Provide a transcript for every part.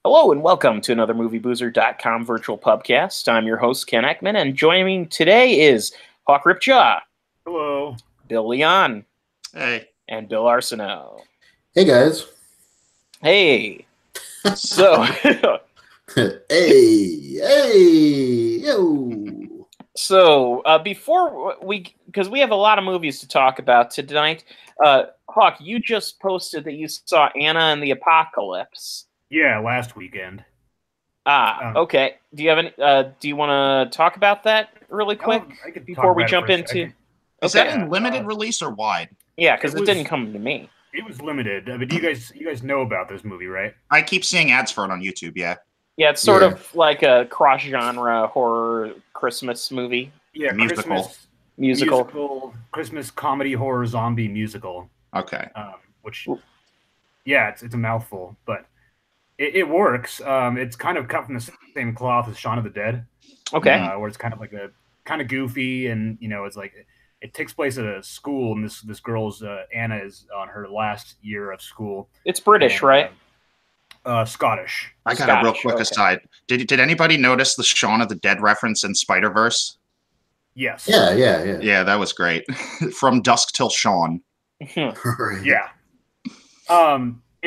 Hello and welcome to another MovieBoozer.com virtual pubcast. I'm your host, Ken Ekman, and joining me today is Hawk Ripjaw. Hello. Bill Leon. Hey. And Bill Arsenault. Hey, guys. Hey. So. hey, yo. So, before because we have a lot of movies to talk about tonight, Hawk, you just posted that you saw Anna and the Apocalypse. Yeah, last weekend. Okay. Do you have any? Do you want to talk about that really quick before we jump into? Is that in limited release or wide? Yeah, because it didn't come to me. It was limited. I mean, you guys know about this movie, right? I keep seeing ads for it on YouTube. Yeah. Yeah, it's sort of like a cross-genre horror Christmas movie. Yeah, musical, Christmas comedy horror zombie musical. Okay. Which, yeah, it's a mouthful, but it works. It's kind of cut from the same cloth as Shaun of the Dead. Okay. Where it's kind of like kind of goofy, and it's like it takes place at a school, and this girl's Anna is on her last year of school. It's British, right? Scottish. I got a real quick aside. Did anybody notice the Shaun of the Dead reference in Spider-Verse? Yes. Yeah. Yeah, that was great. From Dusk Till Shaun. Yeah.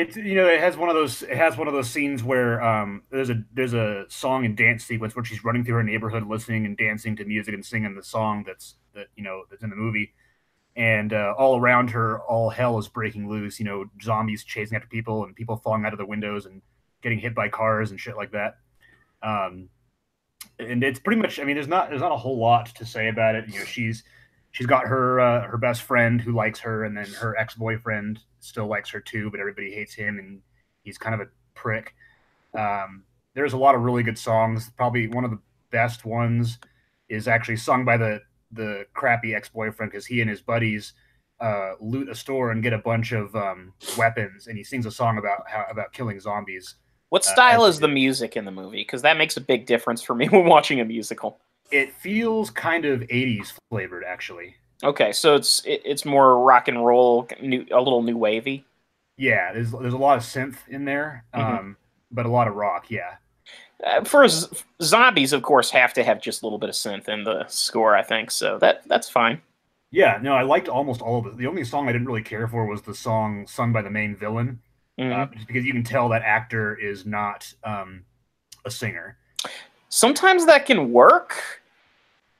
It has one of those scenes where there's a song and dance sequence where she's running through her neighborhood listening and dancing to music and singing the song that's in the movie, and all around her all hell is breaking loose. Zombies chasing after people and people falling out of the windows and getting hit by cars and shit like that. And it's pretty much, there's not a whole lot to say about it. She's got her best friend who likes her, and then her ex-boyfriend still likes her too, but everybody hates him, and he's kind of a prick. There's a lot of really good songs. Probably one of the best ones is actually sung by the crappy ex-boyfriend, because he and his buddies loot a store and get a bunch of weapons, and he sings a song about killing zombies. What style is the music in the movie? Because that makes a big difference for me when watching a musical. It feels kind of 80s flavored, actually. Okay, so it's more rock and roll, a little new wavy. Yeah, there's a lot of synth in there, but a lot of rock. Yeah. For zombies, of course, have to have just a little bit of synth in the score, I think. So that's fine. Yeah, no, I liked almost all of it. The only song I didn't really care for was the song sung by the main villain, just because you can tell that actor is not a singer. Sometimes that can work.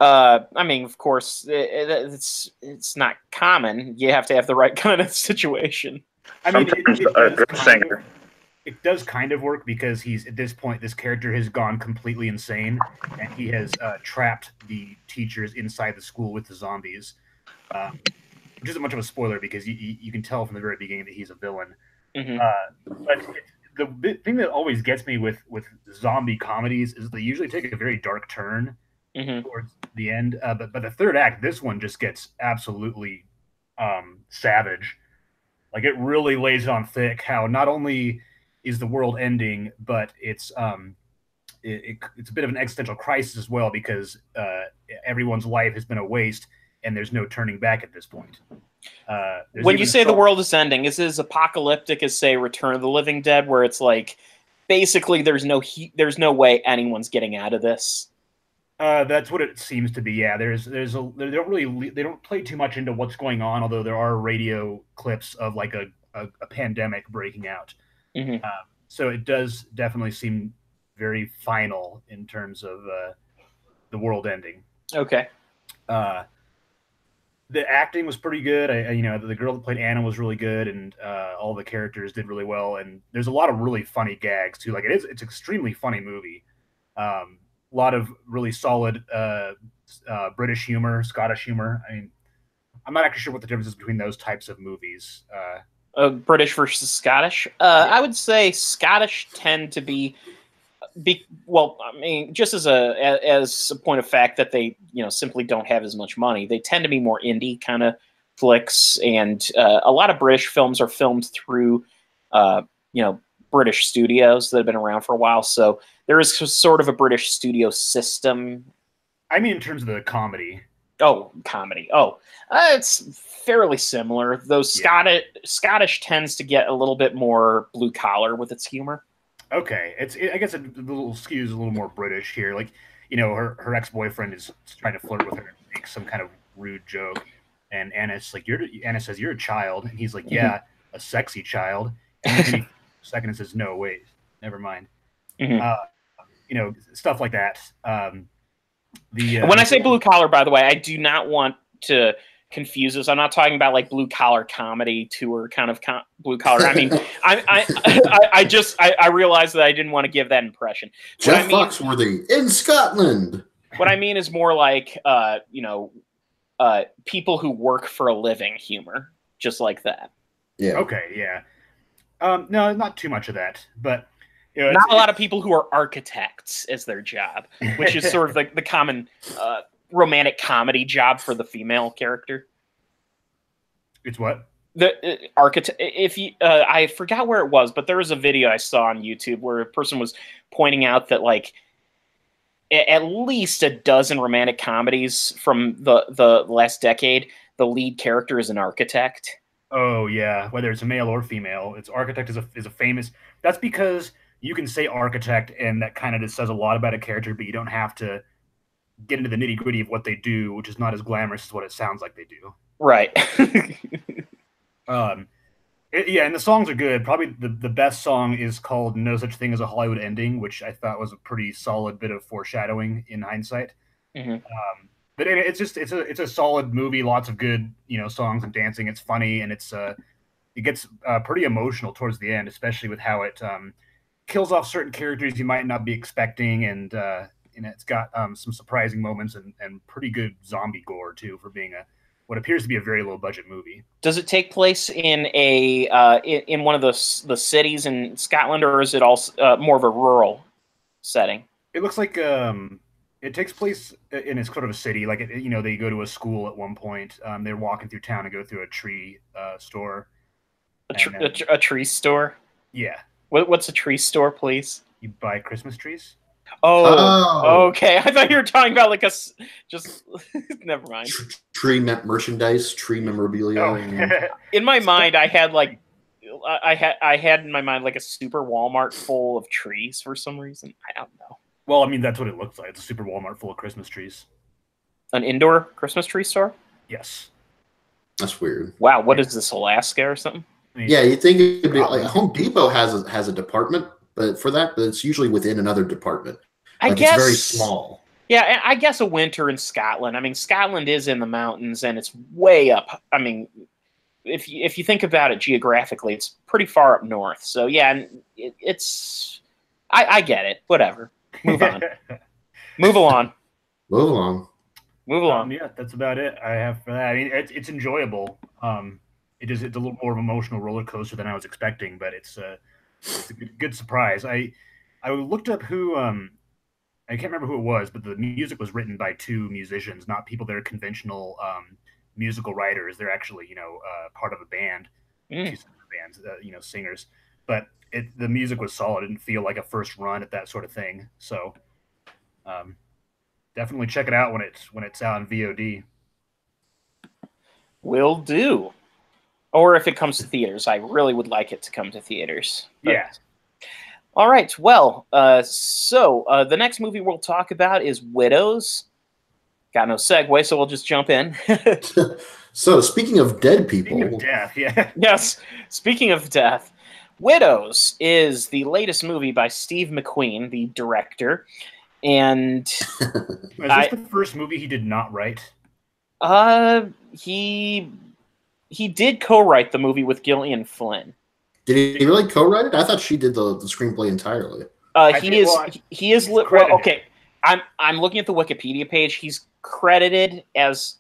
Of course, it's not common. You have to have the right kind of situation. It does kind of work, because he's at this point, this character has gone completely insane, and he has trapped the teachers inside the school with the zombies. Which isn't much of a spoiler, because you can tell from the very beginning that he's a villain. But the thing that always gets me with zombie comedies is they usually take a very dark turn towards the end. But the third act, this one just gets absolutely savage. Like, it really lays it on thick how not only is the world ending, but it's a bit of an existential crisis as well, because everyone's life has been a waste, and there's no turning back at this point. When you say the world is ending, is it as apocalyptic as, say, Return of the Living Dead, where it's like basically there's no way anyone's getting out of this? That's what it seems to be. Yeah, they don't play too much into what's going on, although there are radio clips of like a pandemic breaking out. So it does definitely seem very final in terms of the world ending. Okay. The acting was pretty good. The girl that played Anna was really good, and all the characters did really well. And there's a lot of really funny gags too. Like, it's an extremely funny movie. A lot of really solid British humor, Scottish humor. I'm not actually sure what the difference is between those types of movies. British versus Scottish. I would say Scottish tend to be just as a point of fact that they simply don't have as much money. They tend to be more indie kind of flicks, and a lot of British films are filmed through British studios that have been around for a while. So there is sort of a British studio system. I mean, in terms of the comedy. Oh, comedy. It's fairly similar. Though Scottish tends to get a little bit more blue collar with its humor. Okay, I guess it, the little skews a little more British here. Like, her ex-boyfriend is trying to flirt with her and make some kind of rude joke, and Anna says you're a child, and he's like, Mhm. yeah, a sexy child, and then he for a second and says, no, wait, never mind. Mhm. Stuff like that. When I say blue collar, by the way, I do not want to confuse this. I'm not talking about like blue collar comedy tour kind of blue collar. I mean, I realized that I didn't want to give that impression. Jeff Foxworthy in Scotland. What I mean is more like people who work for a living humor, just like that. Yeah. Okay. Yeah. No, not too much of that, but not a lot of people who are architects as their job, which is sort of the common romantic comedy job for the female character. It's what? The architect. If you, I forgot where it was, but there was a video I saw on YouTube where a person was pointing out that like at least a dozen romantic comedies from the last decade, the lead character is an architect. Oh yeah, whether it's a male or female, it's architect is a famous. That's because you can say architect, and that kind of just says a lot about a character, but you don't have to get into the nitty gritty of what they do, which is not as glamorous as what it sounds like they do. Right. Yeah, and the songs are good. Probably the best song is called "No Such Thing as a Hollywood Ending," which I thought was a pretty solid bit of foreshadowing in hindsight. Mm-hmm. But it's a solid movie. Lots of good songs and dancing. It's funny, and it gets pretty emotional towards the end, especially with how it kills off certain characters you might not be expecting, and it's got some surprising moments and pretty good zombie gore too for being what appears to be a very low budget movie. Does it take place in in one of the cities in Scotland, or is it also more of a rural setting? It looks like it takes place in a sort of a city. Like they go to a school at one point. They're walking through town and go through a tree store. A tree store? Yeah. What's a tree store, please? You buy Christmas trees? Oh, okay. I thought you were talking about like just never mind. Tree merchandise, tree memorabilia. Oh. In my mind, I had in my mind like a super Walmart full of trees for some reason. I don't know. Well, I mean that's what it looks like. It's a super Walmart full of Christmas trees. An indoor Christmas tree store? Yes. That's weird. Wow, what is this, Alaska or something? I mean, yeah, you think it'd be like Home Depot has a department, but it's usually within another department. I guess it's very small. Yeah, I guess a winter in Scotland. I mean, Scotland is in the mountains and it's way up. I mean, if you think about it geographically, it's pretty far up north. So yeah, it's I get it. Whatever. Move on. Move along. Move along. Move along. Yeah, that's about it I have for that. I mean, it's enjoyable. It's a little more of an emotional roller coaster than I was expecting, but it's a good surprise. I looked up who I can't remember who it was, but the music was written by two musicians, not people that are conventional musical writers. They're actually part of a band, two bands, singers. But the music was solid. It didn't feel like a first run at that sort of thing. So definitely check it out when it's out on VOD. Will do. Or if it comes to theaters, I really would like it to come to theaters. But... yeah. All right. Well, so the next movie we'll talk about is Widows. Got no segue, so we'll just jump in. So, speaking of dead people... Speaking of death, yeah. Yes, speaking of death, Widows is the latest movie by Steve McQueen, the director. And... Is this the first movie he did not write? He did co-write the movie with Gillian Flynn. Did he really co-write it? I thought she did the screenplay entirely. He is well, okay. I'm looking at the Wikipedia page. He's credited as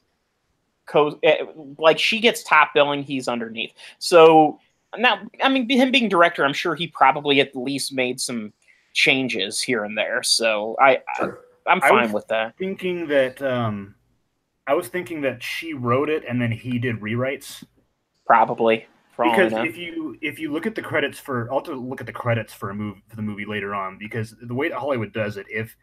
like she gets top billing, he's underneath. So now, I mean, him being director, I'm sure he probably at least made some changes here and there. So I'm fine with that. I was thinking that she wrote it and then he did rewrites. Probably. Because if you look at the credits I'll have to look at the credits for the movie later on, because the way that Hollywood does it, if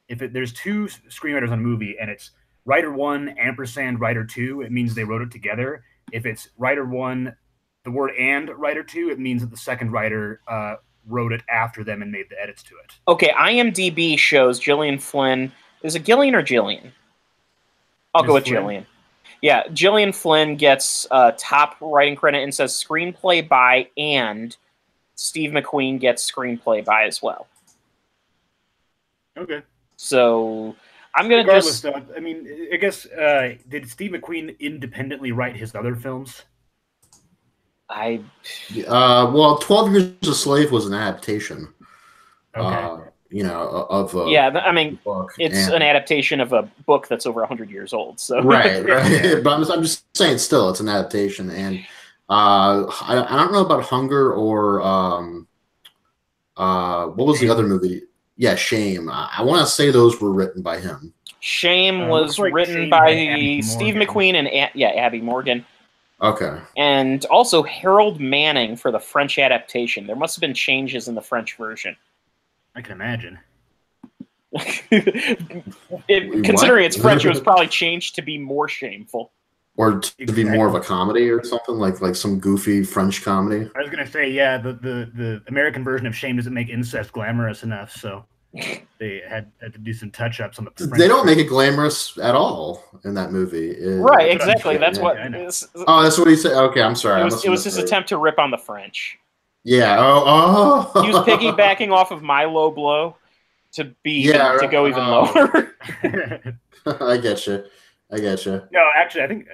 there's two screenwriters on a movie and it's writer 1 ampersand writer 2, it means they wrote it together. If it's writer 1, the word and writer 2, it means that the second writer wrote it after them and made the edits to it. Okay, IMDb shows Gillian Flynn. Is it Gillian or Jillian? I'll go with Flynn? Jillian. Yeah, Gillian Flynn gets top writing credit and says screenplay by, and Steve McQueen gets screenplay by as well. Okay. So I'm going to Regardless, just... though, I mean, I guess, did Steve McQueen independently write his other films? Well, 12 Years a Slave was an adaptation. Okay. Of I mean, book. It's an adaptation of a book that's over 100 years old. So right. But I'm just saying, still, it's an adaptation. And I don't know about Hunger or what was the other movie? Yeah, Shame. I want to say those were written by him. Shame was written by Steve McQueen and Abby Morgan. Okay. And also Harold Manning for the French adaptation. There must have been changes in the French version. I can imagine. Considering it's French, it was probably changed to be more shameful. Or to be more of a comedy or something, like some goofy French comedy. I was going to say, yeah, the American version of Shame doesn't make incest glamorous enough, so they had to do some touch-ups on the French. They don't make it glamorous at all in that movie. Right, exactly. That's what... Oh, that's what he said? Okay, I'm sorry. It was his attempt to rip on the French. Yeah. Oh. He was piggybacking off of My Low Blow to go even lower. I get you. No, actually, I think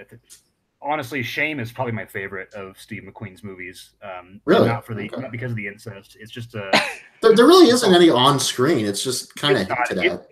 honestly, Shame is probably my favorite of Steve McQueen's movies. Really? Not because of the incest. It's just a. There really isn't any on screen. It's just kind of hinted at.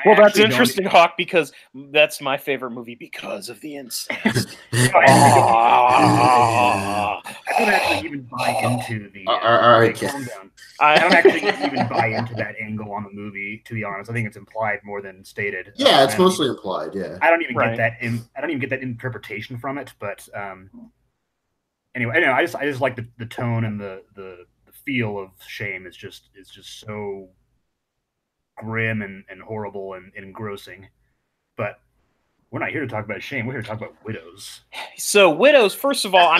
Well, that's interesting, Hawk, because that's my favorite movie because of the incest. I don't actually even buy into the. All right, calm down. I don't actually even buy into that angle on the movie. To be honest, I think it's implied more than stated. Yeah, it's mostly implied. Yeah. I don't even get that. I don't even get that interpretation from it. But anyway, I just like the tone and the feel of Shame is just so grim and horrible and engrossing. But we're not here to talk about Shame. We're here to talk about Widows. So Widows, first of all,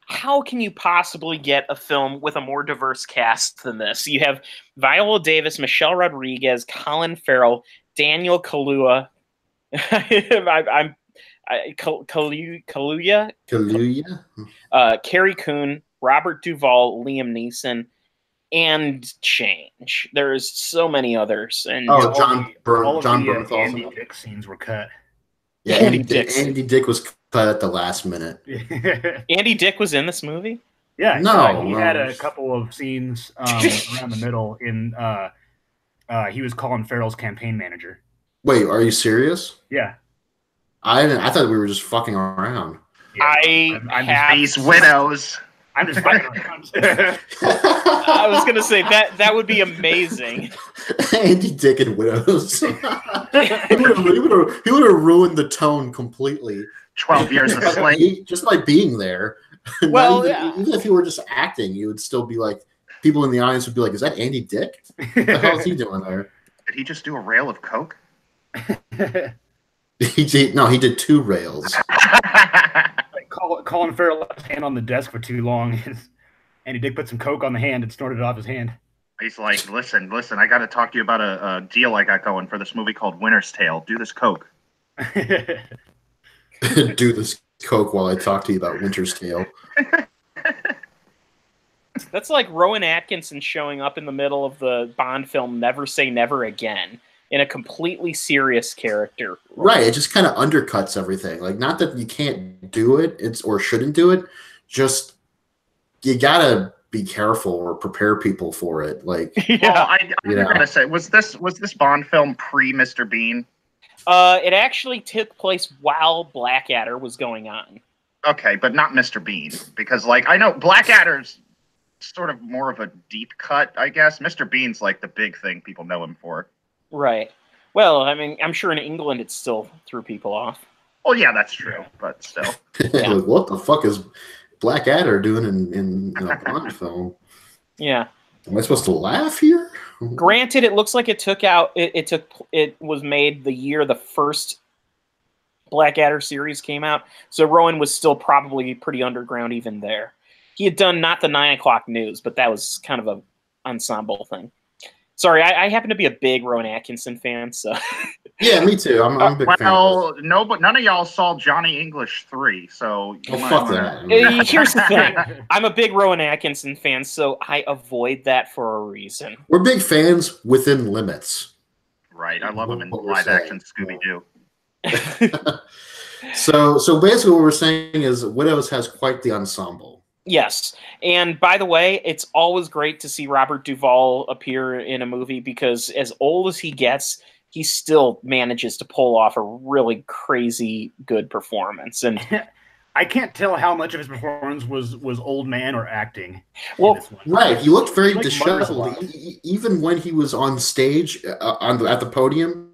how can you possibly get a film with a more diverse cast than this? You have Viola Davis, Michelle Rodriguez, Colin Farrell, Daniel Kaluuya. Kaluuya. Carrie Coon, Robert Duvall, Liam Neeson, and change. There's so many others. And John Bernthal. Andy Dick scenes were cut. Yeah, Andy Dick was cut at the last minute. Andy Dick was in this movie? Yeah, he had a couple of scenes around the middle. He was Colin Farrell's campaign manager. Wait, are you serious? Yeah. I thought we were just fucking around. Yeah, these widows. I'm just fucking around. I was gonna say that would be amazing. Andy Dick and Widows. He would have ruined the tone completely. 12 Years a Slave. Just by being there. Well, even if you were just acting, you would still be like, people in the audience would be like, "Is that Andy Dick? What the hell is he doing there?" Did he just do a rail of coke? He did 2 rails. Colin Farrell left his hand on the desk for too long. Andy Dick put some coke on the hand and snorted it off his hand. He's like, listen, I got to talk to you about a deal I got going for this movie called Winter's Tale. Do this coke. Do this coke while I talk to you about Winter's Tale. That's like Rowan Atkinson showing up in the middle of the Bond film Never Say Never Again in a completely serious character. Right, it just kind of undercuts everything. Like, not that you can't do it, or shouldn't do it, just you gotta be careful or prepare people for it. Like, well, I'm gonna say, was this Bond film pre Mr. Bean? It actually took place while Blackadder was going on. Okay, but not Mr. Bean, because like I know Blackadder's sort of more of a deep cut, I guess. Mr. Bean's like the big thing people know him for. Right. Well, I mean, I'm sure in England it still threw people off. Well, yeah, that's true, but still. Yeah. Like, what the fuck is Blackadder doing in a Bond film? Yeah. Am I supposed to laugh here? Granted, it looks like it was made the year the first Blackadder series came out, so Rowan was still probably pretty underground even there. He had done not the 9 o'clock news, but that was kind of a ensemble thing. Sorry, I happen to be a big Rowan Atkinson fan, so. Yeah, me too. I'm a big fan. Well, no, but none of y'all saw Johnny English 3, so you might fuck wanna- that. Here's the thing. I'm a big Rowan Atkinson fan, so I avoid that for a reason. We're big fans within limits. Right, I love him in What we're live action saying. Scooby-Doo. So basically what we're saying is Widows has quite the ensemble. Yes, and by the way, it's always great to see Robert Duvall appear in a movie because as old as he gets, he still manages to pull off a really crazy good performance. And I can't tell how much of his performance was old man or acting. Well, Right, he looked very Like disheveled, even when he was on stage at the podium,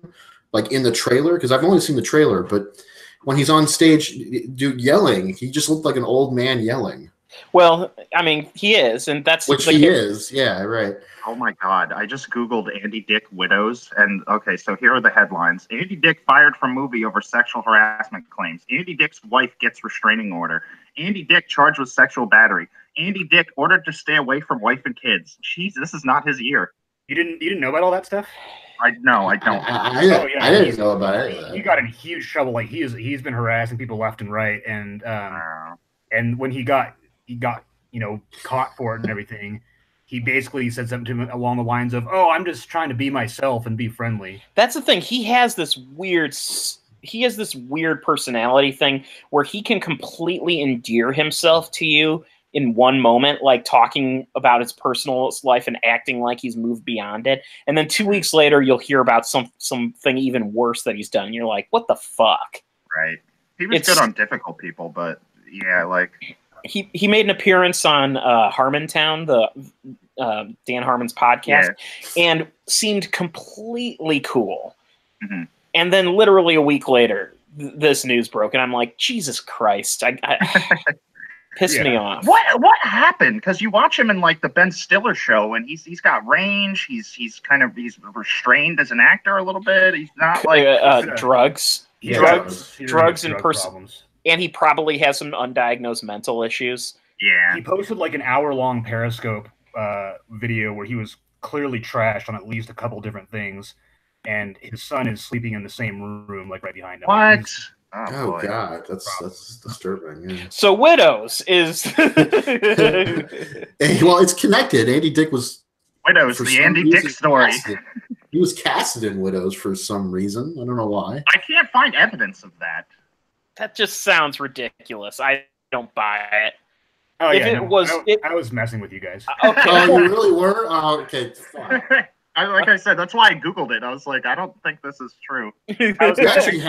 like in the trailer. Because I've only seen the trailer, but when he's on stage, dude, yelling, he just looked like an old man yelling. well, I mean, he is, and that's Which he is, yeah, right. Oh my God, I just Googled Andy Dick Widows, and okay, so here are the headlines. Andy Dick fired from movie over sexual harassment claims. Andy Dick's wife gets restraining order. Andy Dick charged with sexual battery. Andy Dick ordered to stay away from wife and kids. Jeez, this is not his year. You didn't know about all that stuff? I don't. I didn't know about any of that. He got in huge trouble. Like he's been harassing people left and right, and when he got caught for it and everything, he basically said something to him along the lines of, "Oh, I'm just trying to be myself and be friendly." That's the thing. He has this weird personality thing where he can completely endear himself to you in one moment, like talking about his personal life and acting like he's moved beyond it. And then 2 weeks later, you'll hear about something even worse that he's done. And you're like, what the fuck? Right. He was good on difficult people, but yeah, like... He made an appearance on Harmontown, the Dan Harmon's podcast, and seemed completely cool. Mm-hmm. And then literally a week later, this news broke, and I'm like, Jesus Christ. Pissed me off. What happened? Because you watch him in like the Ben Stiller show, and he's got range. He's restrained as an actor a little bit. He's not like drugs, drugs, and problems. And he probably has some undiagnosed mental issues. Yeah, he posted like an hour-long Periscope video where he was clearly trashed on at least a couple different things, and his son is sleeping in the same room, like right behind him. What? Oh God, that's disturbing. Yeah. So Widows is well, it's connected. Andy Dick was Widows, the Andy Dick story. He was casted in Widows for some reason. I don't know why. I can't find evidence of that. That just sounds ridiculous. I don't buy it. Oh yeah, I was messing with you guys. Okay. Oh, you really were? Oh, okay. Fine. Like I said, that's why I Googled it. I was like, I don't think this is true. You actually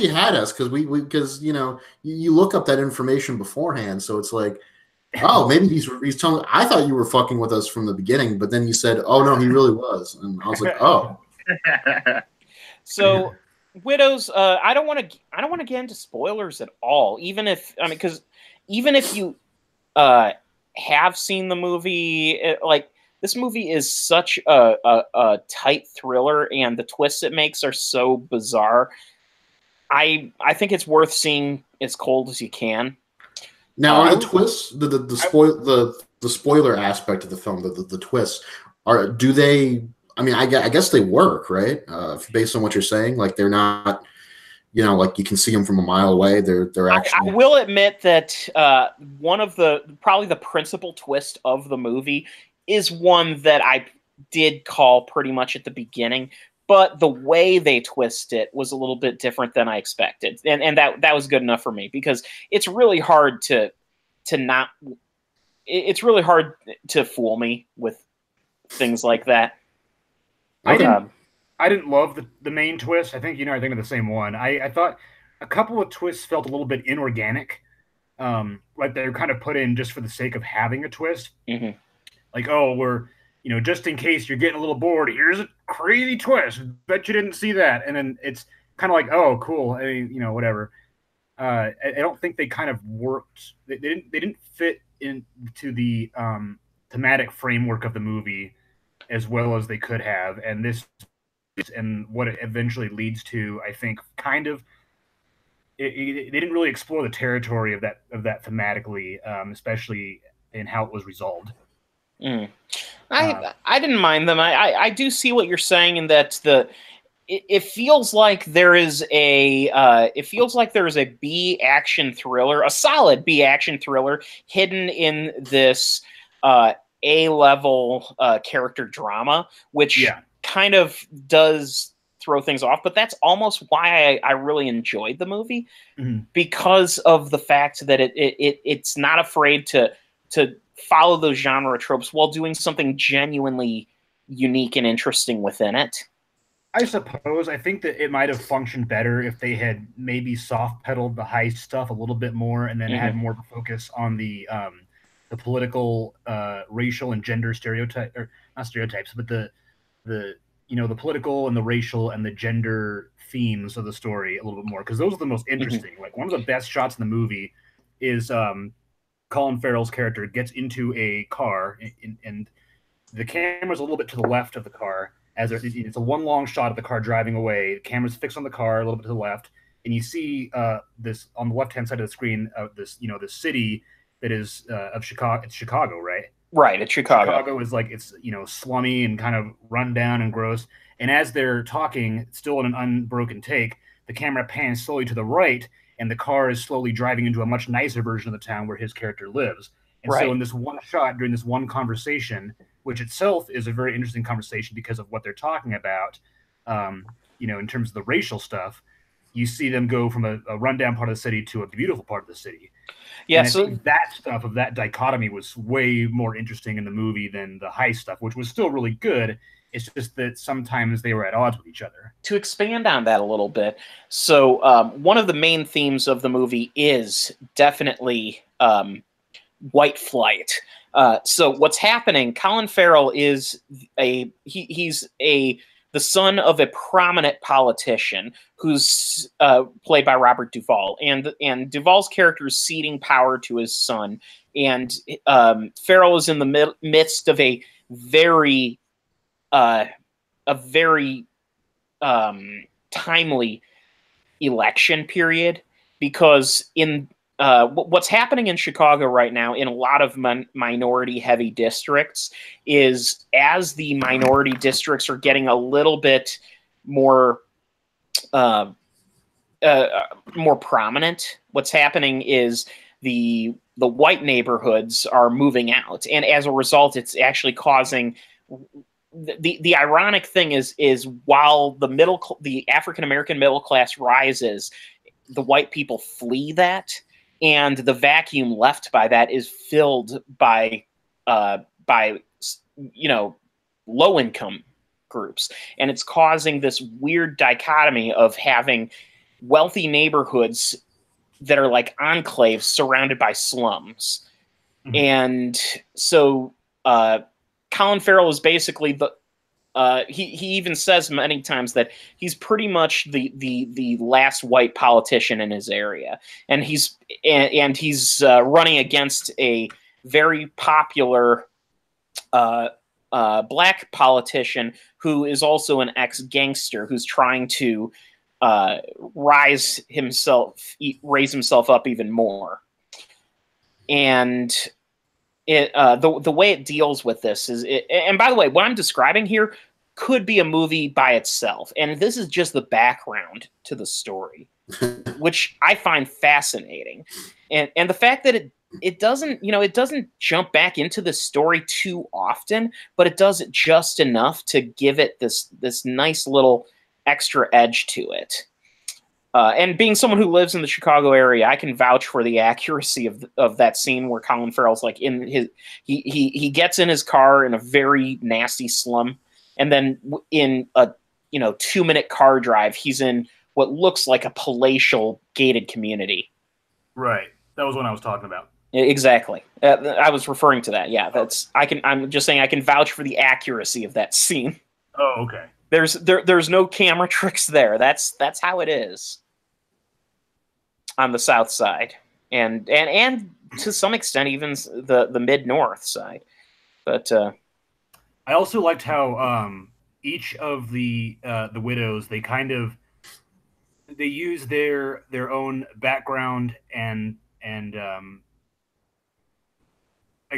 had us because you look up that information beforehand, so it's like, oh, maybe he's telling. I thought you were fucking with us from the beginning, but then you said, oh no, he really was, and I was like, oh. So, Widows. I don't want to get into spoilers at all. Because even if you have seen the movie, this movie is such a tight thriller, and the twists it makes are so bizarre. I think it's worth seeing as cold as you can. Now, are the twists, the spoiler aspect of the film, the twists, do they? I mean, I guess they work, right? Based on what you're saying, like they're not, like you can see them from a mile away. They're actually. I will admit that one of probably the principal twist of the movie is one that I did call pretty much at the beginning, but the way they twist it was a little bit different than I expected, and that was good enough for me because it's really hard to fool me with things like that. I didn't love the main twist. I think I think of the same one. I thought a couple of twists felt a little bit inorganic, like they're kind of put in just for the sake of having a twist. Mm-hmm. Like, oh, we're, just in case you're getting a little bored, here's a crazy twist. Bet you didn't see that. And then it's kind of like, oh, cool. I mean, whatever. I don't think they kind of worked. They didn't fit into the thematic framework of the movie as well as they could have. And what it eventually leads to, I think, kind of, they didn't really explore the territory of that thematically, especially in how it was resolved. Mm. I didn't mind them. I do see what you're saying in that it feels like there is a B action thriller, a solid B action thriller hidden in this A level character drama, which kind of does throw things off. But that's almost why I really enjoyed the movie, because of the fact that it's not afraid to follow those genre tropes while doing something genuinely unique and interesting within it. I suppose I think that it might have functioned better if they had maybe soft pedaled the heist stuff a little bit more, and then had more focus on the political, racial, and gender stereotype, or not stereotypes, but the the political and the racial and the gender themes of the story a little bit more, because those are the most interesting. Like, one of the best shots in the movie is Colin Farrell's character gets into a car, and the camera's a little bit to the left of the car. It's a one long shot of the car driving away. The camera's fixed on the car a little bit to the left, and you see this on the left hand side of the screen. This city that is of Chicago. It's Chicago, right? Right, it's Chicago. Chicago is like, it's slummy and kind of run down and gross. And as they're talking, still in an unbroken take, the camera pans slowly to the right, and the car is slowly driving into a much nicer version of the town where his character lives. And so in this one shot, during this one conversation, which itself is a very interesting conversation because of what they're talking about, in terms of the racial stuff, you see them go from a rundown part of the city to a beautiful part of the city. Yeah, and so that stuff of that dichotomy was way more interesting in the movie than the heist stuff, which was still really good. It's just that sometimes they were at odds with each other. To expand on that a little bit, so one of the main themes of the movie is definitely white flight. So what's happening? Colin Farrell is he's the son of a prominent politician who's played by Robert Duvall, and Duvall's character is ceding power to his son, and Farrell is in the midst of a very timely election period, because in what's happening in Chicago right now in a lot of minority-heavy districts is, as the minority districts are getting a little bit more prominent, what's happening is the white neighborhoods are moving out, and as a result, it's actually causing the ironic thing is while the African American middle class rises, the white people flee that. And the vacuum left by that is filled by low income groups, and it's causing this weird dichotomy of having wealthy neighborhoods that are like enclaves surrounded by slums. And so Colin Farrell is basically he even says many times that he's pretty much the last white politician in his area, and he's running against a very popular black politician who is also an ex-gangster who's trying to raise himself up even more. And the way it deals with this is, and by the way, what I'm describing here could be a movie by itself, and this is just the background to the story, which I find fascinating, and the fact that it doesn't jump back into the story too often, but it does it just enough to give it this nice little extra edge to it. And being someone who lives in the Chicago area, I can vouch for the accuracy of that scene where Colin Farrell's like he gets in his car in a very nasty slum, and then in a 2-minute car drive, he's in what looks like a palatial gated community. Right. That was what I was talking about. Exactly. I was referring to that. Yeah, I'm just saying I can vouch for the accuracy of that scene. Oh, okay. There's no camera tricks there. That's how it is on the South Side, and to some extent even the mid-north side. But I also liked how each of the widows, they use their own background and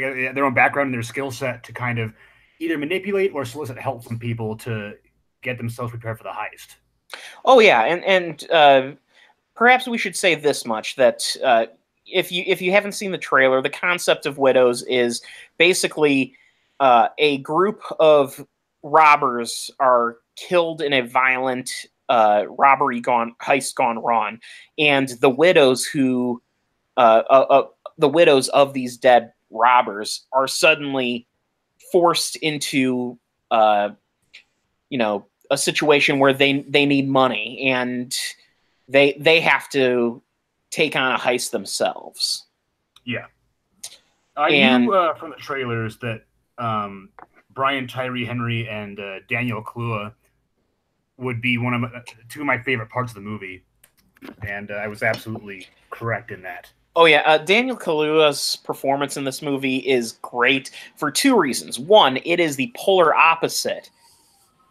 their own background and their skill set to kind of either manipulate or solicit help from people to get themselves prepared for the heist. Oh yeah, and perhaps we should say this much, that if you haven't seen the trailer, the concept of Widows is basically a group of robbers are killed in a violent heist gone wrong, and the widows the widows of these dead robbers are suddenly forced into a situation where they need money, and they have to take on a heist themselves. Yeah. I knew from the trailers that Brian Tyree Henry and Daniel Kaluuya would be two of my favorite parts of the movie, and I was absolutely correct in that. Oh yeah, Daniel Kaluuya's performance in this movie is great for two reasons. One, it is the polar opposite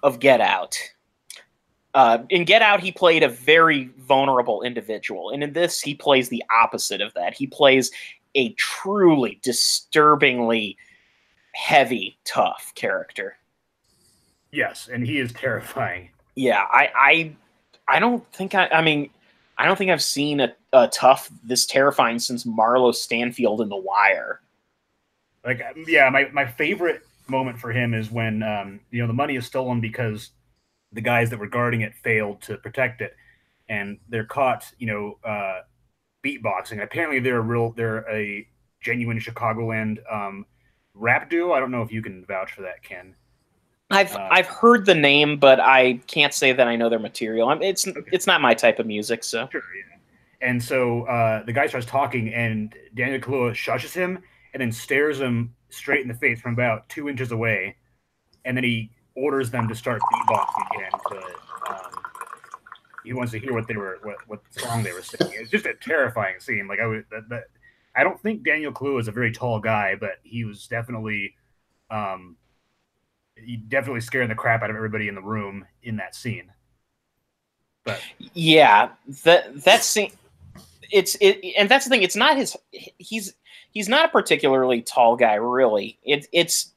of Get Out. In Get Out, he played a very vulnerable individual, and in this, he plays the opposite of that. He plays a truly disturbingly heavy, tough character. Yes, and he is terrifying. Yeah, I don't think I don't think I've seen a tough this terrifying since Marlo Stanfield in The Wire. Like, yeah, my favorite moment for him is when the money is stolen because the guys that were guarding it failed to protect it, and they're caught, beatboxing. Apparently, they're a genuine Chicagoland rap duo. I don't know if you can vouch for that, Ken. I've heard the name, but I can't say that I know their material. It's not my type of music, so. Sure, yeah. And so the guy starts talking, and Daniel Kaluuya shushes him and then stares him straight in the face from about 2 inches away, and then he orders them to start beatboxing again. He wants to hear what song they were singing. It's just a terrifying scene. Like I don't think Daniel Kaluuya is a very tall guy, but he was definitely scaring the crap out of everybody in the room in that scene. But yeah, that scene. And that's the thing. It's not his. He's not a particularly tall guy, really. It's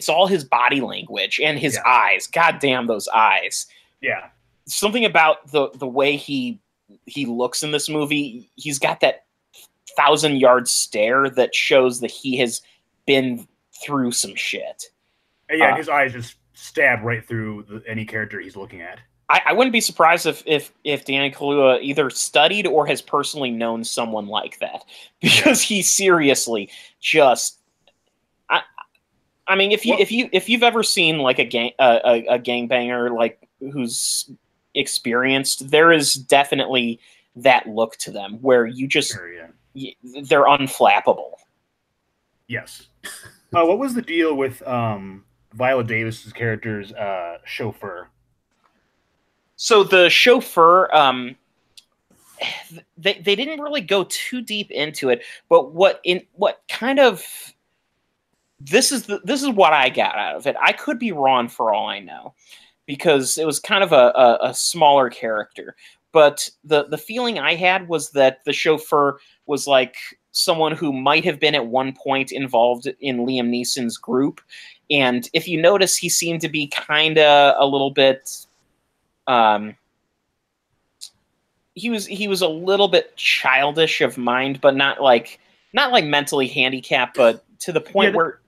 all his body language and his eyes. God damn those eyes. Yeah. Something about the way he looks in this movie. He's got that 1,000-yard stare that shows that he has been through some shit. Yeah, his eyes just stab right through any character he's looking at. I wouldn't be surprised if Daniel Kaluuya either studied or has personally known someone like that, because he seriously just. I mean, if you've ever seen like a gangbanger like who's experienced, there is definitely that look to them where you just they're unflappable. Yes. What was the deal with Viola Davis's character's chauffeur? So the chauffeur, they didn't really go too deep into it, but this is what I got out of it. I could be wrong for all I know, because it was kind of a smaller character. But the feeling I had was that the chauffeur was like someone who might have been at one point involved in Liam Neeson's group. And if you notice, he seemed to be kind of a little bit... he was a little bit childish of mind, but not like mentally handicapped, but to the point where...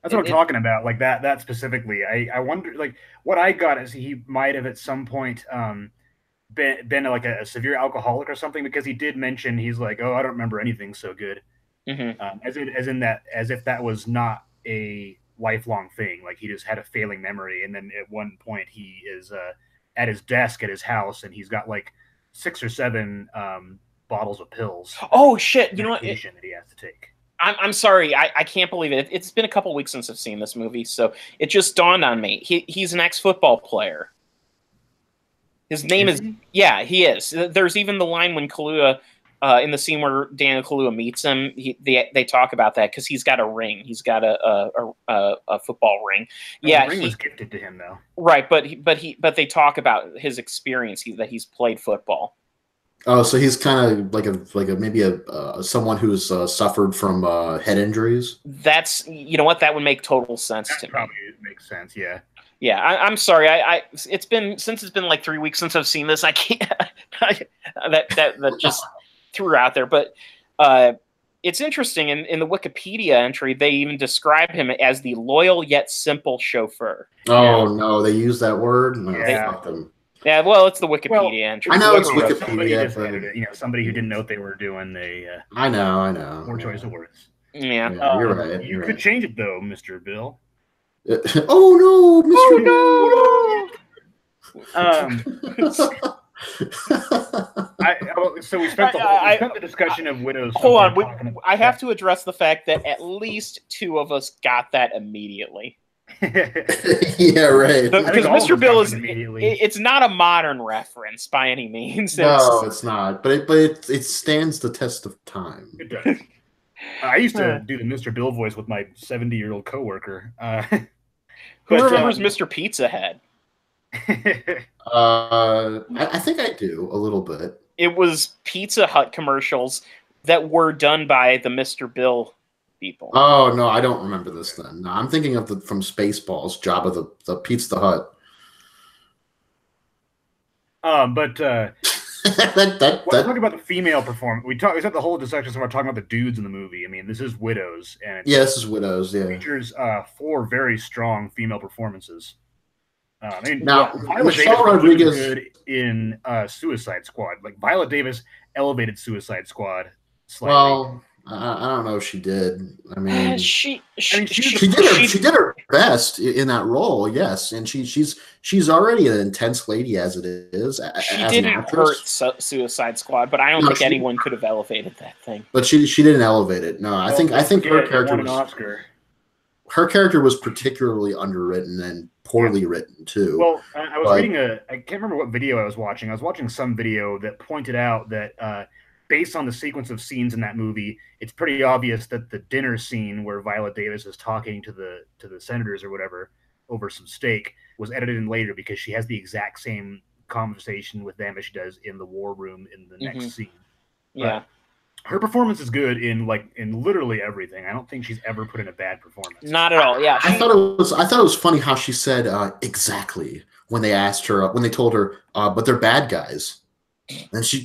That's what I'm talking about, like that specifically. I wonder, like, what I got is he might have at some point been like a severe alcoholic or something, because he did mention, he's like, oh, I don't remember anything so good. Mm-hmm. As if that was not a lifelong thing. Like, he just had a failing memory, and then at one point he is at his desk at his house, and he's got like 6 or 7 bottles of pills. Oh shit! You know what? That he has to take. I'm sorry. I can't believe it. It's been a couple weeks since I've seen this movie, so it just dawned on me. He's an ex-football player. His name is yeah, he is. There's even the line when Kaluuya, in the scene where Daniel Kaluuya meets him, they talk about that, because he's got a ring. He's got a football ring. The ring was gifted to him, though. Right, but they talk about his experience, that he's played football. Oh, so he's kind of like a maybe a someone who's suffered from head injuries. That's, you know what, that would make total sense That to me. probably makes sense. Yeah. Yeah, I'm sorry. It's been like 3 weeks since I've seen this. I can't. That just threw out there, but it's interesting. In the Wikipedia entry, they even describe him as the loyal yet simple chauffeur. Oh no, they use that word. No, Yeah. fuck them. Yeah, well, it's the Wikipedia entry. I know it's Somebody Wikipedia, just but edited it. Somebody who didn't know what they were doing. They I know. more choice of words. Yeah, You're right. You could change it though, Mr. Bill. Oh no, Mr. So we spent the discussion of widows. Hold on, I have to address the fact that at least 2 of us got that immediately. Yeah, right. Because Mr. Bill it's not a modern reference by any means. No, it's not. But it stands the test of time. It does. I used to do the Mr. Bill voice with my 70-year-old coworker. Who remembers Mr. Pizza Head? I think I do a little bit. It was Pizza Hut commercials that were done by the Mr. Bill people. Oh no, I don't remember this then. No, I'm thinking of from Spaceballs, Jabba the Pizza Hut. But we're talking about the female performance. We spent the whole discussion, so we're talking about the dudes in the movie. I mean, this is Widows, and this is Widows. Yeah, features 4 very strong female performances. Michelle Rodriguez good in Suicide Squad. Like Viola Davis elevated Suicide Squad slightly. Well, I don't know if she did. I mean, she did her best in that role. Yes, and she's already an intense lady as it is. She didn't hurt Suicide Squad, but I don't think anyone could have elevated that thing. But she didn't elevate it. No, I think her character was Oscar. Her character was particularly underwritten and poorly written too. Well, I was reading I can't remember what video I was watching. I was watching some video that pointed out that based on the sequence of scenes in that movie, it's pretty obvious that the dinner scene where Viola Davis is talking to the senators or whatever over some steak was edited in later because she has the exact same conversation with them as she does in the war room in the next scene. Yeah. Her performance is good in literally everything. I don't think she's ever put in a bad performance. Not at all. Yeah. I thought it was funny how she said exactly when they asked her when they told her, but they're bad guys. And she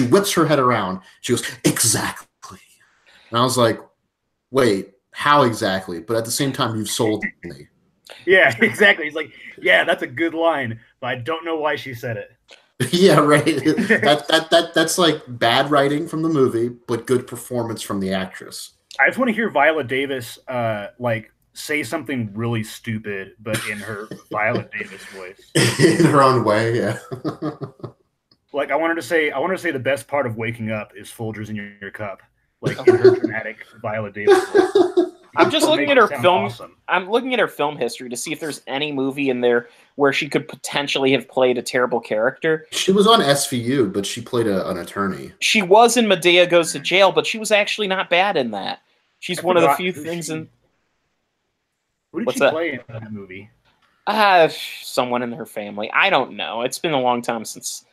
whips her head around. She goes, exactly. And I was like, wait, how exactly? But at the same time, you've sold me. Yeah, exactly. He's like, yeah, that's a good line, but I don't know why she said it. Yeah, right. That's like bad writing from the movie, but good performance from the actress. I just want to hear Viola Davis say something really stupid, but in her Viola Davis voice. In her own way, yeah. Like I wanted to say the best part of waking up is Folgers in your cup. Like in her dramatic Viola Davis voice. I'm just looking at her film. Awesome. I'm looking at her film history to see if there's any movie in there where she could potentially have played a terrible character. She was on SVU, but she played an attorney. She was in Medea Goes to Jail, but she was actually not bad in that. She's one of the few things in. Who did she play in that movie? Someone in her family. I don't know. It's been a long time since.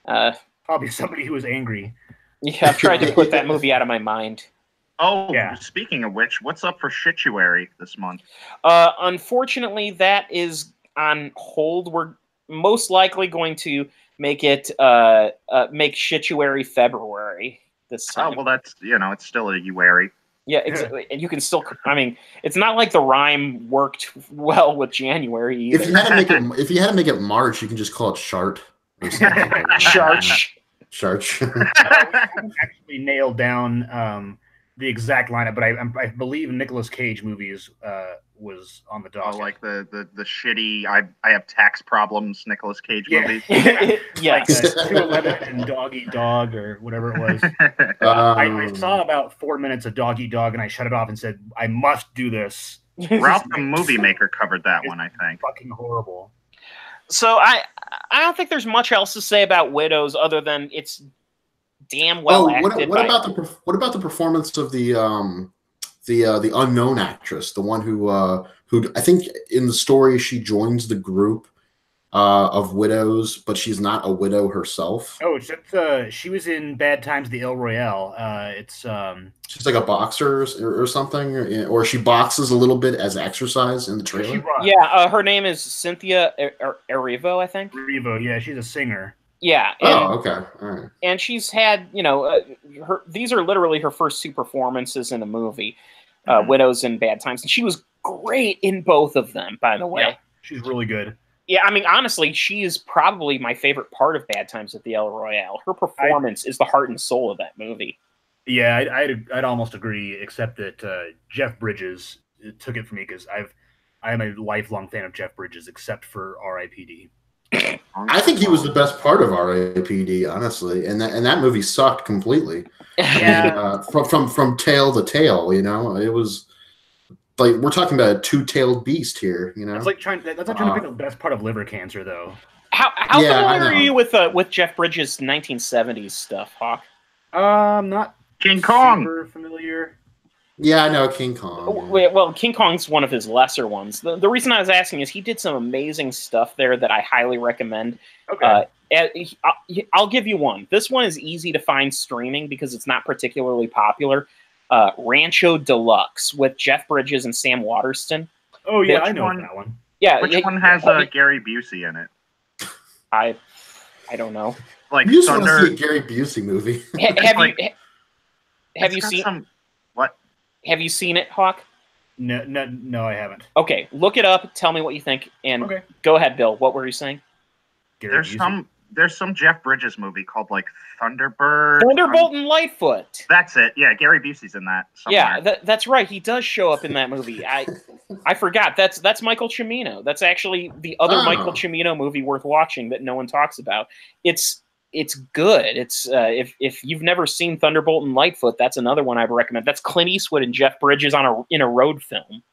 Probably somebody who was angry. Yeah, I've tried to put that movie out of my mind. Oh, yeah. Speaking of which, what's up for Shituary this month? Unfortunately, that is on hold. We're most likely going to make it make Shituary February this time. Oh, well, that's, it's still a Uary. Yeah, exactly. And you can still, I mean, it's not like the rhyme worked well with January either. If you had to make it March, you can just call it Shart. Sharch. I haven't actually nailed down the exact lineup, but I believe Nicolas Cage movies was on the docket. Oh, like the shitty I have tax problems Nicolas Cage movies. Yes. Like 211 and Dog Eat Dog or whatever it was. I saw about 4 minutes of Dog Eat Dog and I shut it off and said, I must do this. Ralph the Movie Maker covered that one, I think. Fucking horrible. So I don't think there's much else to say about Widows other than it's damn well acted. What about the performance of the unknown actress, the one who I think in the story she joins the group of widows, but she's not a widow herself. Oh, except she was in Bad Times at the El Royale. It's She's like a boxer or something, or she boxes a little bit as exercise in the she trailer. rocked. Yeah, her name is Cynthia Erivo, I think. Revo, yeah, she's a singer. Yeah. Oh, okay. All right. And she's had, these are literally her first two performances in a movie, Widows and Bad Times. And she was great in both of them, by the way. Yeah, she's really good. Yeah, I mean, honestly, she is probably my favorite part of Bad Times at the El Royale. Her performance is the heart and soul of that movie. Yeah, I'd almost agree, except that Jeff Bridges took it from me because I'm a lifelong fan of Jeff Bridges, except for R.I.P.D. I think he was the best part of R.I.P.D. honestly, and that movie sucked completely. Yeah, from tail to tail, it was like we're talking about a two-tailed beast here. That's like that's not trying to pick the best part of liver cancer, though. How familiar are you with Jeff Bridges' 1970s stuff, Hawk? Not King Kong. Super familiar. Yeah, I know King Kong. Well, King Kong's one of his lesser ones. The reason I was asking is he did some amazing stuff there that I highly recommend. Okay. I'll give you one. This one is easy to find streaming because it's not particularly popular. Rancho Deluxe with Jeff Bridges and Sam Waterston. Oh yeah, I know that one. Yeah, Which one has Gary Busey in it? I don't know. Like You just Thunder. want to see a Gary Busey movie. Have you seen? What? Have you seen it, Hawk? No, I haven't. Okay, look it up. Tell me what you think, and Okay. Go ahead, Bill. What were you saying? Gary Busey? There's some Jeff Bridges movie called like Thunderbird. Thunderbolt and Lightfoot. That's it. Yeah, Gary Busey's in that. Somewhere. Yeah, that's right. He does show up in that movie. I forgot. That's Michael Cimino. That's actually the other Michael Cimino movie worth watching that no one talks about. It's good. It's if you've never seen Thunderbolt and Lightfoot, that's another one I would recommend. That's Clint Eastwood and Jeff Bridges in a road film.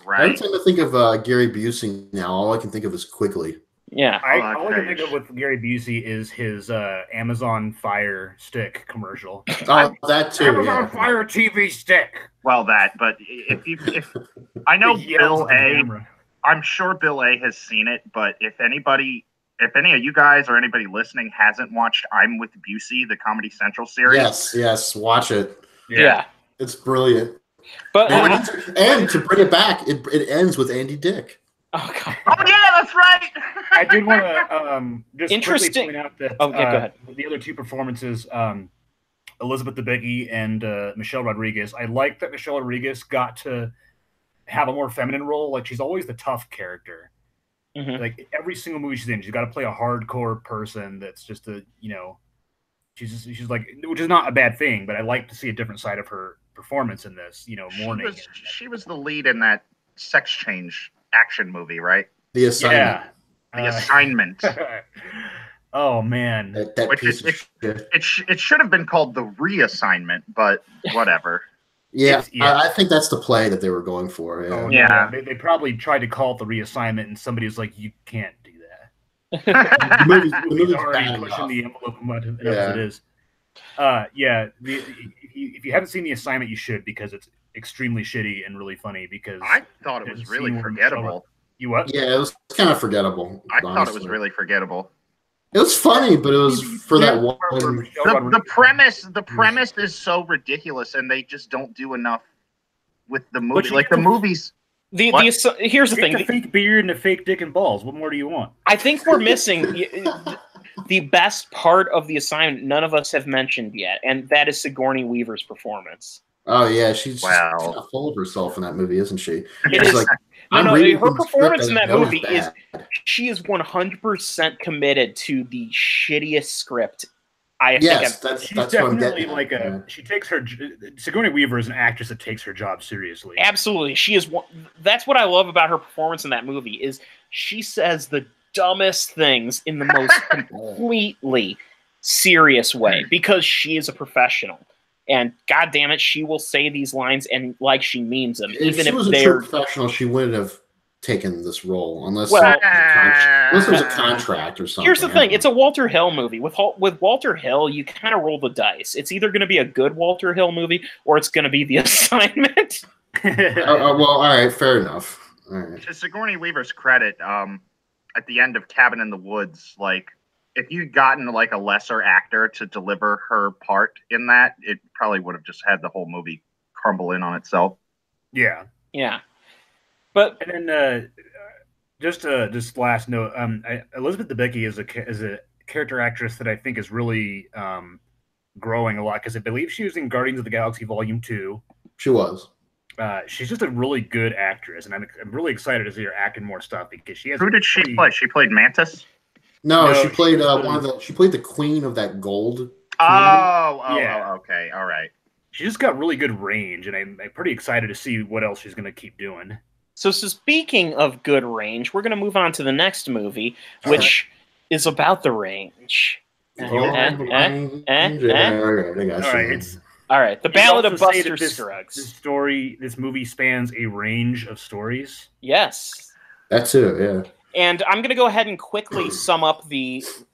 Right. Every time I think of Gary Busey now, all I can think of is Quigley. Yeah. All I can think of with Gary Busey is his Amazon Fire Stick commercial. Oh, that too. Amazon Fire TV Stick. Well, but if I know Bill A. I'm sure Bill A. has seen it, but if any of you guys or anybody listening hasn't watched I'm with Busey, the Comedy Central series, yes, watch it. Yeah. It's brilliant. But and to bring it back, it ends with Andy Dick. oh god. Oh yeah, that's right. I did want to just Interesting. quickly point out that Oh, yeah, go ahead. the other two performances, Elizabeth Debicki and Michelle Rodriguez, I like that Michelle Rodriguez got to have a more feminine role. Like, she's always the tough character. Mhm. Like, every single movie she's in, she's got to play a hardcore person that's just she's like, which is not a bad thing, but I like to see a different side of her performance in this, mourning. She was the lead in that sex change action movie, right? The Assignment. Yeah. The Assignment. Oh man, That Which piece is, of shit. it should have been called The Reassignment, but whatever. Yeah, yeah. I think that's the play that they were going for. Yeah. Oh, Yeah. no. They probably tried to call it The Reassignment, and somebody was like, "You can't do that." The movie's Movie's already bad pushing enough. the envelope as it is. If you haven't seen The Assignment, you should, because it's extremely shitty and really funny. Because I thought it was really forgettable. You what? Yeah, it was kind of forgettable. I thought it was honestly. really forgettable. It was funny, but it was for that one. The premise is so ridiculous, and they just don't do enough with the movie. Like the movies. Here's the thing. The fake beard and the fake dick and balls. What more do you want? I think we're missing the best part of The Assignment none of us have mentioned yet, and that is Sigourney Weaver's performance. Oh yeah, she's Wow. kind of full of herself in that movie, isn't she? It She's is. like, Her performance in that movie is she is 100% committed to the shittiest script I yes, think. She's that's what I'm definitely getting. like she takes her. Sigourney Weaver is an actress that takes her job seriously. Absolutely, she is. That's what I love about her performance in that movie is she says the dumbest things in the most completely serious way because she is a professional. And God damn it, she will say these lines and like she means them, If she was a true professional, she wouldn't have taken this role unless there was a contract or something. Here's the thing: it's a Walter Hill movie. With Walter Hill, you kind of roll the dice. It's either going to be a good Walter Hill movie or it's going to be The Assignment. Well, all right, fair enough. All right. To Sigourney Weaver's credit, at the end of Cabin in the Woods, like if you'd gotten like a lesser actor to deliver her part in that, it probably would have just had the whole movie crumble in on itself. Yeah. Yeah. But And then just last note, Elizabeth Debicki is a character actress that I think is really growing a lot, because I believe she was in Guardians of the Galaxy Volume 2. She was. She's just a really good actress, and I'm really excited to see her act in more stuff, because she has. Who did she play? She played Mantis? No, she played she played the queen of that gold. Oh, okay, all right. She just got really good range, and I'm pretty excited to see what else she's going to keep doing. So speaking of good range, we're going to move on to the next movie, which is about the range. All right, The Ballad of Buster Scruggs. This movie spans a range of stories. Yes. That's it, yeah. And I'm going to go ahead and quickly sum up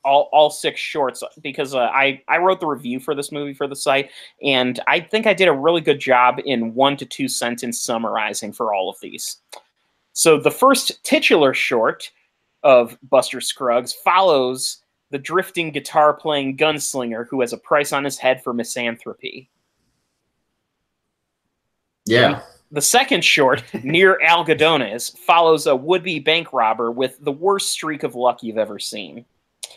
all 6 shorts, because I wrote the review for this movie for the site, and I think I did a really good job in 1 to 2 sentence summarizing for all of these. So the first titular short of Buster Scruggs follows the drifting guitar-playing gunslinger who has a price on his head for misanthropy. Yeah. And the second short, Near Algodones, follows a would-be bank robber with the worst streak of luck you've ever seen.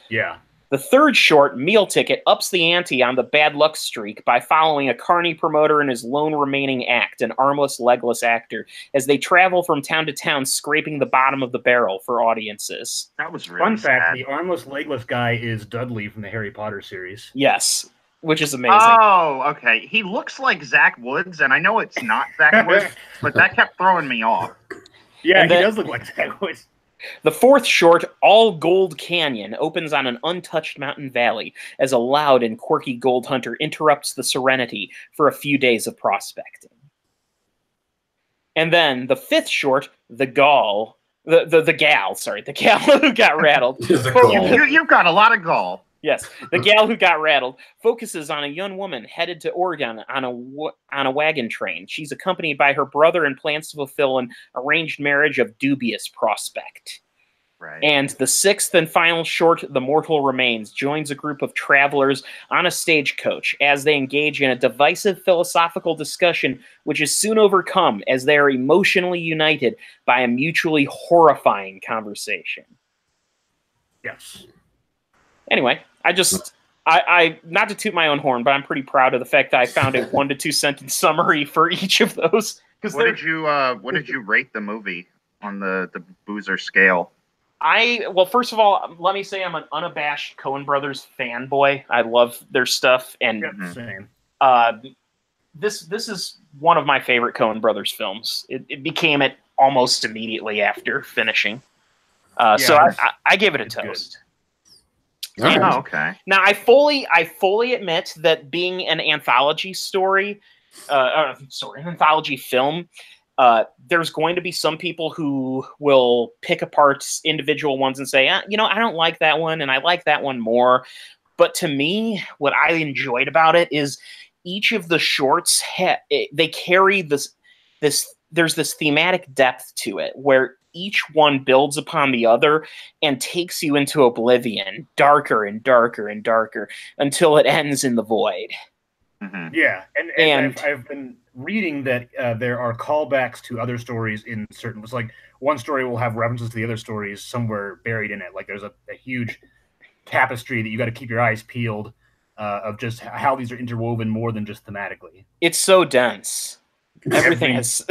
Yeah. The third short, Meal Ticket, ups the ante on the bad luck streak by following a carny promoter and his lone remaining act, an armless, legless actor, as they travel from town to town scraping the bottom of the barrel for audiences. That was really Fun fact, sad. the armless, legless guy is Dudley from the Harry Potter series. Yes, which is amazing. Oh, okay. He looks like Zach Woods, and I know it's not Zach Woods, but that kept throwing me off. Yeah, he does look like Zach Woods. The fourth short, All Gold Canyon, opens on an untouched mountain valley as a loud and quirky gold hunter interrupts the serenity for a few days of prospecting. And then the fifth short, The Gal who got rattled. You've got a lot of gall. Yes, The Gal Who Got Rattled focuses on a young woman headed to Oregon on a wagon train. She's accompanied by her brother and plans to fulfill an arranged marriage of dubious prospect. Right. And the sixth and final short, The Mortal Remains, joins a group of travelers on a stagecoach as they engage in a divisive philosophical discussion, which is soon overcome as they are emotionally united by a mutually horrifying conversation. Yes. Anyway, I not to toot my own horn, but I'm pretty proud of the fact that I found a 1 to 2 sentence summary for each of those. What did you rate the movie on the Boozer scale? Well, first of all, let me say I'm an unabashed Coen Brothers fanboy. I love their stuff, and Same. This is one of my favorite Coen Brothers films. It became it almost immediately after finishing. So I give it a toast. Right. Oh, okay. Now I fully admit that being an anthology story, an anthology film, there's going to be some people who will pick apart individual ones and say, I don't like that one, and I like that one more. But to me, what I enjoyed about it is each of the shorts they carry this. There's this thematic depth to it where each one builds upon the other and takes you into oblivion, darker and darker and darker, until it ends in the void. Mm-hmm. Yeah, and I've been reading that there are callbacks to other stories in certain. It's like one story will have references to the other stories somewhere buried in it. Like there's a huge tapestry that you got to keep your eyes peeled of just how these are interwoven more than just thematically. It's so dense. Everything has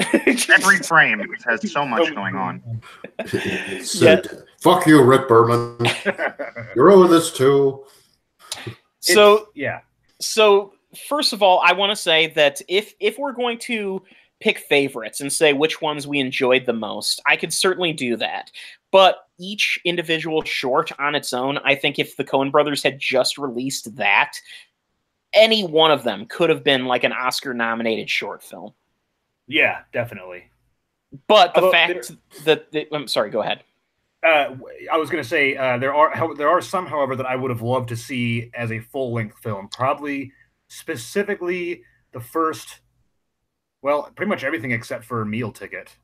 every frame has so much going on. Fuck you, Rick Berman. You're over this too. So yeah. So first of all, I want to say that if we're going to pick favorites and say which ones we enjoyed the most, I could certainly do that. But each individual short on its own, I think if the Coen Brothers had just released that, any one of them could have been like an Oscar-nominated short film. Yeah, definitely. But the fact that I'm sorry, go ahead. I was going to say there are some, however, that I would have loved to see as a full-length film. Probably specifically the first, well, pretty much everything except for Meal Ticket.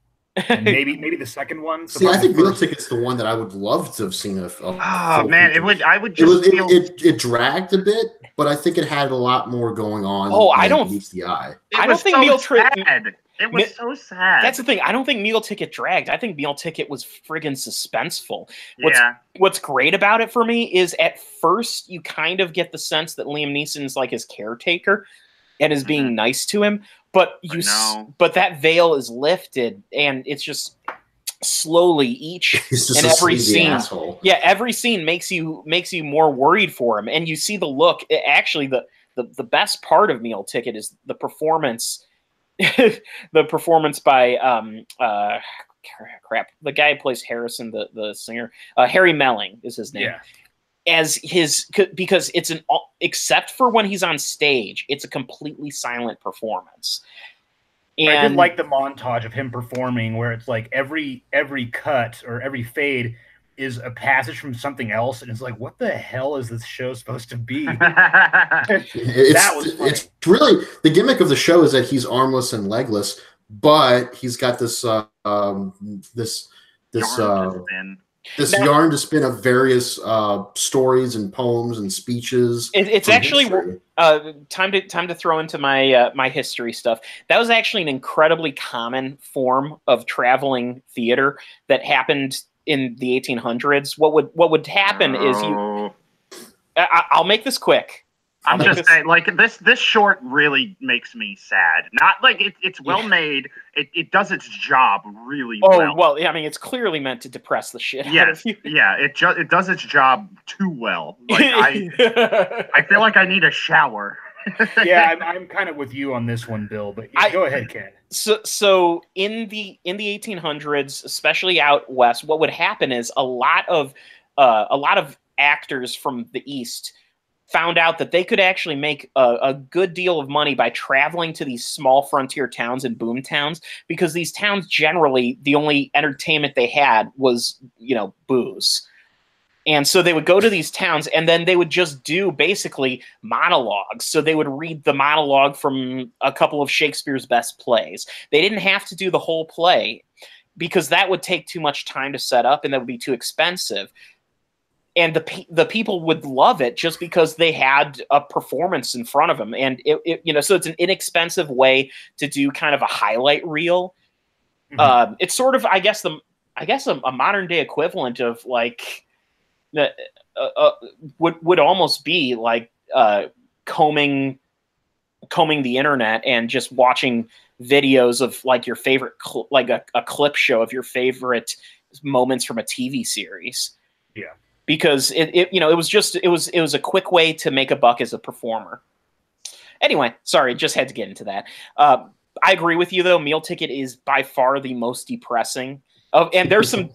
And maybe the second one. See, I think Meal Ticket's the one that I would love to have seen. Oh man, I would just feel it dragged a bit, but I think it had a lot more going on. Oh, I don't meets the eye. I don't think Meal Ticket. It was so sad. That's the thing. I don't think Meal Ticket dragged. I think Meal Ticket was friggin' suspenseful. What's great about it for me is at first you kind of get the sense that Liam Neeson's like his caretaker and is being nice to him, but but that veil is lifted and it's just slowly every scene. Asshole. Yeah, every scene makes you more worried for him, and you see the look. Actually, the best part of Meal Ticket is the performance. The performance by the guy who plays Harrison, the singer, Harry Melling is his name. Yeah. Because it's except for when he's on stage, it's a completely silent performance. And I did like the montage of him performing, where it's like every cut or every fade is a passage from something else, and it's like, what the hell is this show supposed to be? It's really the gimmick of the show is that he's armless and legless, but he's got this yarn to spin of various stories and poems and speeches. It's actually time to throw into my my history stuff. That was actually an incredibly common form of traveling theater that happened in the 1800s. What would happen is I'll make this quick. I'm just saying, like, this short really makes me sad. Not like it's well made. It does its job really well. Well, I mean, it's clearly meant to depress the shit out of you. Yeah, it does its job too well. Like, I feel like I need a shower. Yeah, I'm kind of with you on this one, Bill. But go ahead, Ken. So in the 1800s, especially out west, what would happen is a lot of actors from the East found out that they could actually make a good deal of money by traveling to these small frontier towns and boom towns, because these towns generally the only entertainment they had was, booze. And so they would go to these towns and then they would just do basically monologues. So they would read the monologue from a couple of Shakespeare's best plays. They didn't have to do the whole play because that would take too much time to set up and that would be too expensive. And the people would love it just because they had a performance in front of them. And so it's an inexpensive way to do kind of a highlight reel. Mm-hmm. It's sort of, I guess a modern day equivalent of like, would almost be like combing the internet and just watching videos of like your favorite like a clip show of your favorite moments from a TV series. Yeah, because it was a quick way to make a buck as a performer. Anyway, sorry, just had to get into that. I agree with you though. Meal Ticket is by far the most depressing and there's some.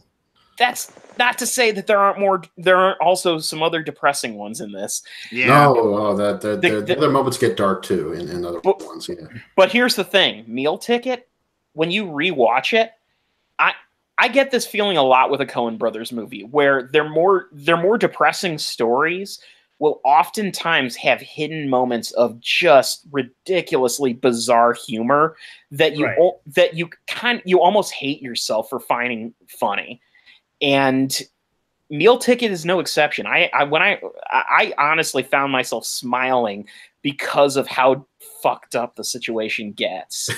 That's not to say that there aren't also some other depressing ones in this. Yeah. No, the other moments get dark too in other ones. Yeah. But here's the thing: Meal Ticket, when you rewatch it, I get this feeling a lot with a Coen Brothers movie, where their more depressing stories will oftentimes have hidden moments of just ridiculously bizarre humor that you almost hate yourself for finding funny. And Meal Ticket is no exception. I honestly found myself smiling because of how fucked up the situation gets.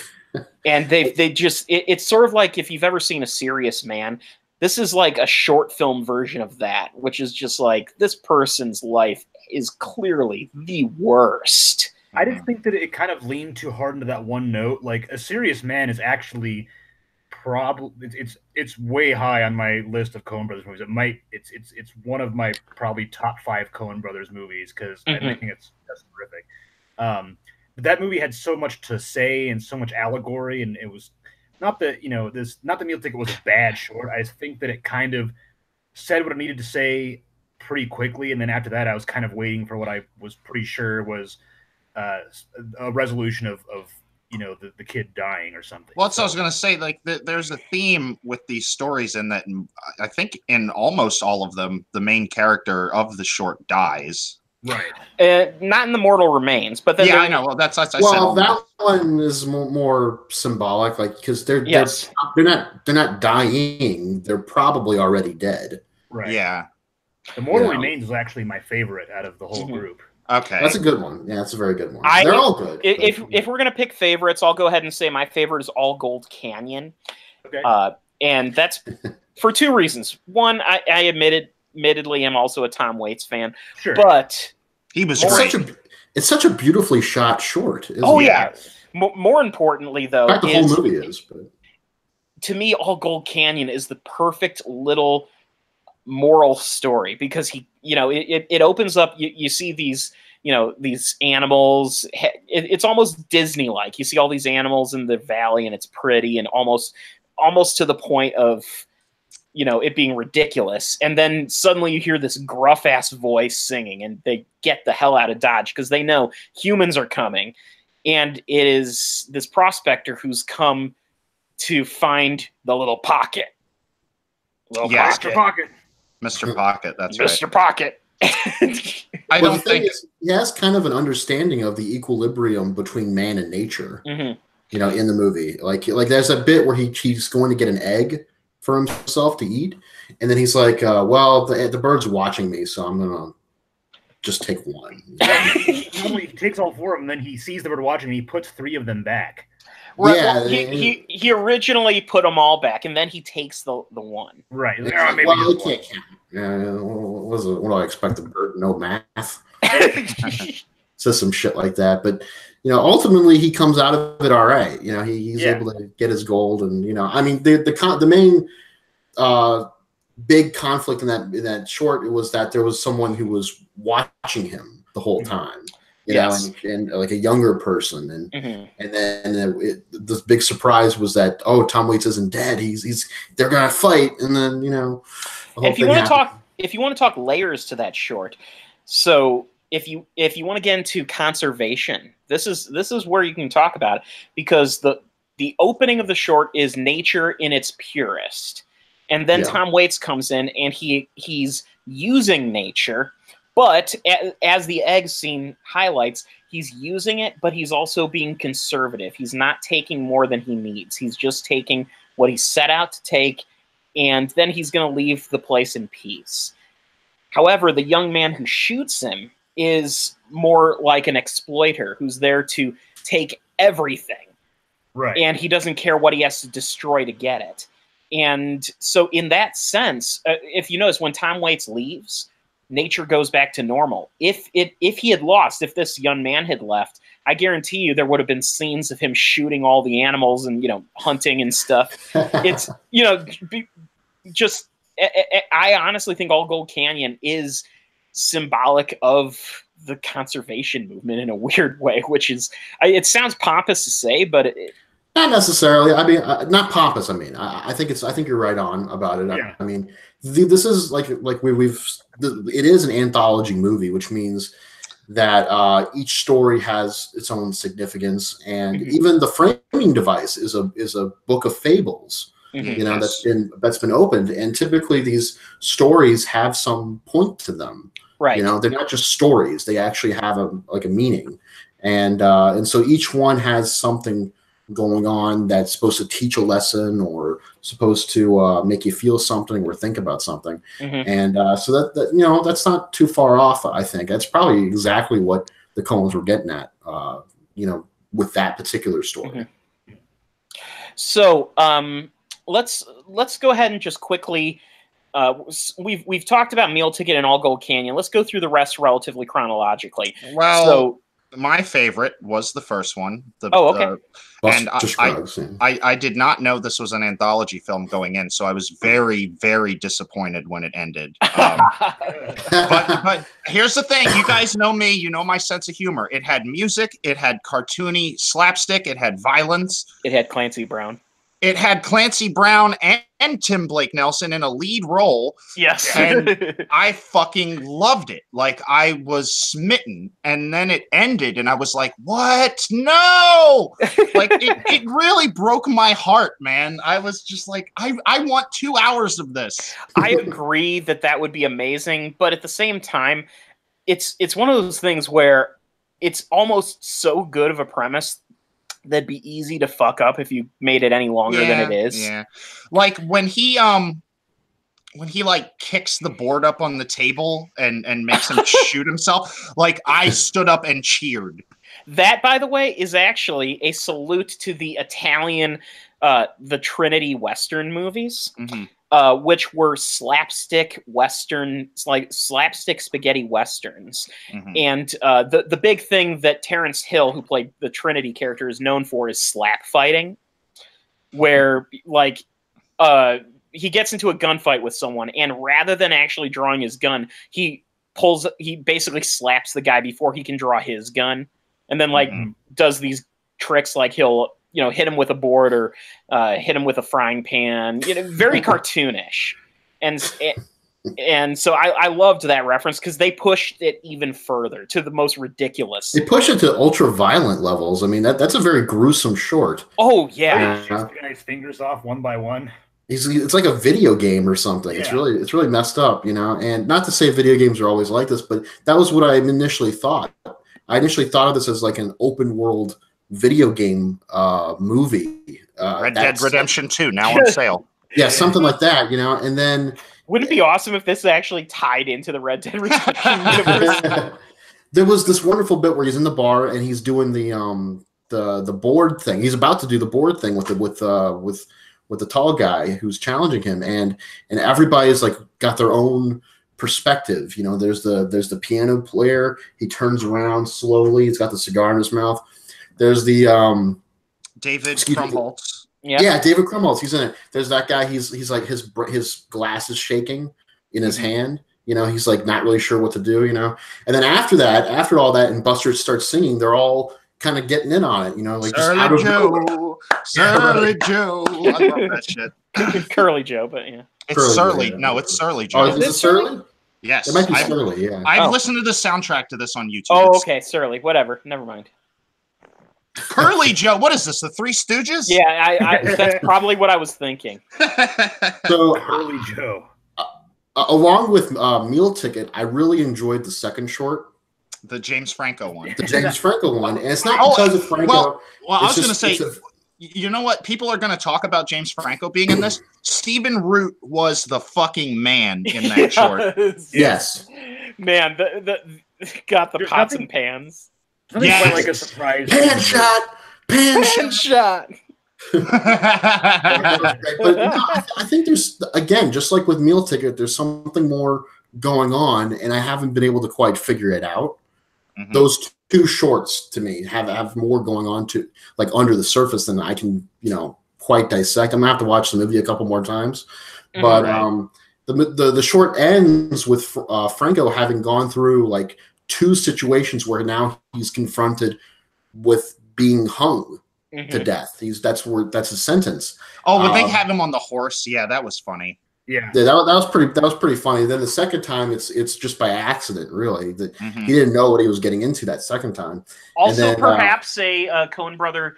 And it's sort of like if you've ever seen A Serious Man, this is like a short film version of that, which is just like, this person's life is clearly the worst. I just think that it kind of leaned too hard into that one note. Like, A Serious Man is actually probably it's way high on my list of Coen Brothers movies. It's one of my probably top 5 Coen Brothers movies because I think it's terrific. But that movie had so much to say and so much allegory, and it was not that not the Meal Ticket was a bad short. I think that it kind of said what it needed to say pretty quickly, and then after that, I was kind of waiting for what I was pretty sure was a resolution of the kid dying or something. Well, that's what I was going to say. Like, there's a theme with these stories in that I think in almost all of them, the main character of the short dies. Right. Not in The Mortal Remains, but then I know. Well, that's I Well, said. that one is more symbolic, like because they're not dying; they're probably already dead. Right. Yeah. The Mortal Remains is actually my favorite out of the whole group. Okay. That's a good one. Yeah, that's a very good one. They're all good. If we're gonna pick favorites, I'll go ahead and say my favorite is All Gold Canyon. Okay. And that's for two reasons. One, I admittedly am also a Tom Waits fan. Sure. But he was great. It's such a beautifully shot short. Yeah. More importantly, though, the whole movie is. But to me, All Gold Canyon is the perfect little moral story because it opens up. You see these these animals. It's almost Disney-like. You see all these animals in the valley, and it's pretty and almost to the point of it being ridiculous. And then suddenly you hear this gruff ass voice singing, and they get the hell out of Dodge because they know humans are coming. And it is this prospector who's come to find the little pocket. Mr. Pocket. Mr. Pocket, that's right. Mr. Pocket. I don't think he has kind of an understanding of the equilibrium between man and nature. Mm-hmm. In the movie, like there's a bit where he's going to get an egg for himself to eat, and then he's like, "Well, the bird's watching me, so I'm gonna just take one." He takes all four of them, then he sees the bird watching, and he puts 3 of them back. Right. Yeah, well, he originally put them all back, and then he takes the one. Right. Maybe well, he can't count. Yeah. What do I expect? The bird no math. Says some shit like that, but ultimately he comes out of it all right. He's able to get his gold, and I mean the main big conflict in that short was that there was someone who was watching him the whole time. And like a younger person, and then the big surprise was that Tom Waits isn't dead. They're gonna fight, and then if you want to talk layers to that short, so if you want to get into conservation, this is where you can talk about it, because the opening of the short is nature in its purest, and then Tom Waits comes in and he's using nature. But as the egg scene highlights, he's using it, but he's also being conservative. He's not taking more than he needs. He's just taking what he set out to take, and then he's going to leave the place in peace. However, the young man who shoots him is more like an exploiter who's there to take everything. Right. And he doesn't care what he has to destroy to get it. And so in that sense, if you notice, when Tom Waits leaves, nature goes back to normal. If he had lost, if this young man had left, I guarantee you there would have been scenes of him shooting all the animals and hunting and stuff. It's I honestly think All Gold Canyon is symbolic of the conservation movement in a weird way, which is it sounds pompous to say, but not necessarily. I mean, not pompous. I mean, I think you're right on about it. Yeah. I mean, this is like it is an anthology movie, which means that each story has its own significance, and even the framing device is a book of fables. That's been opened, and typically these stories have some point to them. Right. They're not just stories; they actually have a meaning, and so each one has something going on that's supposed to teach a lesson or supposed to make you feel something or think about something. And so that that's not too far off. I think that's probably exactly what the Coens were getting at. With that particular story. So let's go ahead and just quickly. We've talked about Meal Ticket and All Gold Canyon. Let's go through the rest relatively chronologically. Well, my favorite was the first one. Okay. And I did not know this was an anthology film going in, so I was very, very disappointed when it ended. But here's the thing. You guys know me. You know my sense of humor. It had music. It had cartoony slapstick. It had violence. It had Clancy Brown. It had Clancy Brown and Tim Blake Nelson in a lead role. Yes. And I fucking loved it. Like, I was smitten. And then it ended, and I was like, what? No! Like, it really broke my heart, man. I was just like, I want 2 hours of this. I agree that would be amazing, but at the same time, it's one of those things where it's almost so good of a premise that'd be easy to fuck up if you made it any longer than it is. Yeah. Like when he like kicks the board up on the table and makes him shoot himself, like I stood up and cheered. That, by the way, is actually a salute to the Italian, the Trinity Western movies, which were slapstick Westerns, like slapstick spaghetti Westerns. And the big thing that Terrence Hill, who played the Trinity character, is known for is slap fighting, where, like, he gets into a gunfight with someone, and rather than actually drawing his gun, he basically slaps the guy before he can draw his gun. And then, like, does these tricks, like he'll, hit him with a board or hit him with a frying pan. Very cartoonish. And so I loved that reference because they pushed it even further to the most ridiculous. They push it to ultra violent levels. I mean, that's a very gruesome short. Oh yeah, he shoots the guy's fingers off one by one. It's like a video game or something. Yeah. It's really messed up, And not to say video games are always like this, but that was what I initially thought. I initially thought of this as like an open world video game movie. Red Dead Redemption 2 now on sale. Yeah, something like that, And then wouldn't it be awesome if this actually tied into the Red Dead Redemption universe? There was this wonderful bit where he's in the bar and he's doing the board thing. He's about to do the board thing with the tall guy who's challenging him, and everybody's like got their own perspective. There's the piano player. He turns around slowly. He's got the cigar in his mouth. There's the David Krumholtz. Yeah, David Krumholtz. He's in it. There's that guy. He's like his glass is shaking in his hand. He's like not really sure what to do. And then after all that, and Buster starts singing, they're all kind of getting in on it. Like Surly Joe. Surly Joe. I love that shit. Curly Joe, but yeah. It's Curly Surly. Joe. No, it's Surly Joe. Oh, is it Surly? Yes. It might be Surly, yeah. I've listened to the soundtrack to this on YouTube. Oh, okay, Surly. Whatever. Never mind. Curly Joe. What is this, the Three Stooges? Yeah, that's probably what I was thinking. So, Curly Joe. Along with Meal Ticket, I really enjoyed the second short. The James Franco one. The James Franco one. And it's not because of Franco. Well, I was going to say, you know what? People are going to talk about James Franco being in this. Stephen Root was the fucking man in that short. Yes. Man, got the pots and pans. Yeah, like a surprise. Pan shot. But no, I think there's, again, just like with Meal Ticket, there's something more going on, and I haven't been able to quite figure it out. Those two shorts to me have more going on to like under the surface than I can quite dissect. I'm gonna have to watch the movie a couple more times, but the short ends with Franco having gone through like two situations where now he's confronted with being hung to death. That's his sentence. Oh, when they had him on the horse, yeah, that was funny. Yeah, that was pretty funny. Then the second time, it's just by accident, really. That he didn't know what he was getting into that second time. Also, then, perhaps a Coen brother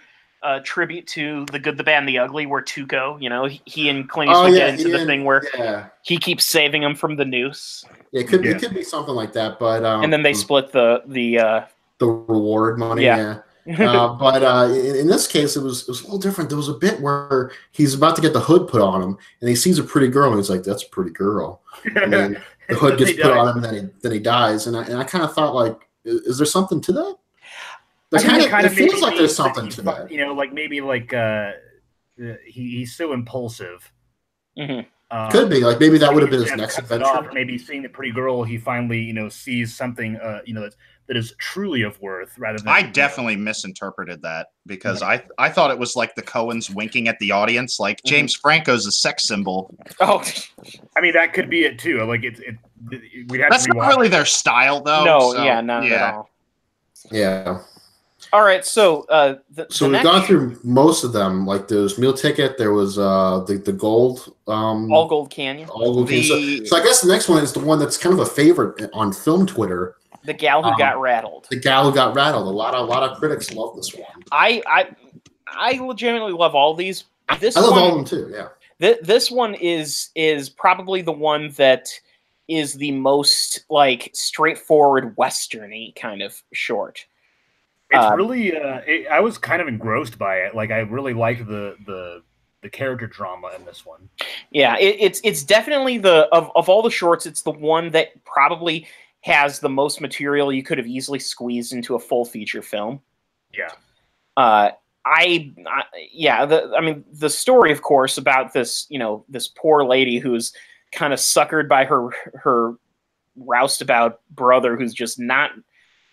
tribute to The Good, the Bad, and the Ugly, where Tuco, he and Clint Eastwood get into the thing where he keeps saving him from the noose. Yeah, it could be something like that. But and then they split the reward money. Yeah. But in this case, it was a little different. There was a bit where he's about to get the hood put on him, and he sees a pretty girl, and he's like, "That's a pretty girl." And then the hood gets put on him, and then he dies. And I kind of thought, like, is there something to that? It feels like there's something to that. Like maybe like he's so impulsive. Could be like maybe that would have been his next adventure. Maybe seeing the pretty girl, he finally sees something that is truly of worth rather than. I definitely misinterpreted that because I thought it was like the Coens winking at the audience, like James Franco's a sex symbol. Oh, I mean that could be it too. Like we'd have That's to not really their style, though. No, not at all. Yeah. All right, so we've gone through most of them. Like there's Meal Ticket, there was the Gold, All Gold Canyon. All Gold Canyon. So I guess the next one is the one that's kind of a favorite on film Twitter. The Gal Who Got Rattled. The Gal Who Got Rattled. A lot of critics love this one. I legitimately love all these. I love all of them too. Yeah. This one is probably the one that is the most like straightforward Western-y kind of short. It's really I was kind of engrossed by it. Like I really liked the character drama in this one. Yeah, it's definitely of all the shorts, it's the one that probably has the most material you could have easily squeezed into a full feature film. Yeah. I mean, the story, of course, about this, this poor lady who's kind of suckered by her roustabout brother, who's just not.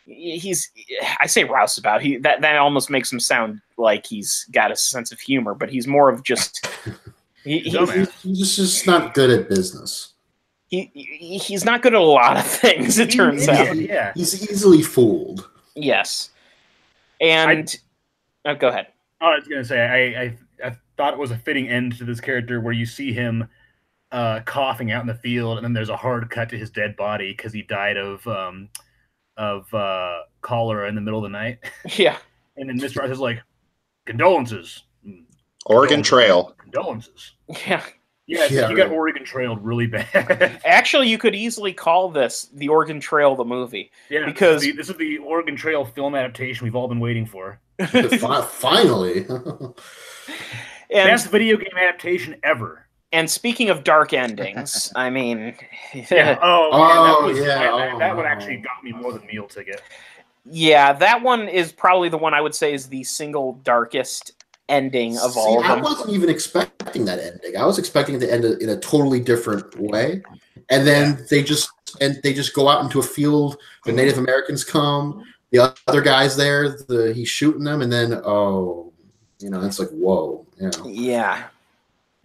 I say roustabout. That almost makes him sound like he's got a sense of humor, but he's more of just. He's just not good at business. He's not good at a lot of things. It turns out. Yeah. He's easily fooled. Yes, and. Go ahead. Oh, I was going to say, I thought it was a fitting end to this character where you see him coughing out in the field, and then there's a hard cut to his dead body because he died of cholera in the middle of the night. Yeah. And then Mr. Arthur is like, condolences. Oregon Trail. Condolences. Yeah. Yeah, you got Oregon Trailed really bad. Actually, you could easily call this the Oregon Trail, the movie. Yeah, because this is the Oregon Trail film adaptation we've all been waiting for. Finally. Best video game adaptation ever. And speaking of dark endings, I mean... that one actually got me more than Meal Ticket. Yeah, that one is probably the one I would say is the single darkest ending of all of them. I wasn't even expecting that ending. I was expecting it to end in a totally different way. And then they just go out into a field. The Native Americans come. The other guy's there. He's shooting them, and then it's like whoa. Yeah.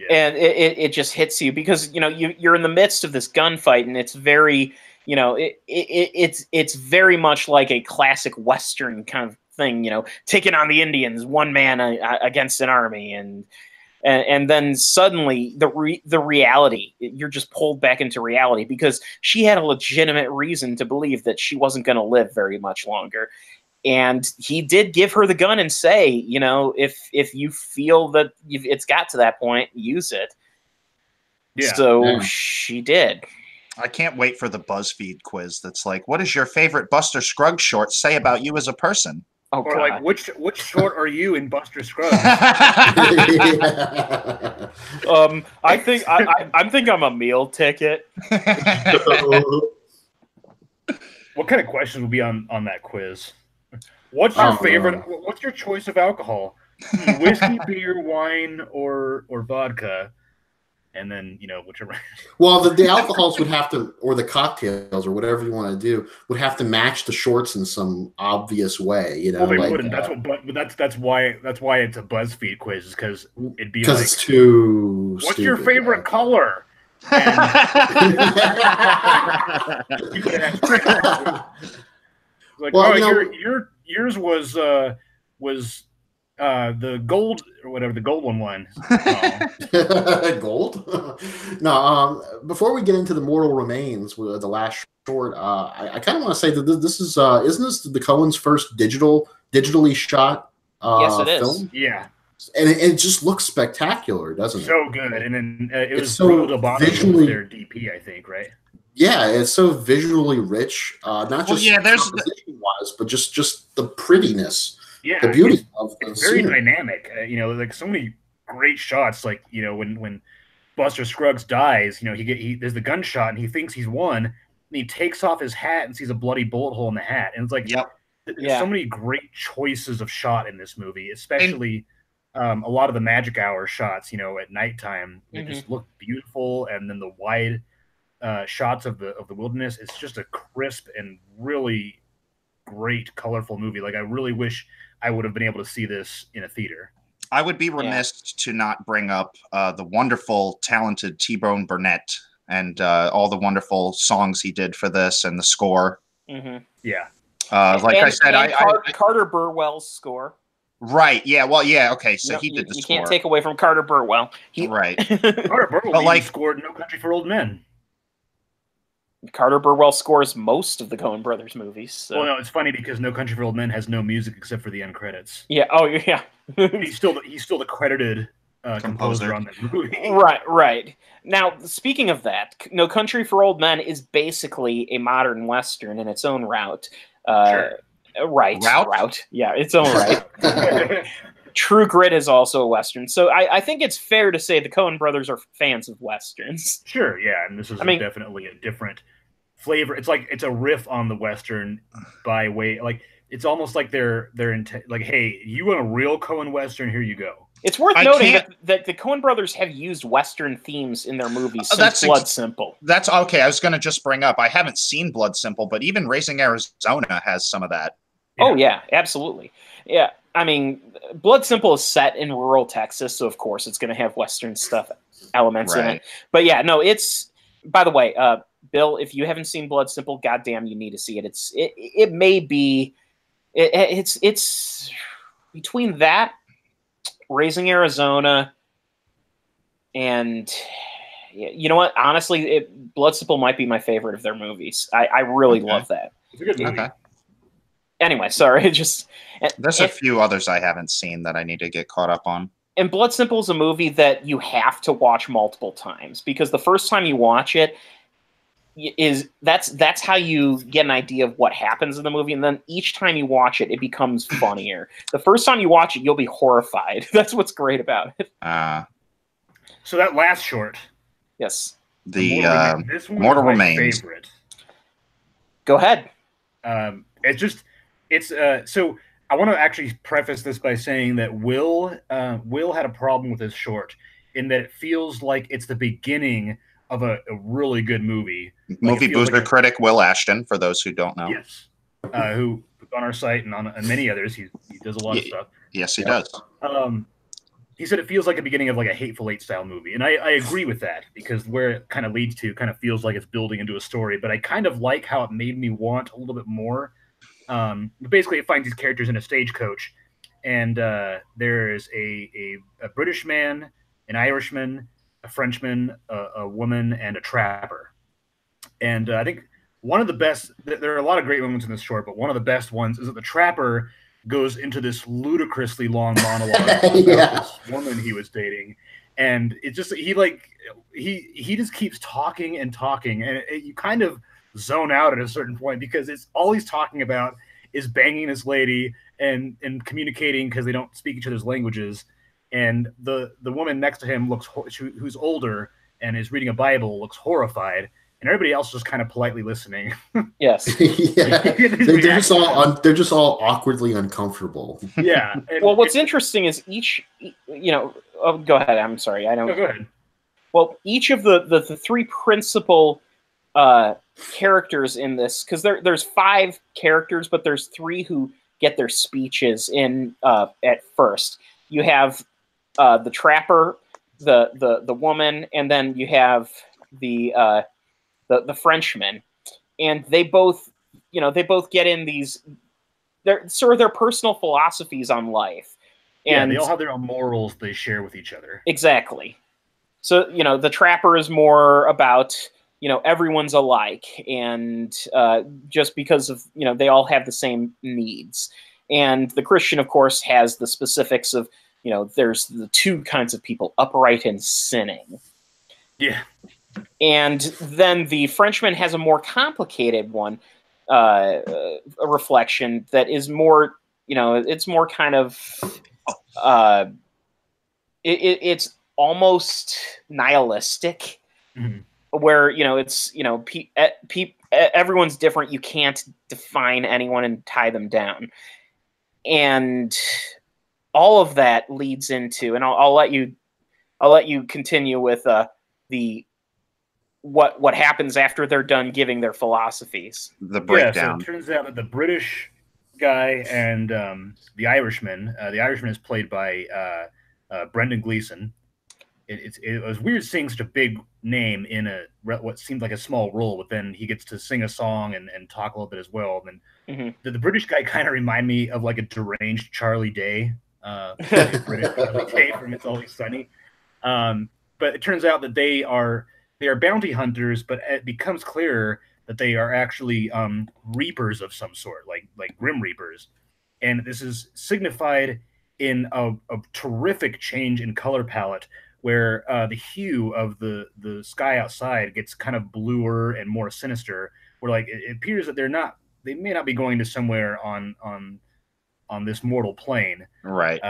And it just hits you because you're in the midst of this gunfight, and it's very it's very much like a classic Western kind of thing, taking on the Indians, one man against an army, and then suddenly the reality, you're just pulled back into reality because she had a legitimate reason to believe that she wasn't going to live very much longer. And he did give her the gun and say, if you feel that it's got to that point, use it. Yeah. So she did. I can't wait for the BuzzFeed quiz that's like, what does your favorite Buster Scruggs short say about you as a person? Oh, or God. Like, which short are you in Buster Scruggs? I think I'm a meal ticket. What kind of questions will be on that quiz? What's your favorite? What's your choice of alcohol? Whiskey, beer, wine, or vodka? And then whichever. Well, the alcohols would have to, or the cocktails, or whatever you want to do, would have to match the shorts in some obvious way. Well, they wouldn't. That's why it's a BuzzFeed quiz, is because it'd be because it's too. What's your favorite color? And you could ask, like, yours was the gold or whatever the gold one won. Gold? No. Before we get into the Mortal Remains, the last short, I kind of want to say that this is isn't this the Coen's first digitally shot yes, it film? is. Yeah. And it just looks spectacular, doesn't it? So good. And then it was so visually their DP, I think, right? Yeah, it's so visually rich. Not just composition-wise, but just the prettiness. Yeah, the beauty of it's very dynamic. Like so many great shots. Like when Buster Scruggs dies, there's the gunshot and he thinks he's won, and he takes off his hat and sees a bloody bullet hole in the hat, and it's like, there's so many great choices of shot in this movie, especially a lot of the magic hour shots. At nighttime, they just look beautiful, and then the wide shots of the wilderness. It's just a crisp and really great, colorful movie. Like I really wish I would have been able to see this in a theater. I would be remiss to not bring up the wonderful, talented T-Bone Burnett and all the wonderful songs he did for this and the score. Mm-hmm. Yeah. I said, Carter Burwell's score. Right. Yeah. Well, yeah. Okay. So he did the score. You can't take away from Carter Burwell. Right. Carter Burwell scored No Country for Old Men. Carter Burwell scores most of the Coen Brothers movies. So. Well, no, it's funny because No Country for Old Men has no music except for the end credits. Yeah. Oh, yeah. he's still the credited composer on the movie. Right. Now, speaking of that, No Country for Old Men is basically a modern Western in its own route. Sure. Route. Yeah, its own right. True Grit is also a Western. So I think it's fair to say the Coen brothers are fans of Westerns. Sure, yeah, and this is definitely a different flavor. It's like it's a riff on the Western by way, like it's almost like they're like, hey, you want a real Coen Western? Here you go. It's worth noting that the Coen brothers have used Western themes in their movies since Blood Simple. That's okay. I was going to just bring up, I haven't seen Blood Simple, but even Raising Arizona has some of that. Yeah. Oh, yeah, absolutely. Yeah, I mean, Blood Simple is set in rural Texas, so of course it's going to have Western stuff elements in it. But yeah, no, it's, by the way, Bill, if you haven't seen Blood Simple, goddamn, you need to see it. It may be, it's between that, Raising Arizona, and you know what? Honestly, Blood Simple might be my favorite of their movies. I really love that. It's a good movie. Okay. Anyway, sorry. There's a few others I haven't seen that I need to get caught up on. And Blood Simple is a movie that you have to watch multiple times, because the first time you watch it, that's how you get an idea of what happens in the movie, and then each time you watch it, it becomes funnier. The first time you watch it, you'll be horrified. That's what's great about it. So that last short, yes, the Mortal Remains. Favorite. Go ahead. So I want to actually preface this by saying that Will had a problem with this short in that it feels like it's the beginning of a really good movie. Movie booster critic Will Ashton, for those who don't know. Yes. Who on our site and on many others, he does a lot of stuff. Yes, he does. He said it feels like a beginning of like a Hateful Eight style movie. And I agree with that, because where it kind of leads to kind of feels like it's building into a story. But I kind of like how it made me want a little bit more. But basically, it finds these characters in a stagecoach. And there's a British man, an Irishman, a Frenchman, a woman, and a trapper. And I think one of the best, there are a lot of great moments in this short, but one of the best ones is that the trapper goes into this ludicrously long monologue about this woman he was dating. And it just, he just keeps talking and talking. And you kind of zone out at a certain point, because it's all he's talking about is banging this lady and communicating, because they don't speak each other's languages. And the woman next to him who's older and is reading a Bible, looks horrified, and everybody else just kind of politely listening. Yes. They're just all awkwardly uncomfortable. Yeah. Well, what's interesting is go ahead. I'm sorry. I don't. No, go ahead. Well, each of the three principal characters in this, because there's 5 characters, but there's 3 who get their speeches in at first. You have the trapper, the woman, and then you have the Frenchman, and they both get in these their personal philosophies on life. And they all have their own morals they share with each other. Exactly. So the trapper is more about everyone's alike, and just because of they all have the same needs. And the Christian, of course, has the specifics of there's the 2 kinds of people, upright and sinning. Yeah. And then the Frenchman has a more complicated one, a reflection that is more, it's more kind of, it's almost nihilistic, where, it's, everyone's different. You can't define anyone and tie them down. And all of that leads into, and I'll let you continue with what happens after they're done giving their philosophies. The breakdown. Yeah, so it turns out that the British guy and the Irishman is played by Brendan Gleeson. It was weird seeing such a big name in what seemed like a small role, but then he gets to sing a song and talk a little bit as well. And the British guy kind of remind me of like a deranged Charlie Day, British Charlie Day from It's Always Sunny. But it turns out that they are bounty hunters, but it becomes clearer that they are actually reapers of some sort, like Grim Reapers. And this is signified in a terrific change in color palette, where the hue of the sky outside gets kind of bluer and more sinister. Where like it appears that they may not be going to somewhere on this mortal plane. Right.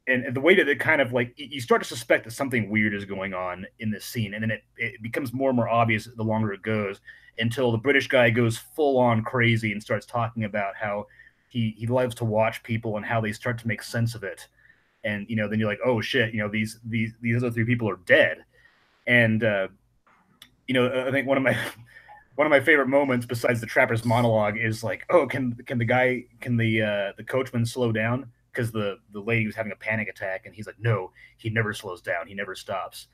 And the way that it kind of like you start to suspect that something weird is going on in this scene, and then it becomes more and more obvious the longer it goes, until the British guy goes full on crazy and starts talking about how he loves to watch people and how they start to make sense of it. And then you're like, oh shit, these other three people are dead. And I think one of my favorite moments, besides the trapper's monologue, is like, oh, can the coachman slow down? Because the lady was having a panic attack, and he's like, no, he never slows down, he never stops.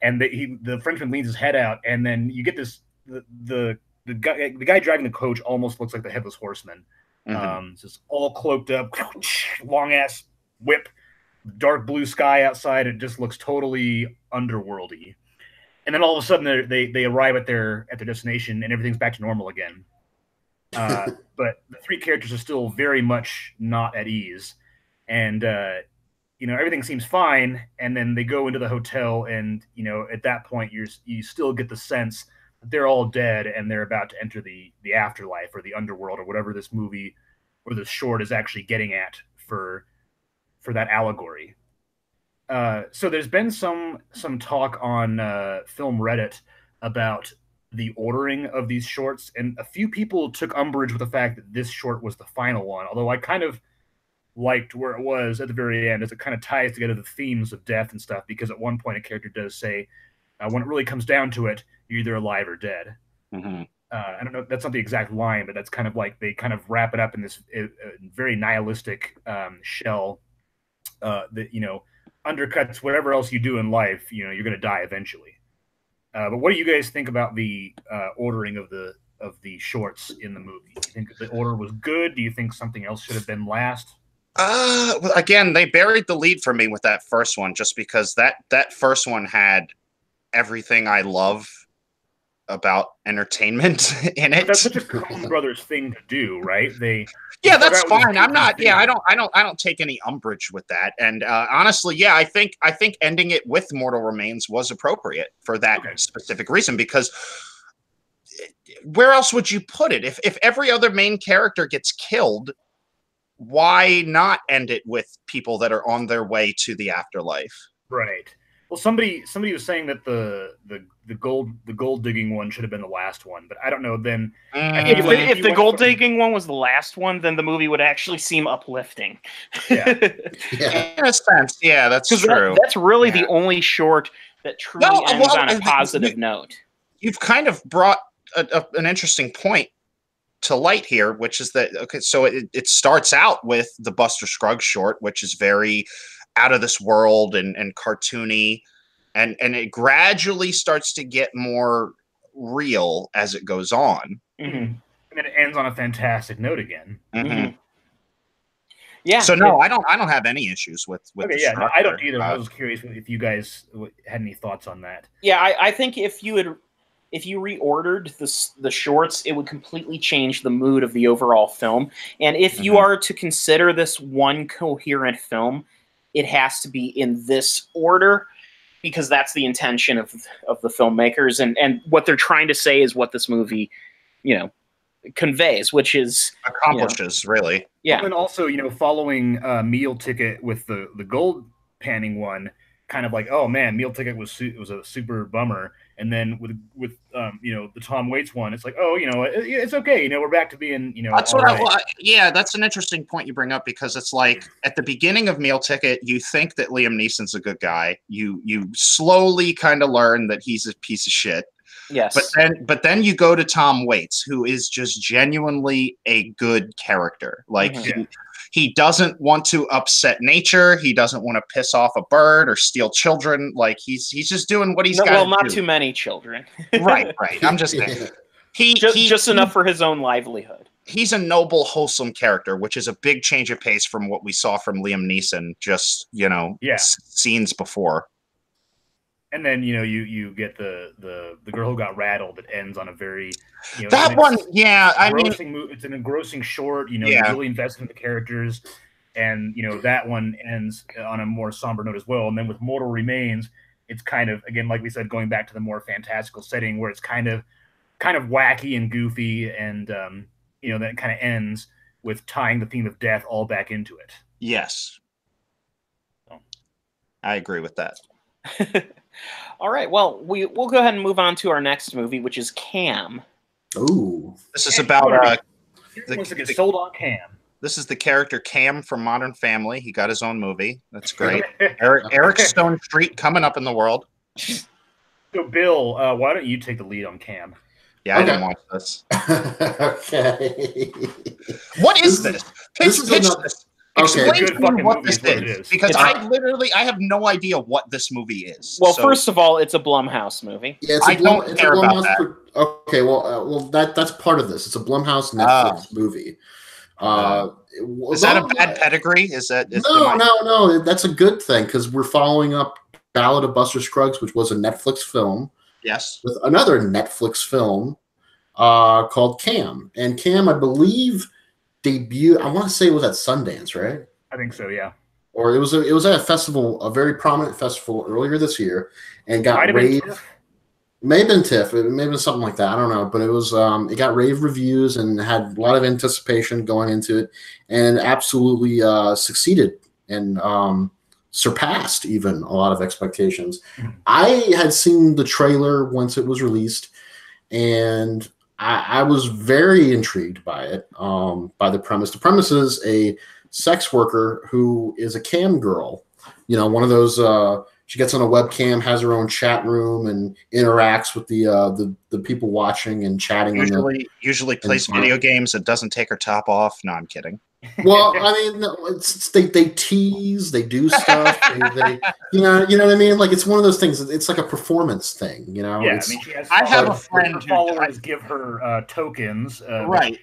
And the Frenchman leans his head out, and then you get this the guy driving the coach almost looks like the Headless Horseman. Just all cloaked up, long ass whip, dark blue sky outside. It just looks totally underworldy. And then all of a sudden they arrive at their destination, and everything's back to normal again. But the three characters are still very much not at ease. And everything seems fine, and then they go into the hotel, and at that point you still get the sense that they're all dead, and they're about to enter the afterlife or the underworld or whatever this movie or this short is actually getting at for that allegory. So there's been some talk on film Reddit about the ordering of these shorts, and a few people took umbrage with the fact that this short was the final one, although I kind of liked where it was at the very end, as it kind of ties together the themes of death and stuff, because at one point a character does say, when it really comes down to it, you're either alive or dead. I don't know if that's not the exact line, but that's kind of like they kind of wrap it up in this very nihilistic shell that undercuts whatever else you do in life. You're going to die eventually. But what do you guys think about the ordering of the shorts in the movie? Do you think the order was good? Do you think something else should have been last? Well, again, they buried the lead for me with that first one, just because that first one had everything I love about entertainment in it. That's such a Coen Brothers thing to do, right? That's fine. I'm not. Yeah, I don't take any umbrage with that. And honestly, yeah, I think ending it with Mortal Remains was appropriate for that specific reason, because where else would you put it? If every other main character gets killed, why not end it with people that are on their way to the afterlife? Right. Well, somebody was saying that the gold digging one should have been the last one, but I don't know. Then if the gold digging one was the last one, then the movie would actually seem uplifting. Yeah, in a sense, yeah, that's true. That's really the only short that truly ends on a positive note. You've kind of brought an interesting point to light here, which is that so it starts out with the Buster Scruggs short, which is very out of this world and cartoony, and it gradually starts to get more real as it goes on. And then it ends on a fantastic note again. Yeah. So no, I don't have any issues with. Okay, yeah, no, I don't either. I was curious if you guys had any thoughts on that. Yeah, I think if you reordered the shorts, it would completely change the mood of the overall film. And if you are to consider this one coherent film, it has to be in this order, because that's the intention of the filmmakers, and what they're trying to say is what this movie, conveys, which is accomplishes really. Yeah. And also, following Meal Ticket with the gold panning one, kind of like, oh man, Meal Ticket was a super bummer. And then with the Tom Waits one, it's like, oh, it's okay. We're back to being, That's what that's an interesting point you bring up, because it's like at the beginning of Meal Ticket, you think that Liam Neeson's a good guy. You slowly kind of learn that he's a piece of shit. Yes. But then you go to Tom Waits, who is just genuinely a good character. Like he doesn't want to upset nature. He doesn't want to piss off a bird or steal children. Like he's just doing what he's got to do. Well, not too many children. Right. I'm just saying. Just enough for his own livelihood. He's a noble, wholesome character, which is a big change of pace from what we saw from Liam Neeson just, scenes before. And then you get the girl who got rattled that ends on a very that one. Yeah, it's an engrossing short. You're really invested in the characters, and that one ends on a more somber note as well. And then with Mortal Remains, it's kind of, again, like we said, going back to the more fantastical setting where it's kind of wacky and goofy, and that kind of ends with tying the theme of death all back into it. Yes, so. I agree with that. All right, well, we'll go ahead and move on to our next movie, which is Cam. Ooh, this is about wants to get sold on Cam. This is the character Cam from Modern Family. He got his own movie. That's great. Eric Stone Street coming up in the world. So, Bill, why don't you take the lead on Cam? Yeah, I didn't watch this. Okay. What is this? Pitch this. Explain to me what this is. Because I have no idea what this movie is. Well, first of all, it's a Blumhouse movie. Yeah, I don't care about that. Okay, well, that's part of this. It's a Blumhouse Netflix movie. Is that a bad pedigree? No. That's a good thing because we're following up Ballad of Buster Scruggs, which was a Netflix film. Yes. With another Netflix film called Cam. And Cam, I believe, debuted. I want to say it was at Sundance, right? I think so. Yeah. Or it was at a festival, a very prominent festival earlier this year, and got rave. May have been TIFF. It may have been something like that. I don't know, but it was. It got rave reviews and had a lot of anticipation going into it, and absolutely succeeded and surpassed even a lot of expectations. Mm-hmm. I had seen the trailer once it was released, and I was very intrigued by it. By the premise. The premise is a sex worker who is a cam girl. One of those. She gets on a webcam, has her own chat room, and interacts with the people watching and chatting. Usually plays video games and doesn't take her top off. No, I'm kidding. Well, I mean, they tease, they do stuff. they you know what I mean? Like it's one of those things. It's like a performance thing. Yeah, I mean, I have a friend who followers give her tokens, right,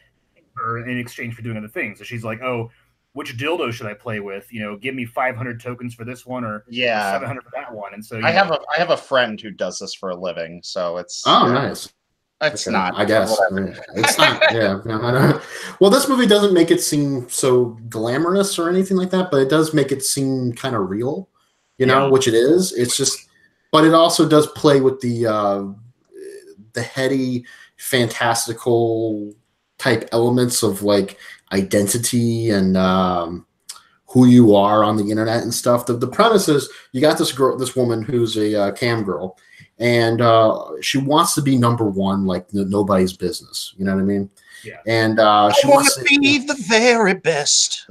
in exchange for doing other things. So she's like, oh, which dildo should I play with? Give me 500 tokens for this one, or 700 for that one. And so I have a friend who does this for a living, so it's nice. It's not, I guess. It's not. Yeah. No. Well, this movie doesn't make it seem so glamorous or anything like that, but it does make it seem kind of real, which it is. It's just, but it also does play with the heady, fantastical type elements of like identity and who you are on the internet and stuff. The premise is you got this woman who's a cam girl, and she wants to be number one, like nobody's business. You know what I mean? Yeah. And she wants to be the very best.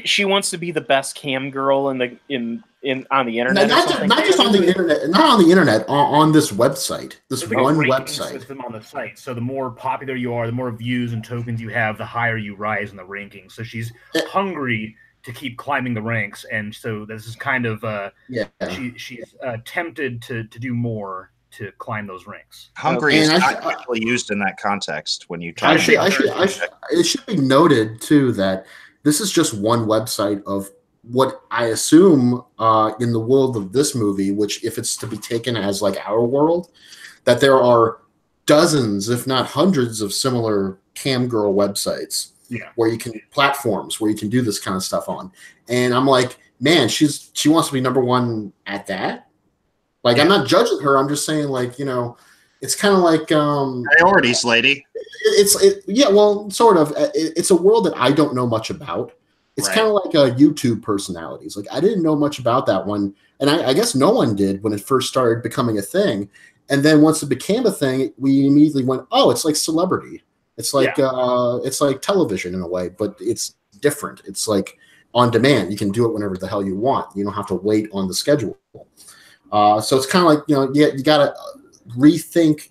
She wants to be the best cam girl on the internet. Not just on the internet. Not on the internet. On this website. This one website. System on the site. So the more popular you are, the more views and tokens you have, the higher you rise in the rankings. So she's hungry to keep climbing the ranks, and so this is kind of she's tempted to do more to climb those ranks. Hungry is not actually used in that context when you try. It should be noted too that this is just one website of what I assume in the world of this movie, which if it's to be taken as like our world, that there are dozens, if not hundreds, of similar cam girl websites where you can platforms where you can do this kind of stuff on. And I'm like, man, she wants to be number one at that. Like, I'm not judging her. I'm just saying, like, it's kind of like priorities, lady. Well, sort of. It's a world that I don't know much about. It's kind of like YouTube personalities. Like, I didn't know much about that one, and I guess no one did when it first started becoming a thing. And then once it became a thing, we immediately went, oh, it's like celebrity. It's like it's like television in a way, but it's different. It's like on demand. You can do it whenever the hell you want. You don't have to wait on the schedule. So it's kind of like, you got to rethink